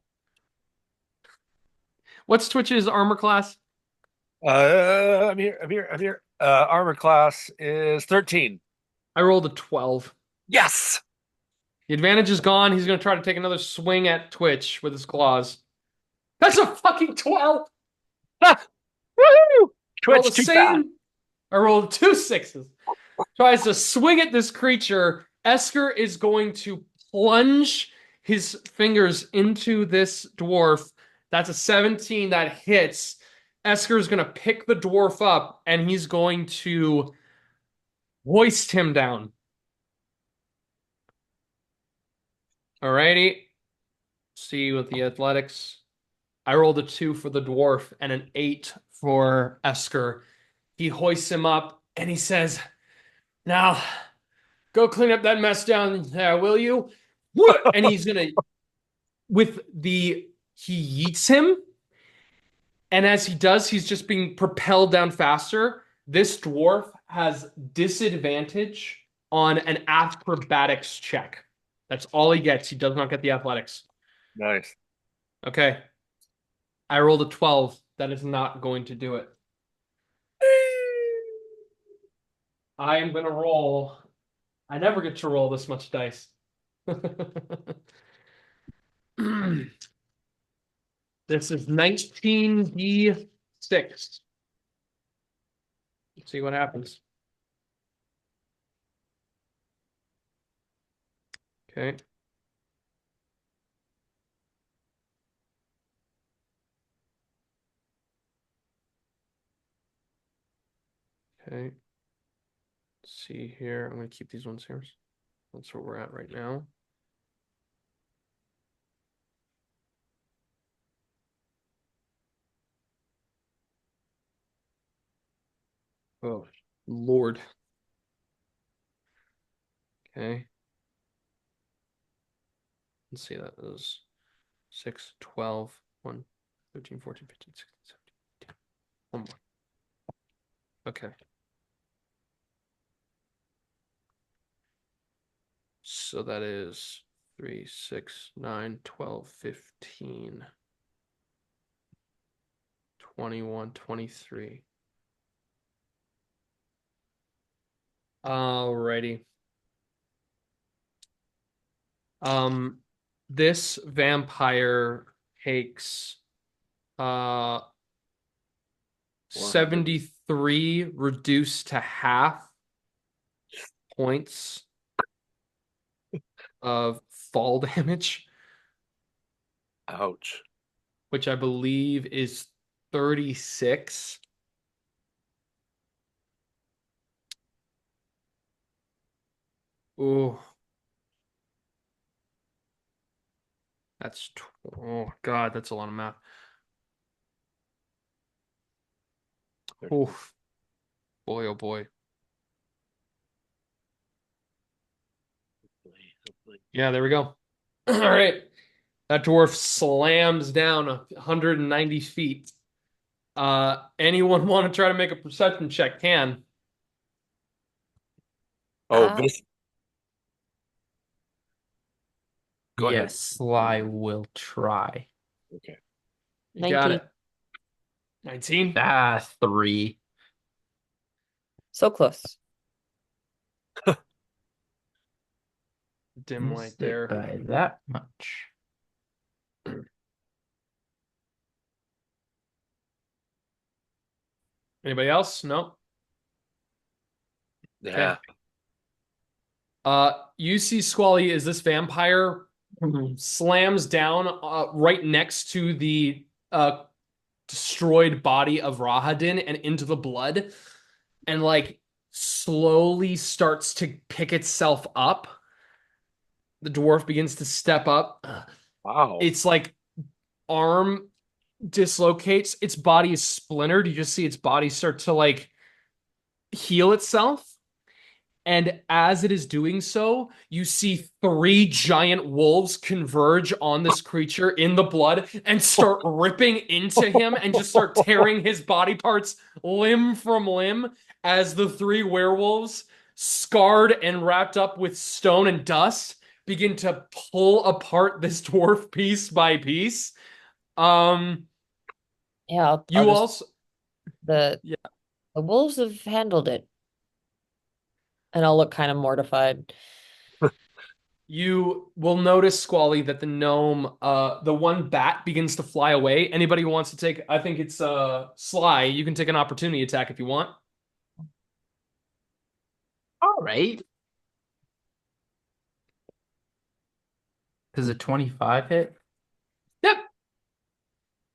What's Twitch's armor class? I'm here. Armor class is 13. I rolled a 12. Yes. The advantage is gone. He's going to try to take another swing at Twitch with his claws. That's a fucking 12. Woohoo! Roll Twitch the too bad. same. I rolled 2 6s. Tries to swing at this creature. Esker is going to plunge his fingers into this dwarf. That's a 17 that hits. Esker is going to pick the dwarf up and he's going to hoist him down. Alrighty. See with the athletics. I rolled a 2 for the dwarf and an 8 for Esker. He hoists him up and he says, "Now, go clean up that mess down there, will you?" And he's gonna, he yeets him. And as he does, he's just being propelled down faster. This dwarf has disadvantage on an acrobatics check. That's all he gets. He does not get the athletics. Nice. Okay. I rolled a 12. That is not going to do it. I am going to roll. I never get to roll this much dice. This is 19d6. Let's see what happens. Okay. Okay. see here. I'm going to keep these ones here. That's where we're at right now. Oh, Lord. Okay. Let's see, that is 6, 12, 1, 13, 14, 15, 16, 17, 18. One more. Okay. So that is 3, 6, 9, 12, 15, 21, 23. Alrighty. This vampire takes 73 reduced to half points of fall damage, Ouch. which I believe is 36. Oh, that's oh God, that's a lot of math. Oh boy, oh boy. Yeah, there we go. All right. That dwarf slams down 190 feet. Anyone want to try to make a perception check can. Oh, Uh, this. Go ahead. Yes, Sly will try. Okay. You got 19. it. 19. 3. So close. Dim light Missed it there. by that much. Anybody else? No. Yeah. You see Squally as this vampire slams down right next to the destroyed body of Rahadin and into the blood, and like slowly starts to pick itself up. The dwarf begins to step up. Wow. It's like arm dislocates. Its body is splintered. You just see its body start to like heal itself. And as it is doing so, you see 3 giant wolves converge on this creature in the blood and start ripping into him and just start tearing his body parts limb from limb as the 3 werewolves, scarred and wrapped up with stone and dust, begin to pull apart this dwarf piece by piece. Yeah, I'll You just also the Yeah. the wolves have handled it. And I'll look kind of mortified. You will notice, Squally, that the gnome, the one bat begins to fly away. Anybody who wants to take, I think it's Sly, you can take an opportunity attack if you want. All right. Does a 25 hit? Yep.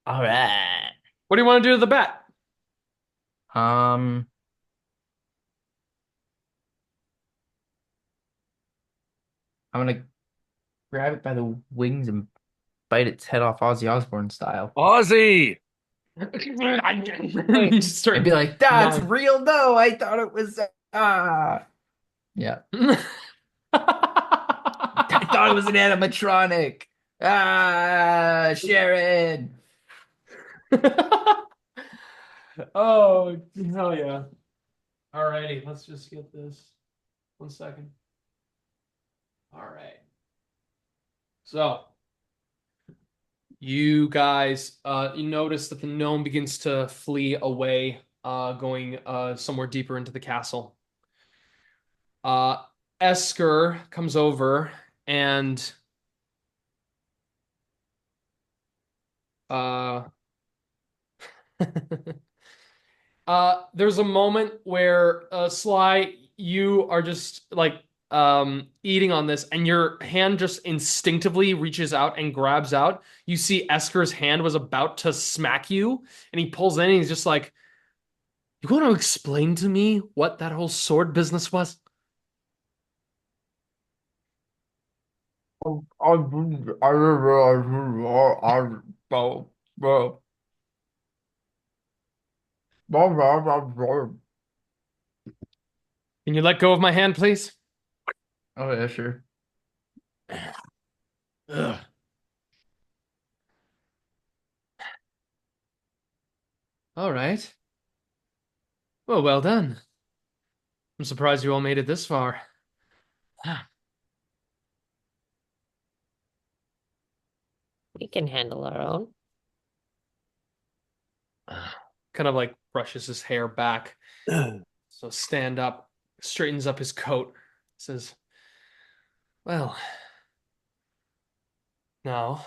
All right. What do you want to do to the bat? I'm gonna grab it by the wings and bite its head off Ozzy Osbourne style. Ozzy! You just start I'd be like, that's gnawing. real though. I thought it was yeah. I thought it was an animatronic. Sharon. Oh, hell yeah. Alrighty, let's just get this. 1 second. All right. So, you guys, you notice that the gnome begins to flee away, going somewhere deeper into the castle. Esker comes over and there's a moment where Sly, you are just like eating on this, and your hand just instinctively reaches out and grabs out. You see Esker's hand was about to smack you, and he pulls in and he's just like, You want to explain to me what that whole sword business was? Can you let go of my hand, please? Oh yeah, sure. Ugh. All right. Well done. I'm surprised you all made it this far. We can handle our own. Kind of like brushes his hair back. So stand up, straightens up his coat, says, well, now,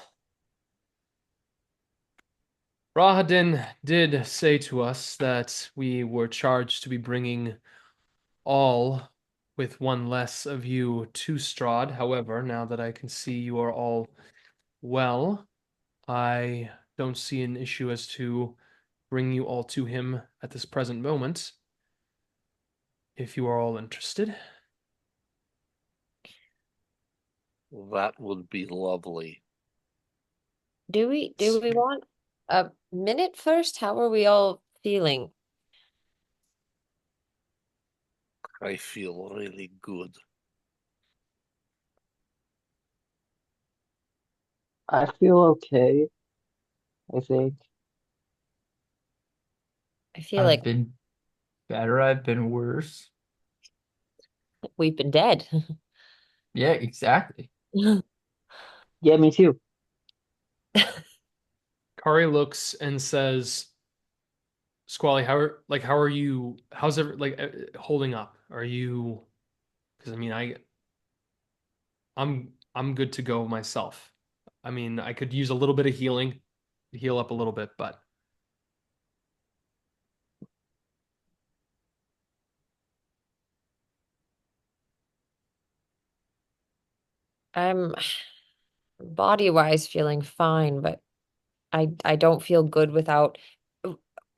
Rahadin did say to us that we were charged to be bringing all with one less of you to Strahd. However, now that I can see you are all well, I don't see an issue as to bring you all to him at this present moment, if you are all interested. That would be lovely. Do we want a minute first? How are we all feeling? I feel really good. I feel okay, I think. I feel I've like been better, I've been worse. we've been dead. Yeah, exactly. Yeah, me too. Kari looks and says, Squally, how are you, how's it like holding up? Are you, because I mean I'm good to go myself. I mean, I could use a little bit of healing to heal up a little bit, but I'm body-wise feeling fine, but I don't feel good without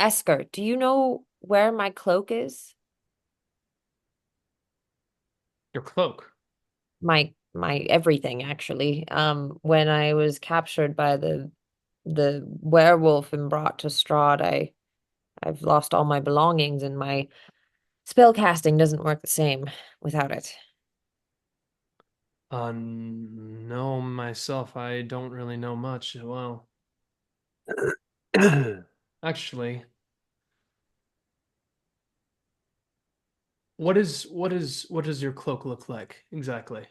Esker, do you know where my cloak is? your cloak. My everything actually. When I was captured by the werewolf and brought to Strahd, I've lost all my belongings and my spell casting doesn't work the same without it. No, myself, I don't really know much. Well, actually, what does your cloak look like exactly?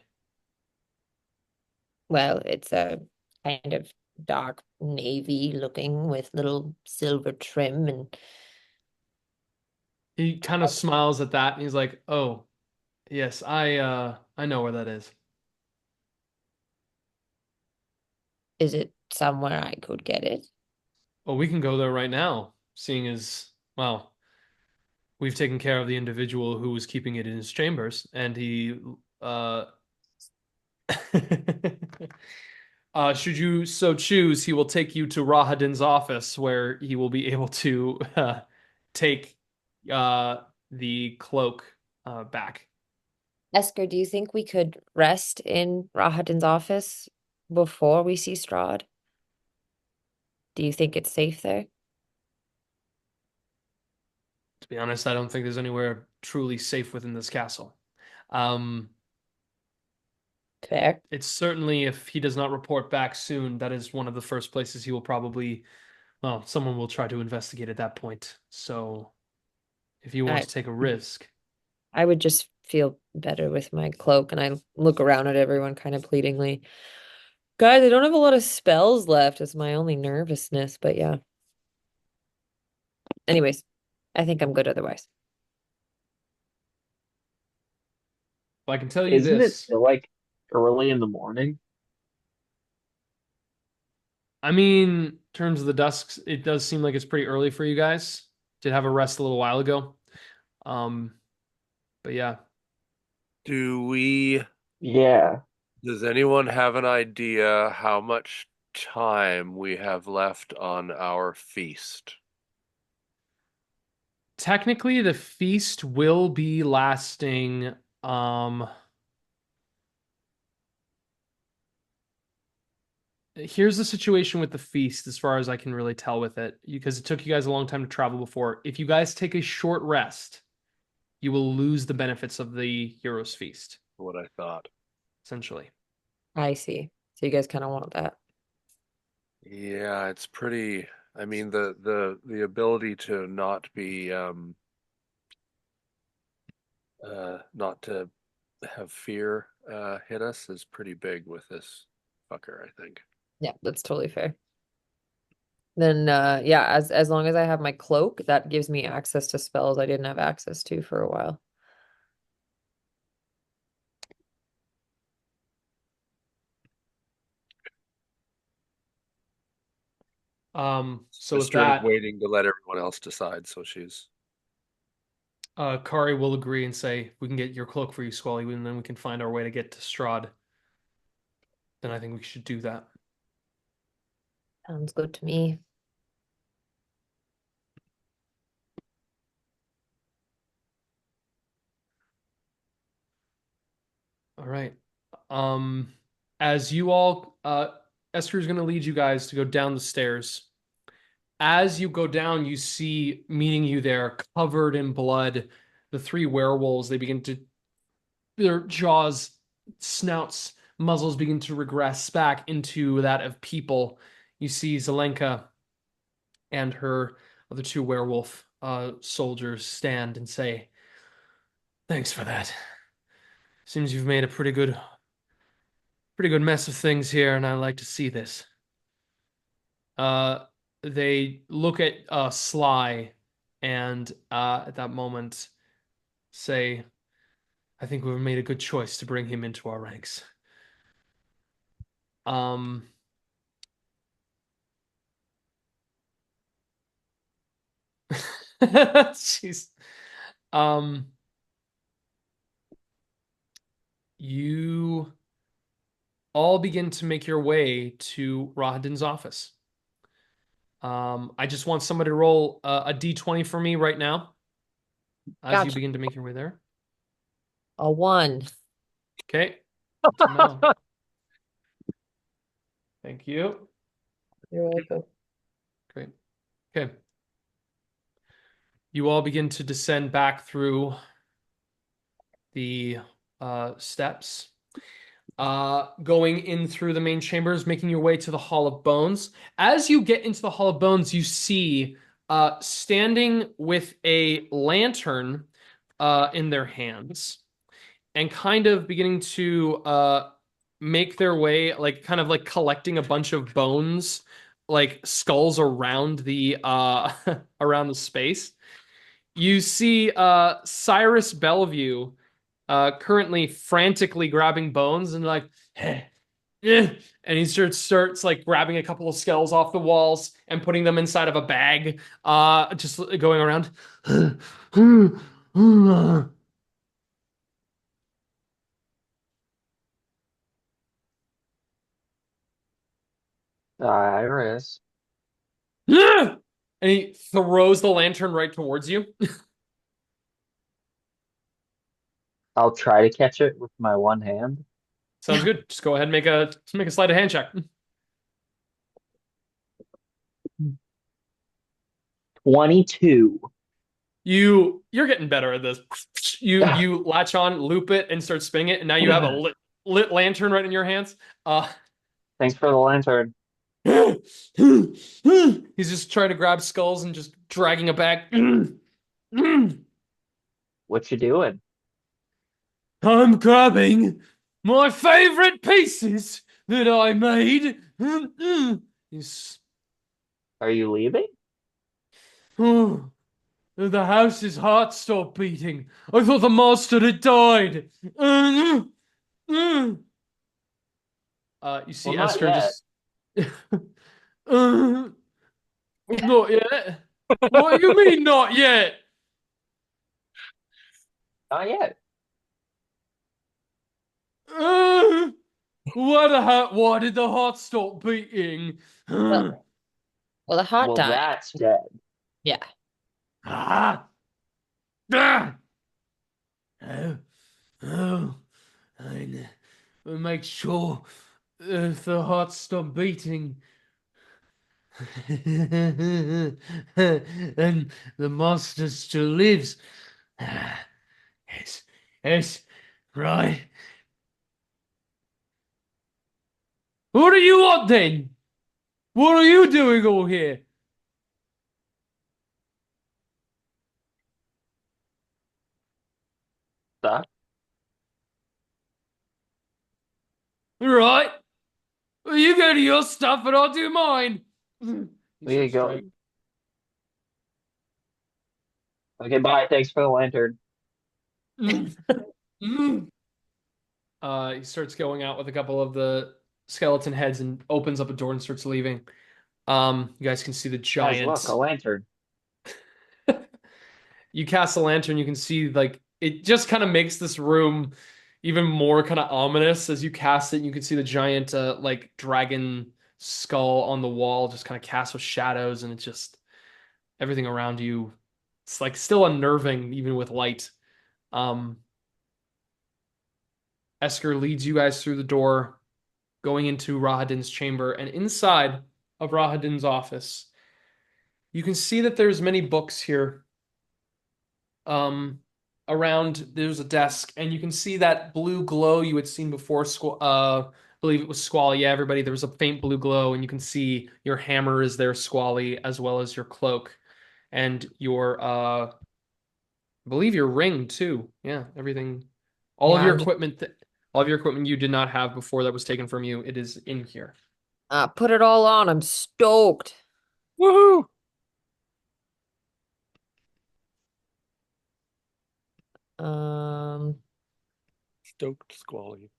Well, it's a kind of dark navy looking with little silver trim and He kind of smiles at that and he's like, "Oh, yes, I know where that is." is it somewhere I could get it? Well, we can go there right now, seeing as, well, we've taken care of the individual who was keeping it in his chambers, and he, should you so choose, he will take you to Rahadin's office, where he will be able to take the cloak back. Esker, do you think we could rest in Rahadin's office before we see Strahd? Do you think it's safe there? To be honest, I don't think there's anywhere truly safe within this castle. Um, Fair. it's certainly, if he does not report back soon, that is one of the first places he will probably, well, someone will try to investigate at that point. So if you want I to take a risk, I would just feel better with my cloak, and I look around at everyone kind of pleadingly. Guys, I don't have a lot of spells left. It's my only nervousness, but yeah. Anyways, I think I'm good otherwise. I can tell you Isn't it this. still like early in the morning? I mean, in terms of the dusk, it does seem like it's pretty early for you guys. Did have a rest a little while ago. Um, but yeah. Do we, Yeah. does anyone have an idea how much time we have left on our feast? Technically, the feast will be lasting. Here's the situation with the feast, as far as I can really tell with it, because it took you guys a long time to travel before. If you guys take a short rest, you will lose the benefits of the Heroes Feast, What I thought. essentially. I see. So you guys kind of want that. Yeah, it's pretty. I mean, the ability to not be not to have fear hit us is pretty big with this fucker, I think. Yeah, that's totally fair. Then yeah, as long as I have my cloak, that gives me access to spells I didn't have access to for a while. So with Wystera is that, waiting to let everyone else decide, so she's Kari will agree and say, we can get your cloak for you, Squally, and then we can find our way to get to Strahd. Then I think we should do that. Sounds good to me. All right. As you all, Esther is going to lead you guys to go down the stairs. As you go down, you see meeting you there, covered in blood, the three werewolves. They begin to, their jaws, snouts, muzzles begin to regress back into that of people. You see Zelenka and her other two werewolf soldiers stand and say, "Thanks for that. Seems you've made a pretty good mess of things here, and I like to see this." They look at Sly and at that moment say, "I think we've made a good choice to bring him into our ranks." Um, Jeez. Um, you all begin to make your way to Rahadin's office. I just want somebody to roll a d20 for me right now as you Gotcha. begin to make your way there. A 1. Okay. Good to know. Thank you. You're welcome. Great. Okay. You all begin to descend back through the steps, going in through the main chambers, making your way to the Hall of Bones. As you get into the Hall of Bones, you see standing with a lantern in their hands and kind of beginning to make their way, like kind of like collecting a bunch of bones, like skulls around the around the space. You see Cyrus Bellevue currently frantically grabbing bones and like, and he starts like grabbing a couple of skulls off the walls and putting them inside of a bag, just going around. Iris. And he throws the lantern right towards you. I'll try to catch it with my one hand. Sounds good. Just go ahead and make a sleight of hand check. 22. You're getting better at this. You latch on, loop it, and start spinning it, and now you have a lit lantern right in your hands. Thanks for the lantern. He's just trying to grab skulls and just dragging it back. What you doing? I'm grabbing my favorite pieces that I made. He's, Are you leaving? oh, the house's heart stopped beating. I thought the monster had died. You see Well, not Esther yet. just. Not yet. What do you mean, not yet? Not yet. Why did the heart stop beating? Well, the hot Well, died. that's dead. Yeah. Ah, Ah! Oh, oh, we'll make sure if the heart stop beating. And the monster still lives. Ah, yes, yes, right. What do you want then? What are you doing all here? That Right. Well, you go to your stuff and I'll do mine. He there you starts go. driving. Okay, bye. Thanks for the lantern. Mm, mm. He starts going out with a couple of the skeleton heads and opens up a door and starts leaving. You guys can see the Guys, look, a giant. lantern. You cast a lantern, you can see like it just kind of makes this room even more kind of ominous as you cast it. You can see the giant like dragon skull on the wall just kind of cast with shadows, and it's just everything around you. It's like still unnerving even with light. Um, Esker leads you guys through the door, going into Rahadin's chamber, and inside of Rahadin's office, you can see that there's many books here. Um, Around there's a desk, and you can see that blue glow you had seen before. I believe it was Squally. Yeah, everybody, there was a faint blue glow, and you can see your hammer is there, Squally, as well as your cloak and your I believe your ring too. Yeah, everything, all of Yeah, your I'm just equipment, all of your equipment you did not have before that was taken from you. It is in here. put it all on. I'm stoked. Woohoo! Um, Stoked Squally.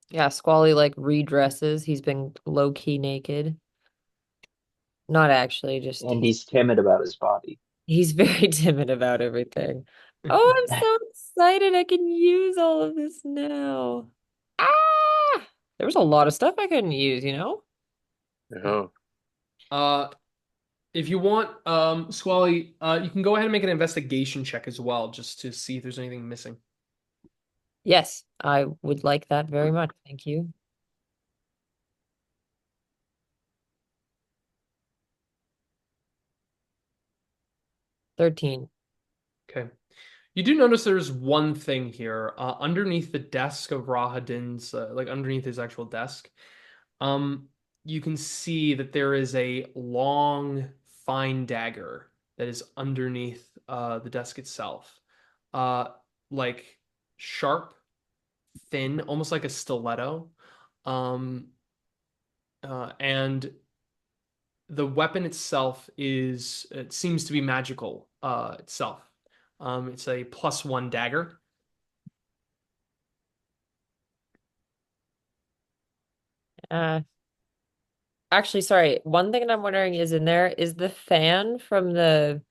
yeah, Squally like redresses. He's been low key naked. Not actually, just And he's timid about his body. he's very timid about everything. Oh, I'm so excited. I can use all of this now. Ah, there was a lot of stuff I couldn't use, you know? Oh. Uh, if you want, Squally, you can go ahead and make an investigation check as well, just to see if there's anything missing. Yes, I would like that very much. Thank you. 13. Okay. You do notice there's one thing here, underneath the desk of Rahadin's, like underneath his actual desk. Um, you can see that there is a long, fine dagger that is underneath the desk itself. Uh, like sharp, thin, almost like a stiletto. Um, and the weapon itself it seems to be magical itself. It's a +1 dagger. Uh, Actually, sorry. One thing that I'm wondering is in there is the fan from the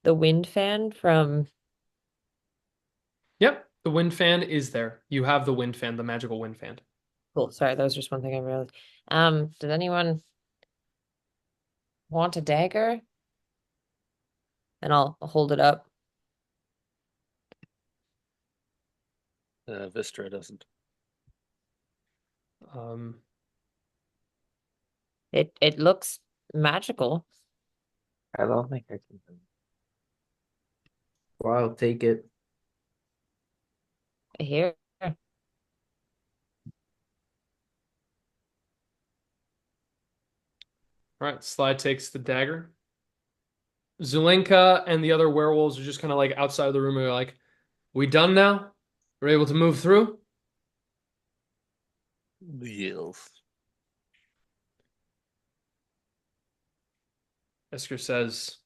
wind fan from Yep, the wind fan is there. You have the wind fan, the magical wind fan. cool. Sorry, that was just one thing I realized. Does anyone want a dagger? And I'll hold it up. Wystera doesn't. Um, It looks magical. I don't think I can. Well, I'll take it. Here. all right, Slide takes the dagger. Zulenka and the other werewolves are just kind of like outside of the room. And they're like, "We done now? We're able to move through?" Yes. Esker says,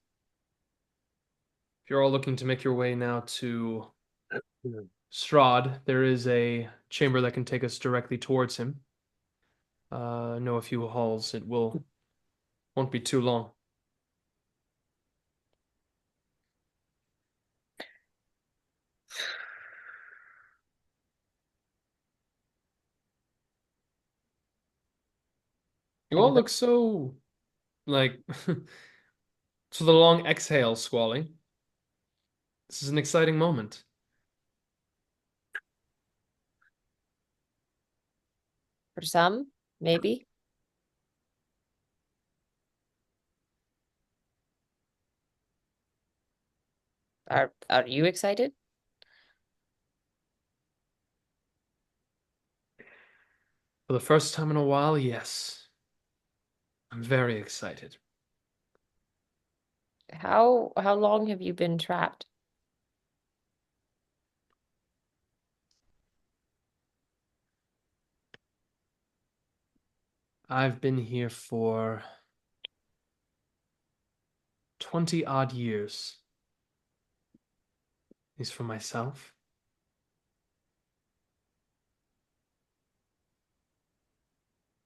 "If you're all looking to make your way now to Strahd, there is a chamber that can take us directly towards him. Know a few halls. It won't be too long." You I all give it. look so like so the long exhale, Squally. This is an exciting moment. For some, maybe. Are you excited? For the first time in a while, yes. I'm very excited. How long have you been trapped? I've been here for 20 odd years. At least for myself.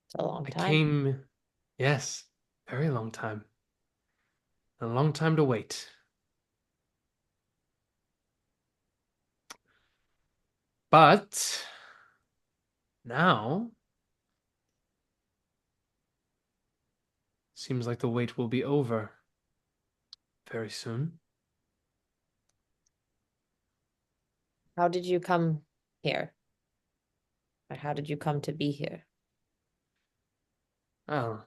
It's a long I time. came, yes, very long time. A long time to wait. But now, seems like the wait will be over very soon. How did you come here? Or how did you come to be here? Oh,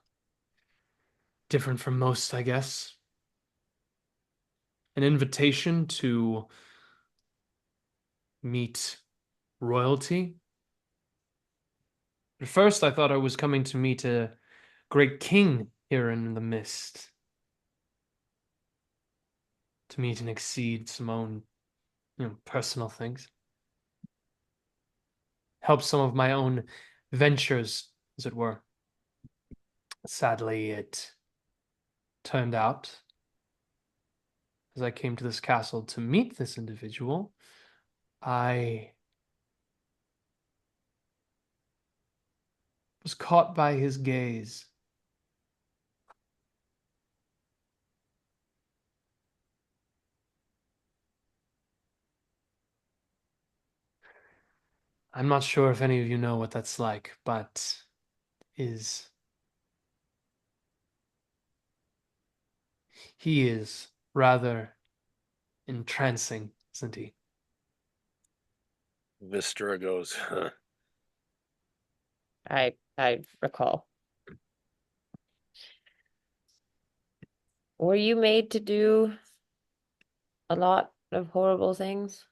different from most, I guess. An invitation to meet royalty. At first, I thought I was coming to meet a great king here in the mist. To meet and exceed some own, personal things. Help some of my own ventures, as it were. Sadly, it turned out, as I came to this castle to meet this individual, I was caught by his gaze. I'm not sure if any of you know what that's like, but is he is rather entrancing, isn't he? Wystera goes, huh. I recall. Were you made to do a lot of horrible things?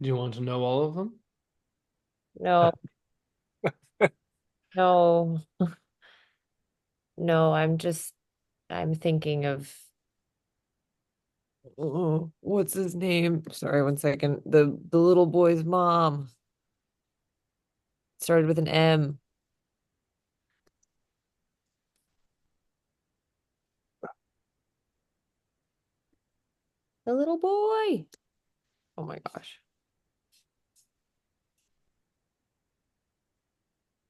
Do you want to know all of them? No, no, no, I'm thinking of what's his name? Sorry, one second. The little boy's mom. Started with an M. The little boy. Oh my gosh.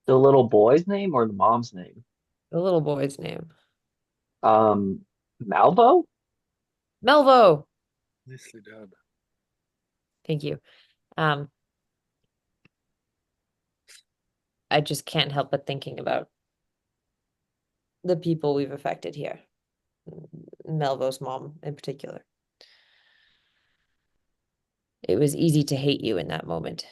The little boy's name or the mom's name? The little boy's name. Um, Malvo? Melvo. Nicely done. Thank you. Um, I just can't help but thinking about the people we've affected here. Melvo's mom in particular. It was easy to hate you in that moment.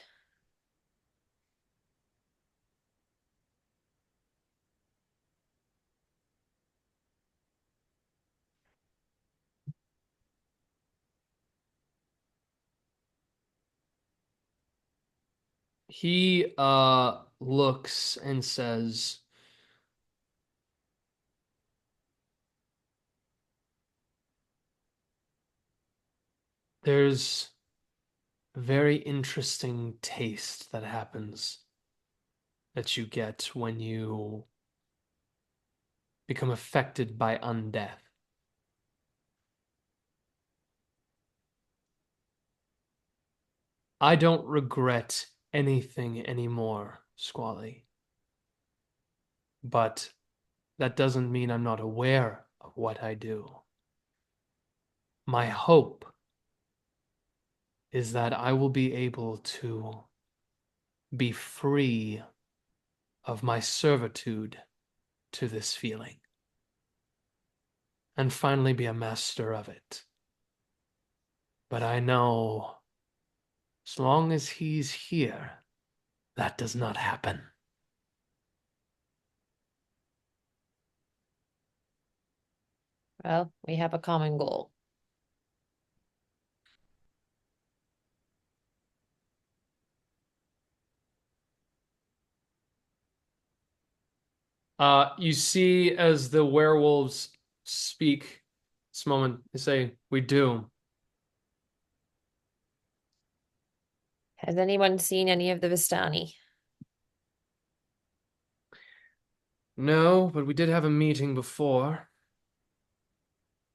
He looks and says, there's a very interesting taste that happens that you get when you become affected by undeath. I don't regret anything anymore, Squally. But that doesn't mean I'm not aware of what I do. My hope is that I will be able to be free of my servitude to this feeling. and finally be a master of it. But I know as long as he's here, that does not happen. Well, we have a common goal. You see as the werewolves speak this moment, they say, "We do." Has anyone seen any of the Vistani? No, but we did have a meeting before.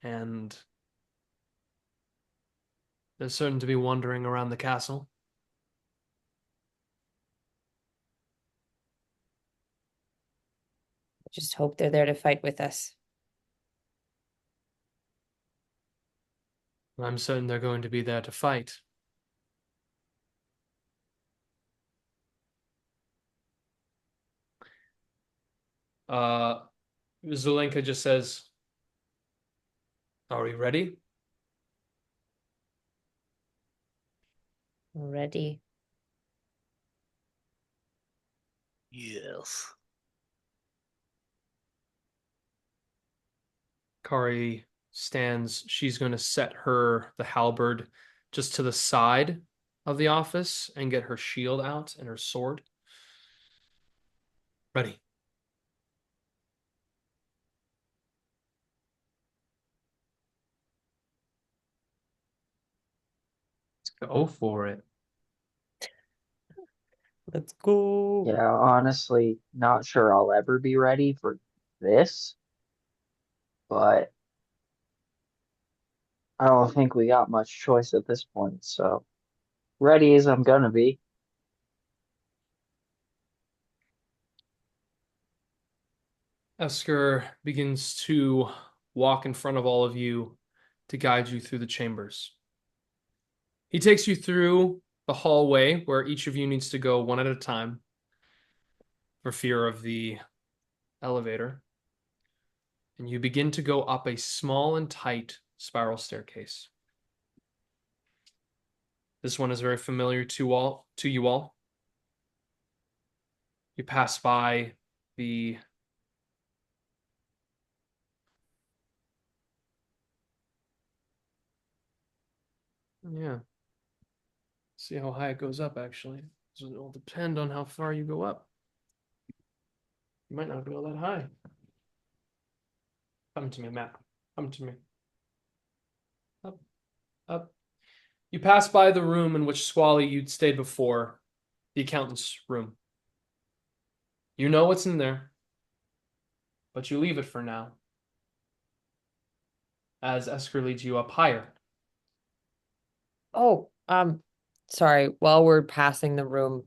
And they're certain to be wandering around the castle. Just hope they're there to fight with us. I'm certain they're going to be there to fight. Zulenka just says, "Are we ready?" Ready. Yes. Kari stands. She's going to set the halberd just to the side of the office and get her shield out and her sword. Ready. Let's go for it. Let's go. Yeah, honestly, not sure I'll ever be ready for this, but I don't think we got much choice at this point, so ready as I'm gonna be. Esker begins to walk in front of all of you to guide you through the chambers. He takes you through the hallway where each of you needs to go one at a time for fear of the elevator. And you begin to go up a small and tight spiral staircase. This one is very familiar to you all. You pass by the See how high it goes up, actually. So it'll depend on how far you go up. You might not go that high. Come to me, Matt. Come to me. Up, up. You pass by the room in which Squally you'd stayed before, the accountant's room. You know what's in there, but you leave it for now, as Esker leads you up higher. Oh, sorry. While we're passing the room,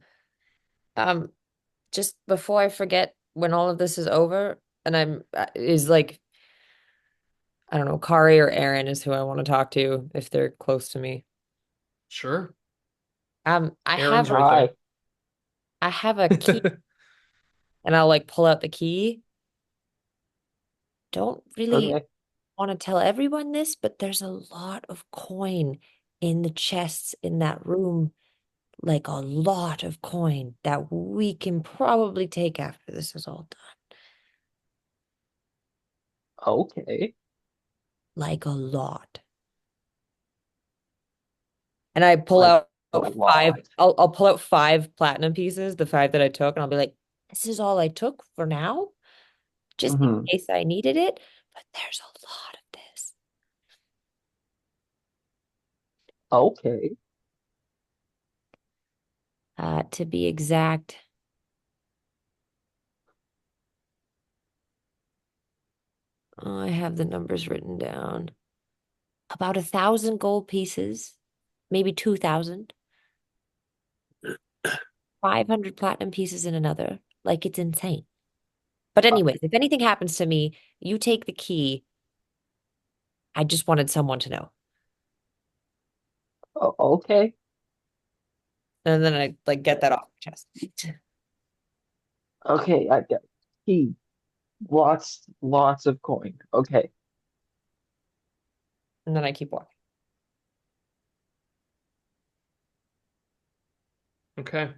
just before I forget, when all of this is over, and is like, I don't know, Kari or Eren is who I want to talk to if they're close to me. Sure. I Eren's have right I have a key, there. and I'll like pull out the key. Don't really Okay. want to tell everyone this, but there's a lot of coin in the chests in that room, like a lot of coin that we can probably take after this is all done. Okay. Like a lot. And I pull Like out a five, lot. I'll pull out 5 platinum pieces, the 5 that I took, and I'll be like, this is all I took for now, just in Hmm. case I needed it. But there's a lot of this. Okay. To be exact, I have the numbers written down. About 1,000 gold pieces, maybe 2,000. 500 platinum pieces in another. Like, it's insane. But Uh, anyways, if anything happens to me, you take the key. I just wanted someone to know. okay. And then I like get that off my chest. Okay. I got key. Lots of coin. Okay. And then I keep walking. Okay.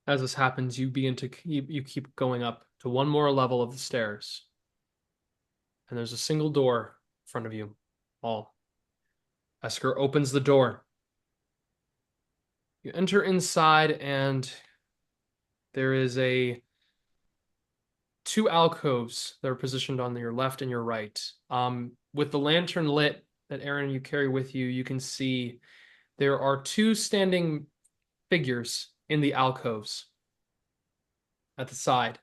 As this happens, you keep going up to one more level of the stairs. And there's a single door in front of you all. Esker opens the door. You enter inside, and there is two alcoves that are positioned on your left and your right. With the lantern lit that Eren you carry with you, you can see there are two standing figures in the alcoves at the side,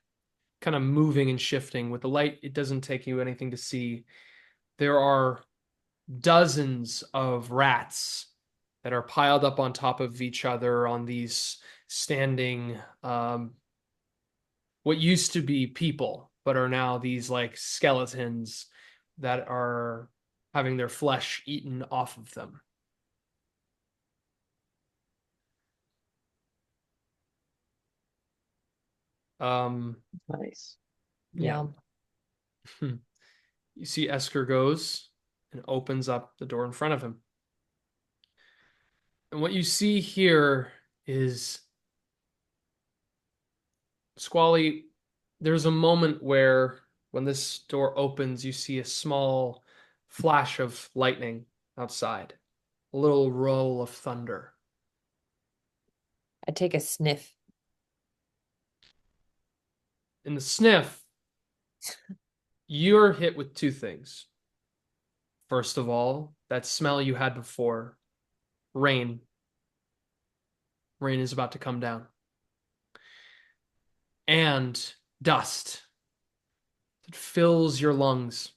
kind of moving and shifting. With the light, it doesn't take you anything to see. There are dozens of rats that are piled up on top of each other on these standing, what used to be people, but are now these like skeletons that are having their flesh eaten off of them. Nice. Yeah. You see Esker goes and opens up the door in front of him. And what you see here is Squally, there's a moment where when this door opens, you see a small flash of lightning outside, a little roll of thunder. I take a sniff. In the sniff, you're hit with two things. First of all, that smell you had before, rain. Rain is about to come down. And dust that fills your lungs.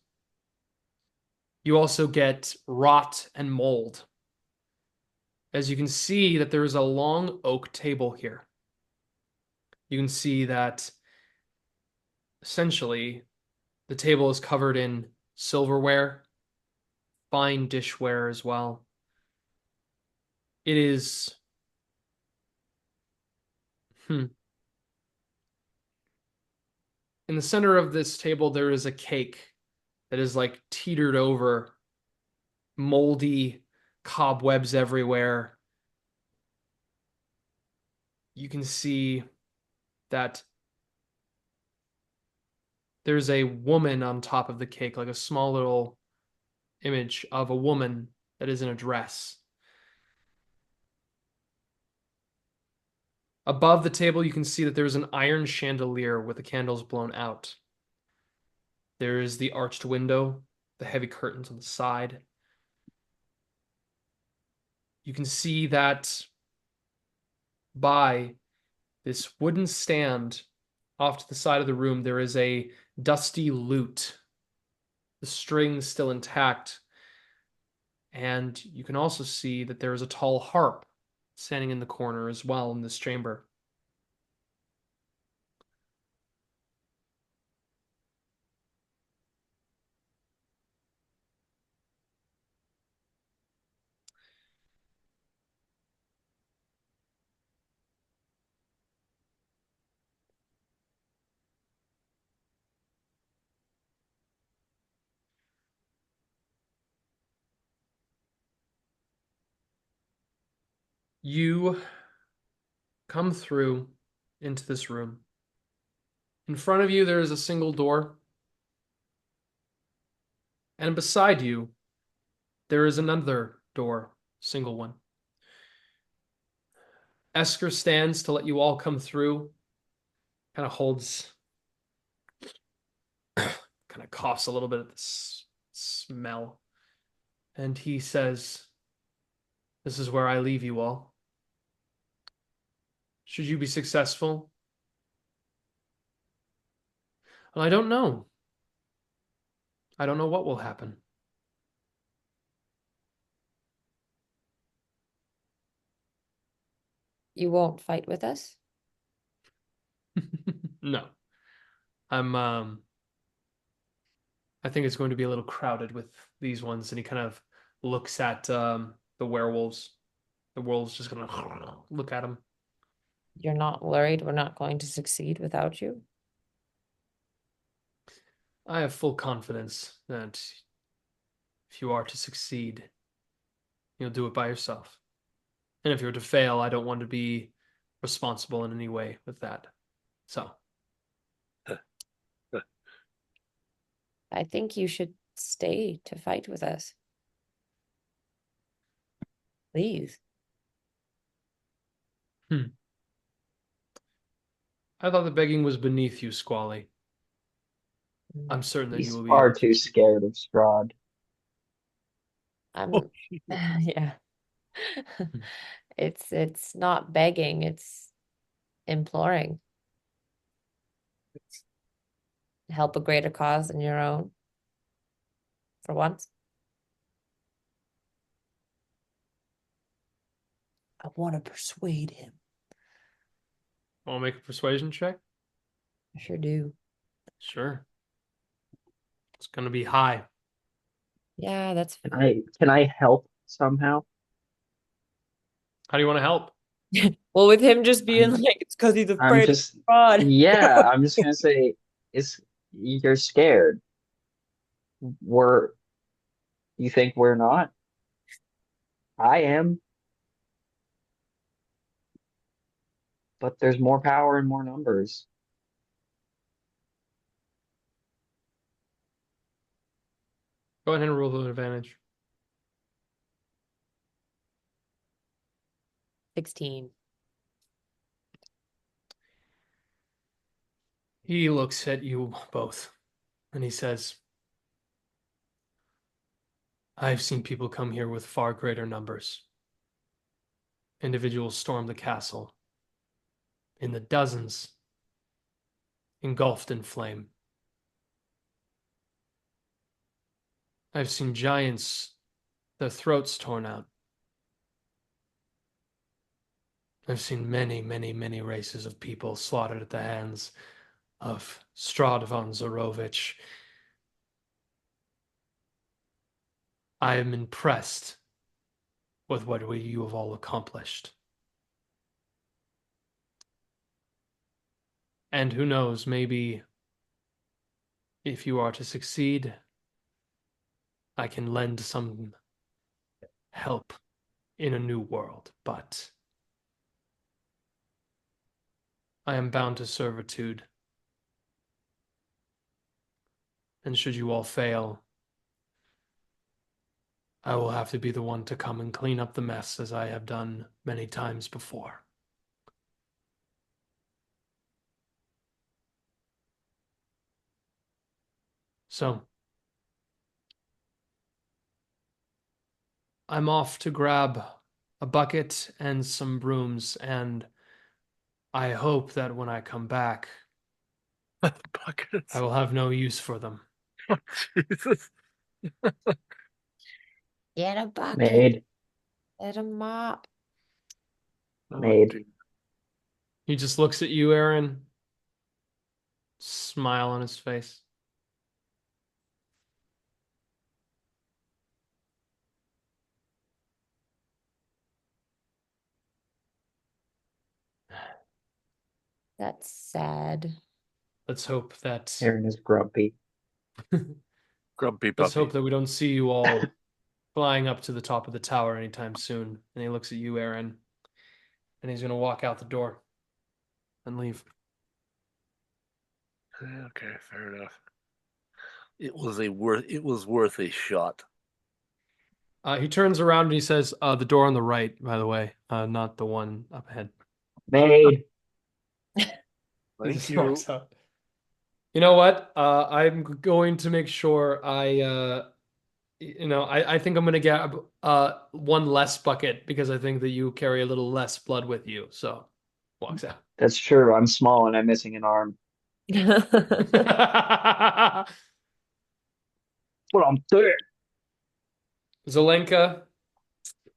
You also get rot and mold. As you can see that there is a long oak table here. You can see that essentially the table is covered in silverware, fine dishware as well. It is in the center of this table, there is a cake that is like teetered over, moldy cobwebs everywhere. You can see that there's a woman on top of the cake, like a small little image of a woman that is in a dress. Above the table, you can see that there's an iron chandelier with the candles blown out. There is the arched window, the heavy curtains on the side. You can see that by this wooden stand off to the side of the room, there is a dusty lute, the strings still intact. And you can also see that there is a tall harp standing in the corner as well in this chamber. You come through into this room. In front of you, there is a single door. And beside you, there is another door, single one. Esker stands to let you all come through, kind of holds, kind of coughs a little bit at this smell. And he says, "This is where I leave you all. Should you be successful?" Well, I don't know. I don't know what will happen. You won't fight with us? No. I think it's going to be a little crowded with these ones. And he kind of looks at the The world's just gonna look at him. You're not worried we're not going to succeed without you? I have full confidence that if you are to succeed, you'll do it by yourself. And if you're to fail, I don't want to be responsible in any way with that. So, I think you should stay to fight with us. Please. I thought the begging was beneath you, Squally. I'm certain that you He's will be far able to. too scared of Strahd. I'm yeah. It's not begging, it's imploring. Help a greater cause than your own. For once. I want to persuade him. Want to make a persuasion check? I sure do. Sure. It's going to be high. Yeah, that's Can I help somehow? How do you want to help? well, with him just being I'm, like, it's because he's I'm afraid of just fraud. yeah, I'm just gonna say you're scared. We're You think we're not? I am, but there's more power and more numbers. Go ahead and roll with advantage. 16. He looks at you both and he says, I've seen people come here with far greater numbers. Individuals storm the castle in the dozens, engulfed in flame. I've seen giants, their throats torn out. I've seen many, many, many races of people slaughtered at the hands of Strahd von Zarovich. I am impressed with what you have all accomplished. And who knows, maybe if you are to succeed, I can lend some help in a new world, but I am bound to servitude. And should you all fail, I will have to be the one to come and clean up the mess as I have done many times before. So, I'm off to grab a bucket and some brooms, and I hope that when I come back, Buckets. I will have no use for them. Jesus. Get a bucket. Made, Get a mop. made. dude. He just looks at you, Eren, smile on his face. That's sad. Let's hope that Eren is grumpy. Grumpy let's puppy. hope that we don't see you all flying up to the top of the tower anytime soon. And he looks at you, Eren, and he's gonna walk out the door and leave. Okay, fair enough. It was worth a shot. He turns around and he says, the door on the right, by the way, not the one up ahead. Made. He Thank just you. walks out. You know what? I'm going to make sure I think I'm going to get one less bucket because I think that you carry a little less blood with you. So, walks out. That's true. I'm small and I'm missing an arm. But I'm thick. Zelenka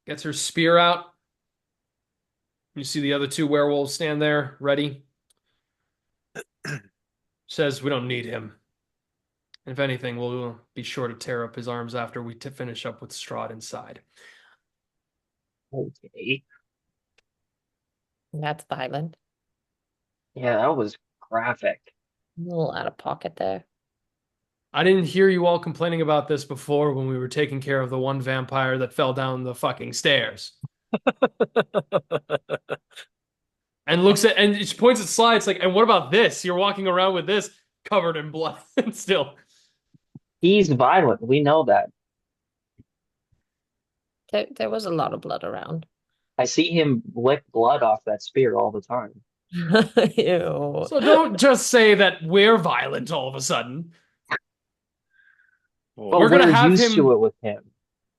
gets her spear out. You see the other two werewolves stand there, ready. Says, we don't need him. If anything, we'll be sure to tear up his arms after we finish up with Strahd inside. Okay. That's violent. Yeah, that was graphic. A little out of pocket there. I didn't hear you all complaining about this before when we were taking care of the one vampire that fell down the fucking stairs. And looks at and she points at Sly. It's like, and what about this? You're walking around with this covered in blood and still. He's violent. We know that. There was a lot of blood around. I see him lick blood off that spear all the time. Ew. So don't just say that we're violent all of a sudden. But We're gonna we're have used him. to it with him.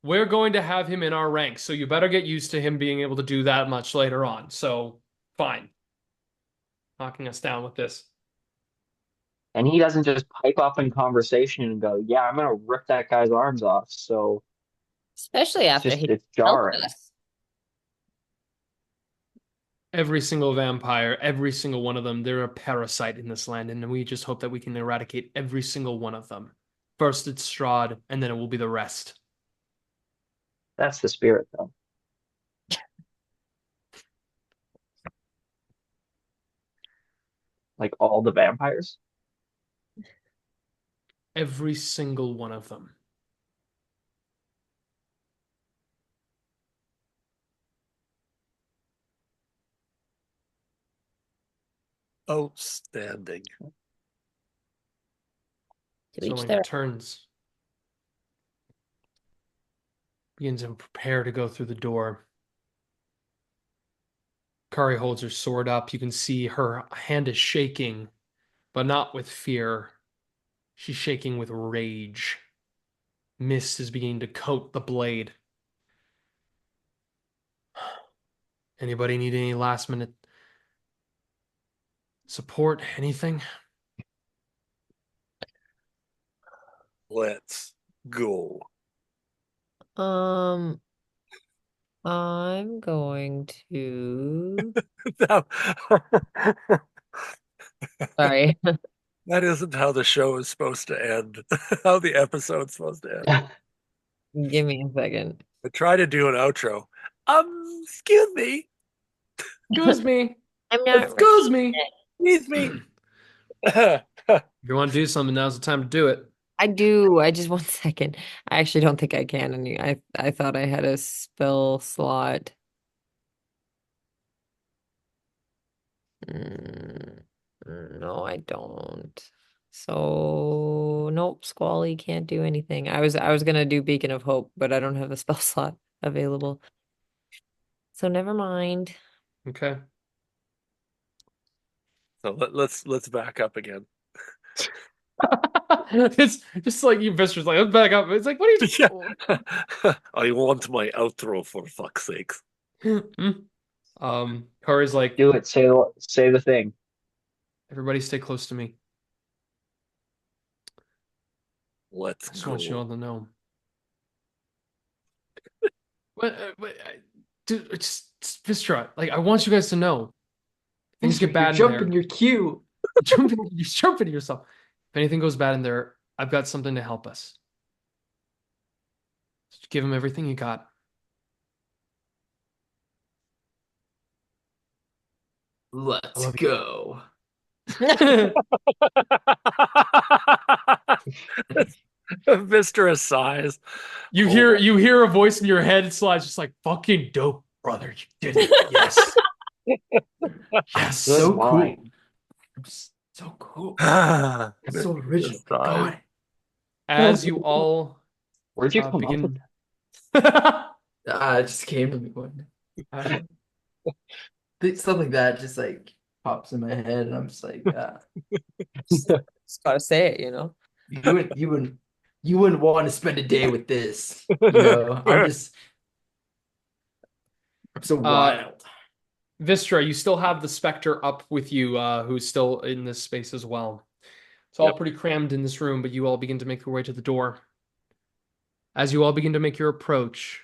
We're going to have him in our ranks, so you better get used to him being able to do that much later on. So, fine. Knocking us down with this. And he doesn't just pipe up in conversation and go, yeah, I'm gonna rip that guy's arms off. So Especially it's after just he it's helped jarring. us. Every single vampire, every single one of them, they're a parasite in this land, and we just hope that we can eradicate every single one of them. First it's Strahd, and then it will be the rest. That's the spirit, though. Like all the vampires. Every single one of them. Outstanding. To each Zelmer their turns. Begins to prepare to go through the door. Kari holds her sword up. You can see her hand is shaking, but not with fear. She's shaking with rage. Mist is beginning to coat the blade. Anybody need any last minute support? Anything? Let's go. I'm going to. That, Sorry. that isn't how the show is supposed to end. How the episode's supposed to end. Give me a second. I try to do an outro. Excuse me. Excuse me. I'm not Excuse me. Excuse me. If you want to do something, now's the time to do it. I do. I just 1 second. I actually don't think I can. And I thought I had a spell slot. No, I don't. So nope, Squally can't do anything. I was gonna do Beacon of Hope, but I don't have a spell slot available. So never mind. Okay. So let's back up again. It's just like you Vistra's like, let's back up. It's like, what are you doing? Yeah. I want my outro for fuck's sakes. Kari's like, Do it. Say the thing. everybody stay close to me. I Let's just go. want you all to know. Dude, just Vistra, like, I want you guys to know. Things get bad in jumping there. your queue. You're jumping yourself. If anything goes bad in there, I've got something to help us. Just give him everything you got. Let's go. Vistara sighs. You hear a voice in your head. It's like, just like, fucking dope, brother. You did it. Yes. Yes. So line. cool. So cool. That's That's so original. God. As you all Where'd you come up begin. with It just came to me one day. I don't know. Stuff like that just like pops in my head, and I'm just like, Just gotta say it, you know. you wouldn't want to spend a day with this. You know, I'm so wild. Vistra, you still have the Spectre up with you, who's still in this space as well. It's all pretty crammed in this room, but you all begin to make your way to the door. As you all begin to make your approach,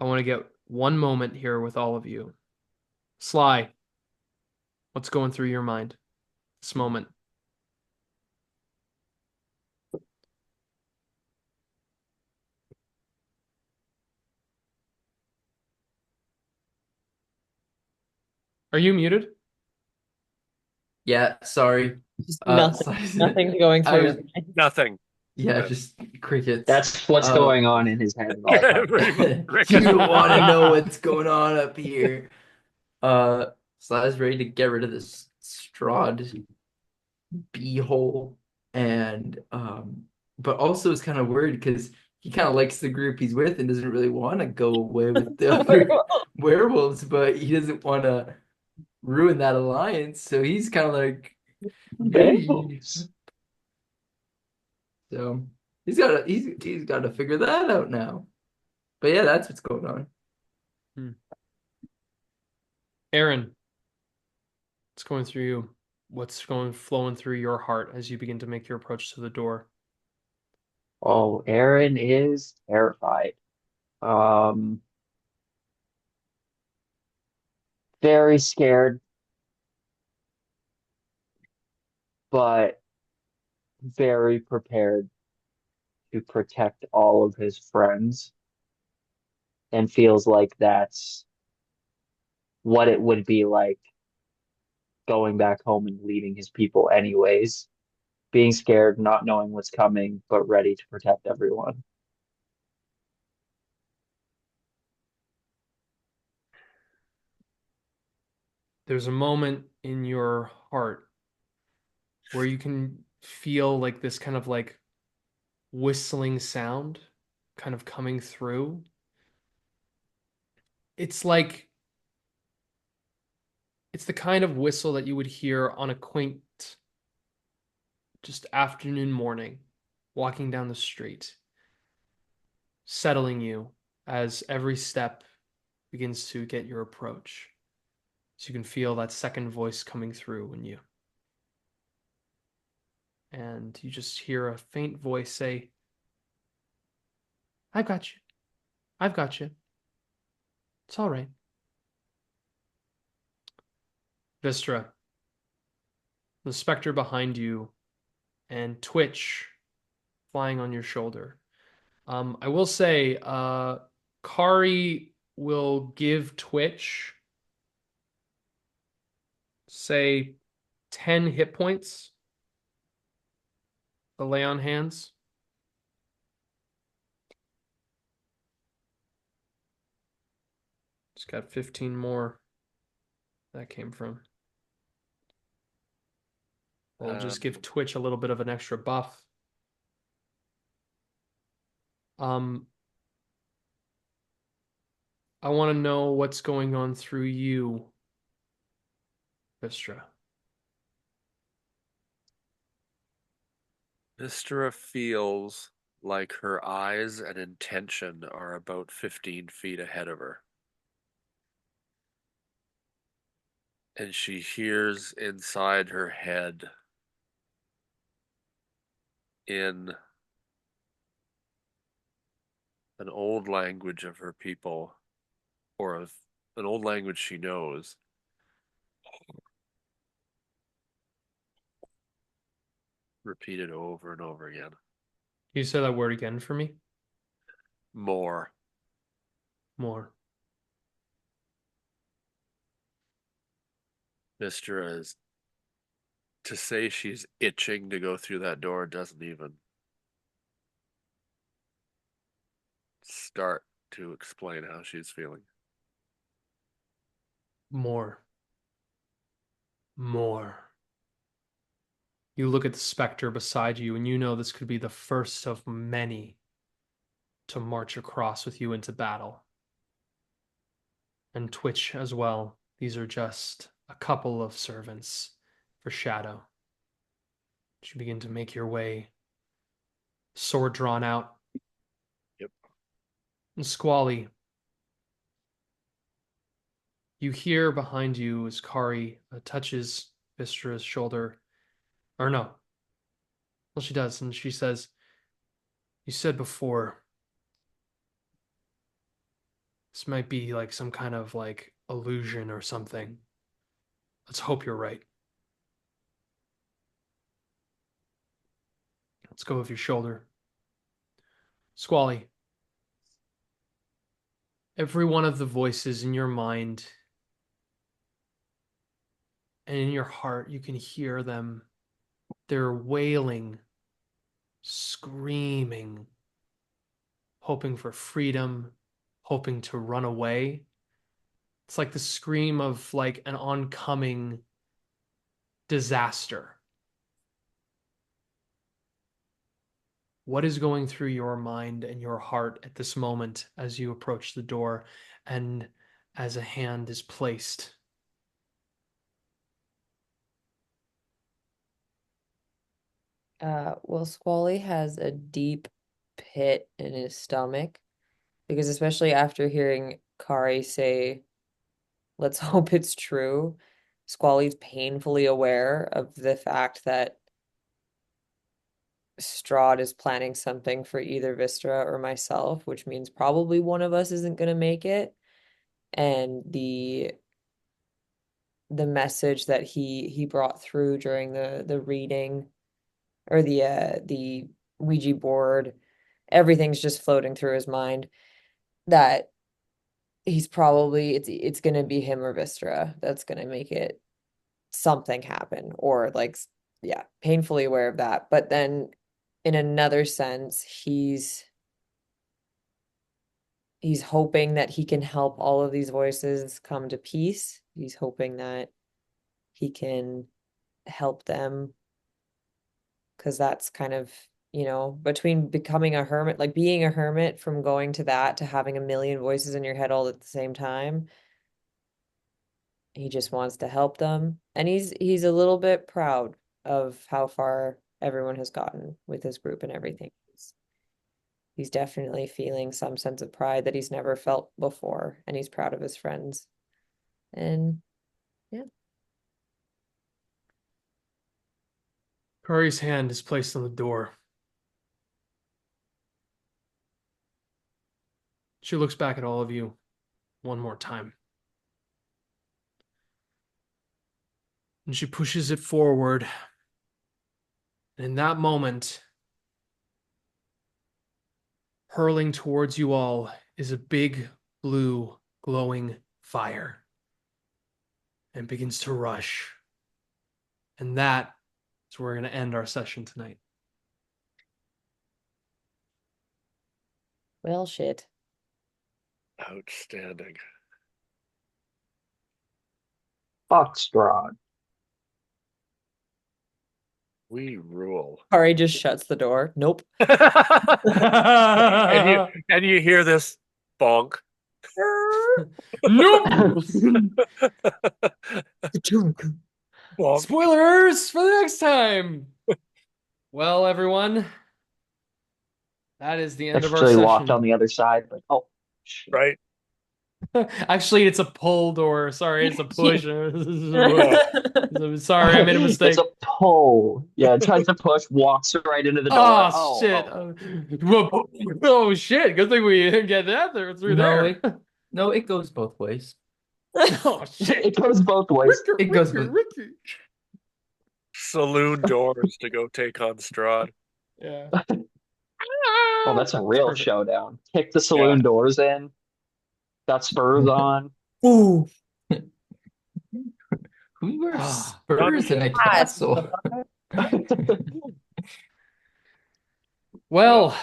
I want to get one moment here with all of you. Sly, what's going through your mind this moment? Are you muted? Yeah, sorry. Just Slice- nothing going I through was- your mind. Nothing. Yeah, Yeah. just crickets. That's what's Uh, going on in his head at all times. Pretty much. You Crickets. don't want to know what's going on up here. Sly's ready to get rid of this Strahd beehole, and but also is kind of worried because he kind of likes the group he's with and doesn't really want to go away with the other werewolves, but he doesn't want to ruin that alliance, so he's kind of like, hey. Werewolves. So he's got to figure that out now. But yeah, that's what's going on. Eren, what's going through you? What's flowing through your heart as you begin to make your approach to the door? Oh, Eren is terrified. Um, very scared, but very prepared to protect all of his friends, and feels like that's what it would be like going back home and leaving his people anyways. Being scared, not knowing what's coming, but ready to protect everyone. There's a moment in your heart where you can feel like this kind of like whistling sound kind of coming through. It's like it's the kind of whistle that you would hear on a quaint just afternoon morning walking down the street, settling you as every step begins to get your approach. So you can feel that second voice coming through in you. And you just hear a faint voice say, I've got you. I've got you. It's all right. Wystera, the specter behind you, and Twitch flying on your shoulder. I will say, Kari will give Twitch, say, 10 hit points. The lay on hands. Just got 15 more. That came from. We'll just give Twitch a little bit of an extra buff. I want to know what's going on through you, Wystera. Wystera feels like her eyes and intention are about 15 feet ahead of her. And she hears inside her head in an old language of her people, or of an old language she knows, repeated over and over again. Can you say that word again for me? More. More. Wystera is, to say she's itching to go through that door doesn't even start to explain how she's feeling. More. More. You look at the specter beside you, and you know this could be the first of many to march across with you into battle. And Twitch as well. These are just a couple of servants for Shadow. You begin to make your way, sword drawn out. Yep. And Squally, you hear behind you as Kari touches Wystera's shoulder. Or no. Well, she does, and she says, you said before, this might be like some kind of like illusion or something. Let's hope you're right. Let's go with your shoulder. Squally, every one of the voices in your mind And in your heart, you can hear them. They're wailing, screaming, hoping for freedom, hoping to run away. It's like the scream of like an oncoming disaster. What is going through your mind and your heart at this moment as you approach the door and as a hand is placed? Well, Squally has a deep pit in his stomach because especially after hearing Kari say, "Let's hope it's true," Squally's painfully aware of the fact that Strahd is planning something for either Wystera or myself, which means probably one of us isn't going to make it. And the message that he brought through during the reading or the Ouija board, everything's just floating through his mind that he's probably it's going to be him or Wystera that's going to make it something happen, or like, yeah, painfully aware of that. But then in another sense, he's hoping that he can help all of these voices come to peace. He's hoping that he can help them, because that's kind of, between becoming a hermit, like being a hermit, from going to that to having a million voices in your head all at the same time. He just wants to help them. And he's a little bit proud of how far everyone has gotten with his group and everything. He's definitely feeling some sense of pride that he's never felt before, and he's proud of his friends. And yeah. Kari's hand is placed on the door. She looks back at all of you one more time. And she pushes it forward. And in that moment, hurling towards you all is a big blue glowing fire. And begins to rush. And that is where we're going to end our session tonight. Well, shit. Outstanding. Fuck Strahd. We rule. Kari just shuts the door. Nope. And you hear this bonk. Nope. Bonk. Spoilers for the next time. Well, everyone, that is the end of our Actually session. walked on the other side, like, oh, shit. Right? Actually, it's a pull door. Sorry, it's a push. Sorry, I made a mistake. It's a pull. Yeah, it tries to push, walks right into the door. Oh, shit. Oh, shit. Good thing we didn't get that there through there. No, it goes both ways. Oh, shit. It goes both ways. It goes Ricky, with- Ricky. Saloon doors to go take on Strahd. Yeah. Oh, that's a real Perfect. showdown. Kick the saloon doors in. Got spurs on. Ooh. Who wears Ah, spurs in a castle? Well,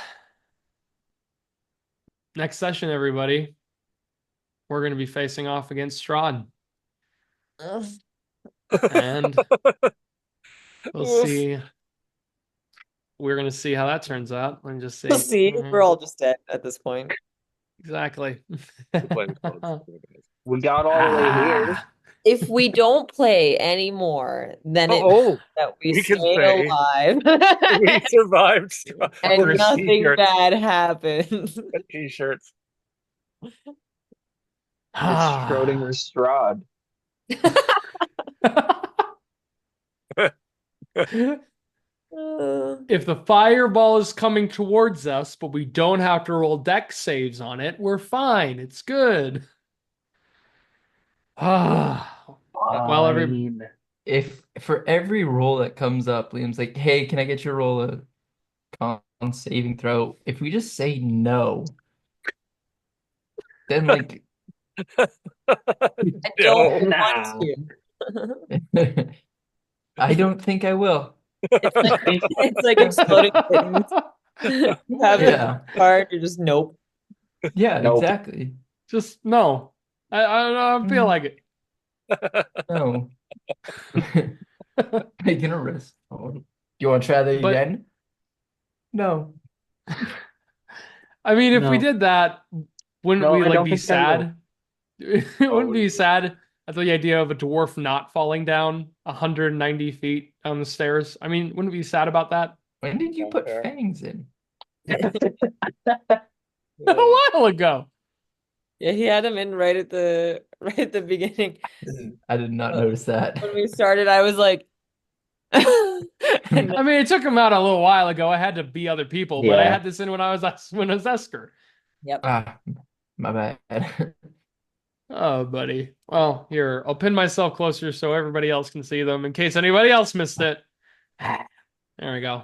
next session, everybody, we're going to be facing off against Strahd. And we'll see. We're going to see how that turns out. Let me just see. We'll see. We're all just dead at this point. Exactly. We got all the way here. If we don't play anymore, then it Oh, that we we can stay say alive we survived Strahd. and We're nothing t-shirts. bad happens. T-shirts. It's Schrodinger's Strahd. If the fireball is coming towards us, but we don't have to roll dex saves on it, we're fine. It's good. Well, If for every roll that comes up, Liam's like, "Hey, can I get you to roll a con saving throw?" If we just say no, then like I don't Nah. want to. I don't think I will. It's like exploding kittens. You have it Yeah. card, you're just nope. Yeah, Nope. exactly. Just no. I don't feel like it. No. Taking a risk. Oh. You want to try that But again? No. I mean, if we No. did that, wouldn't No, we I like don't be think I will. sad? It wouldn't be sad at the idea of a dwarf not falling down 190 feet down the stairs. I mean, wouldn't we be sad about that? When did you put Fair. fangs in? A while ago. Yeah, he had him in right at the beginning. I did not notice that. When we started, I was like, and I mean, it took him out a little while ago. I had to be other people, but I Yeah. had this in when I was Esker. yep. Ah, my bad. Oh, buddy. Well, here, I'll pin myself closer so everybody else can see them in case anybody else missed it. There we go.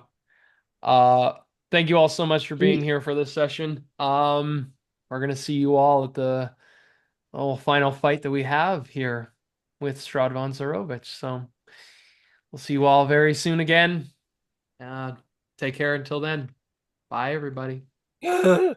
Thank you all so much for being here for this session. We're gonna see you all at the final fight that we have here with Strahd von Zarovich. So we'll see you all very soon again. Take care until then. Bye, everybody. Oh.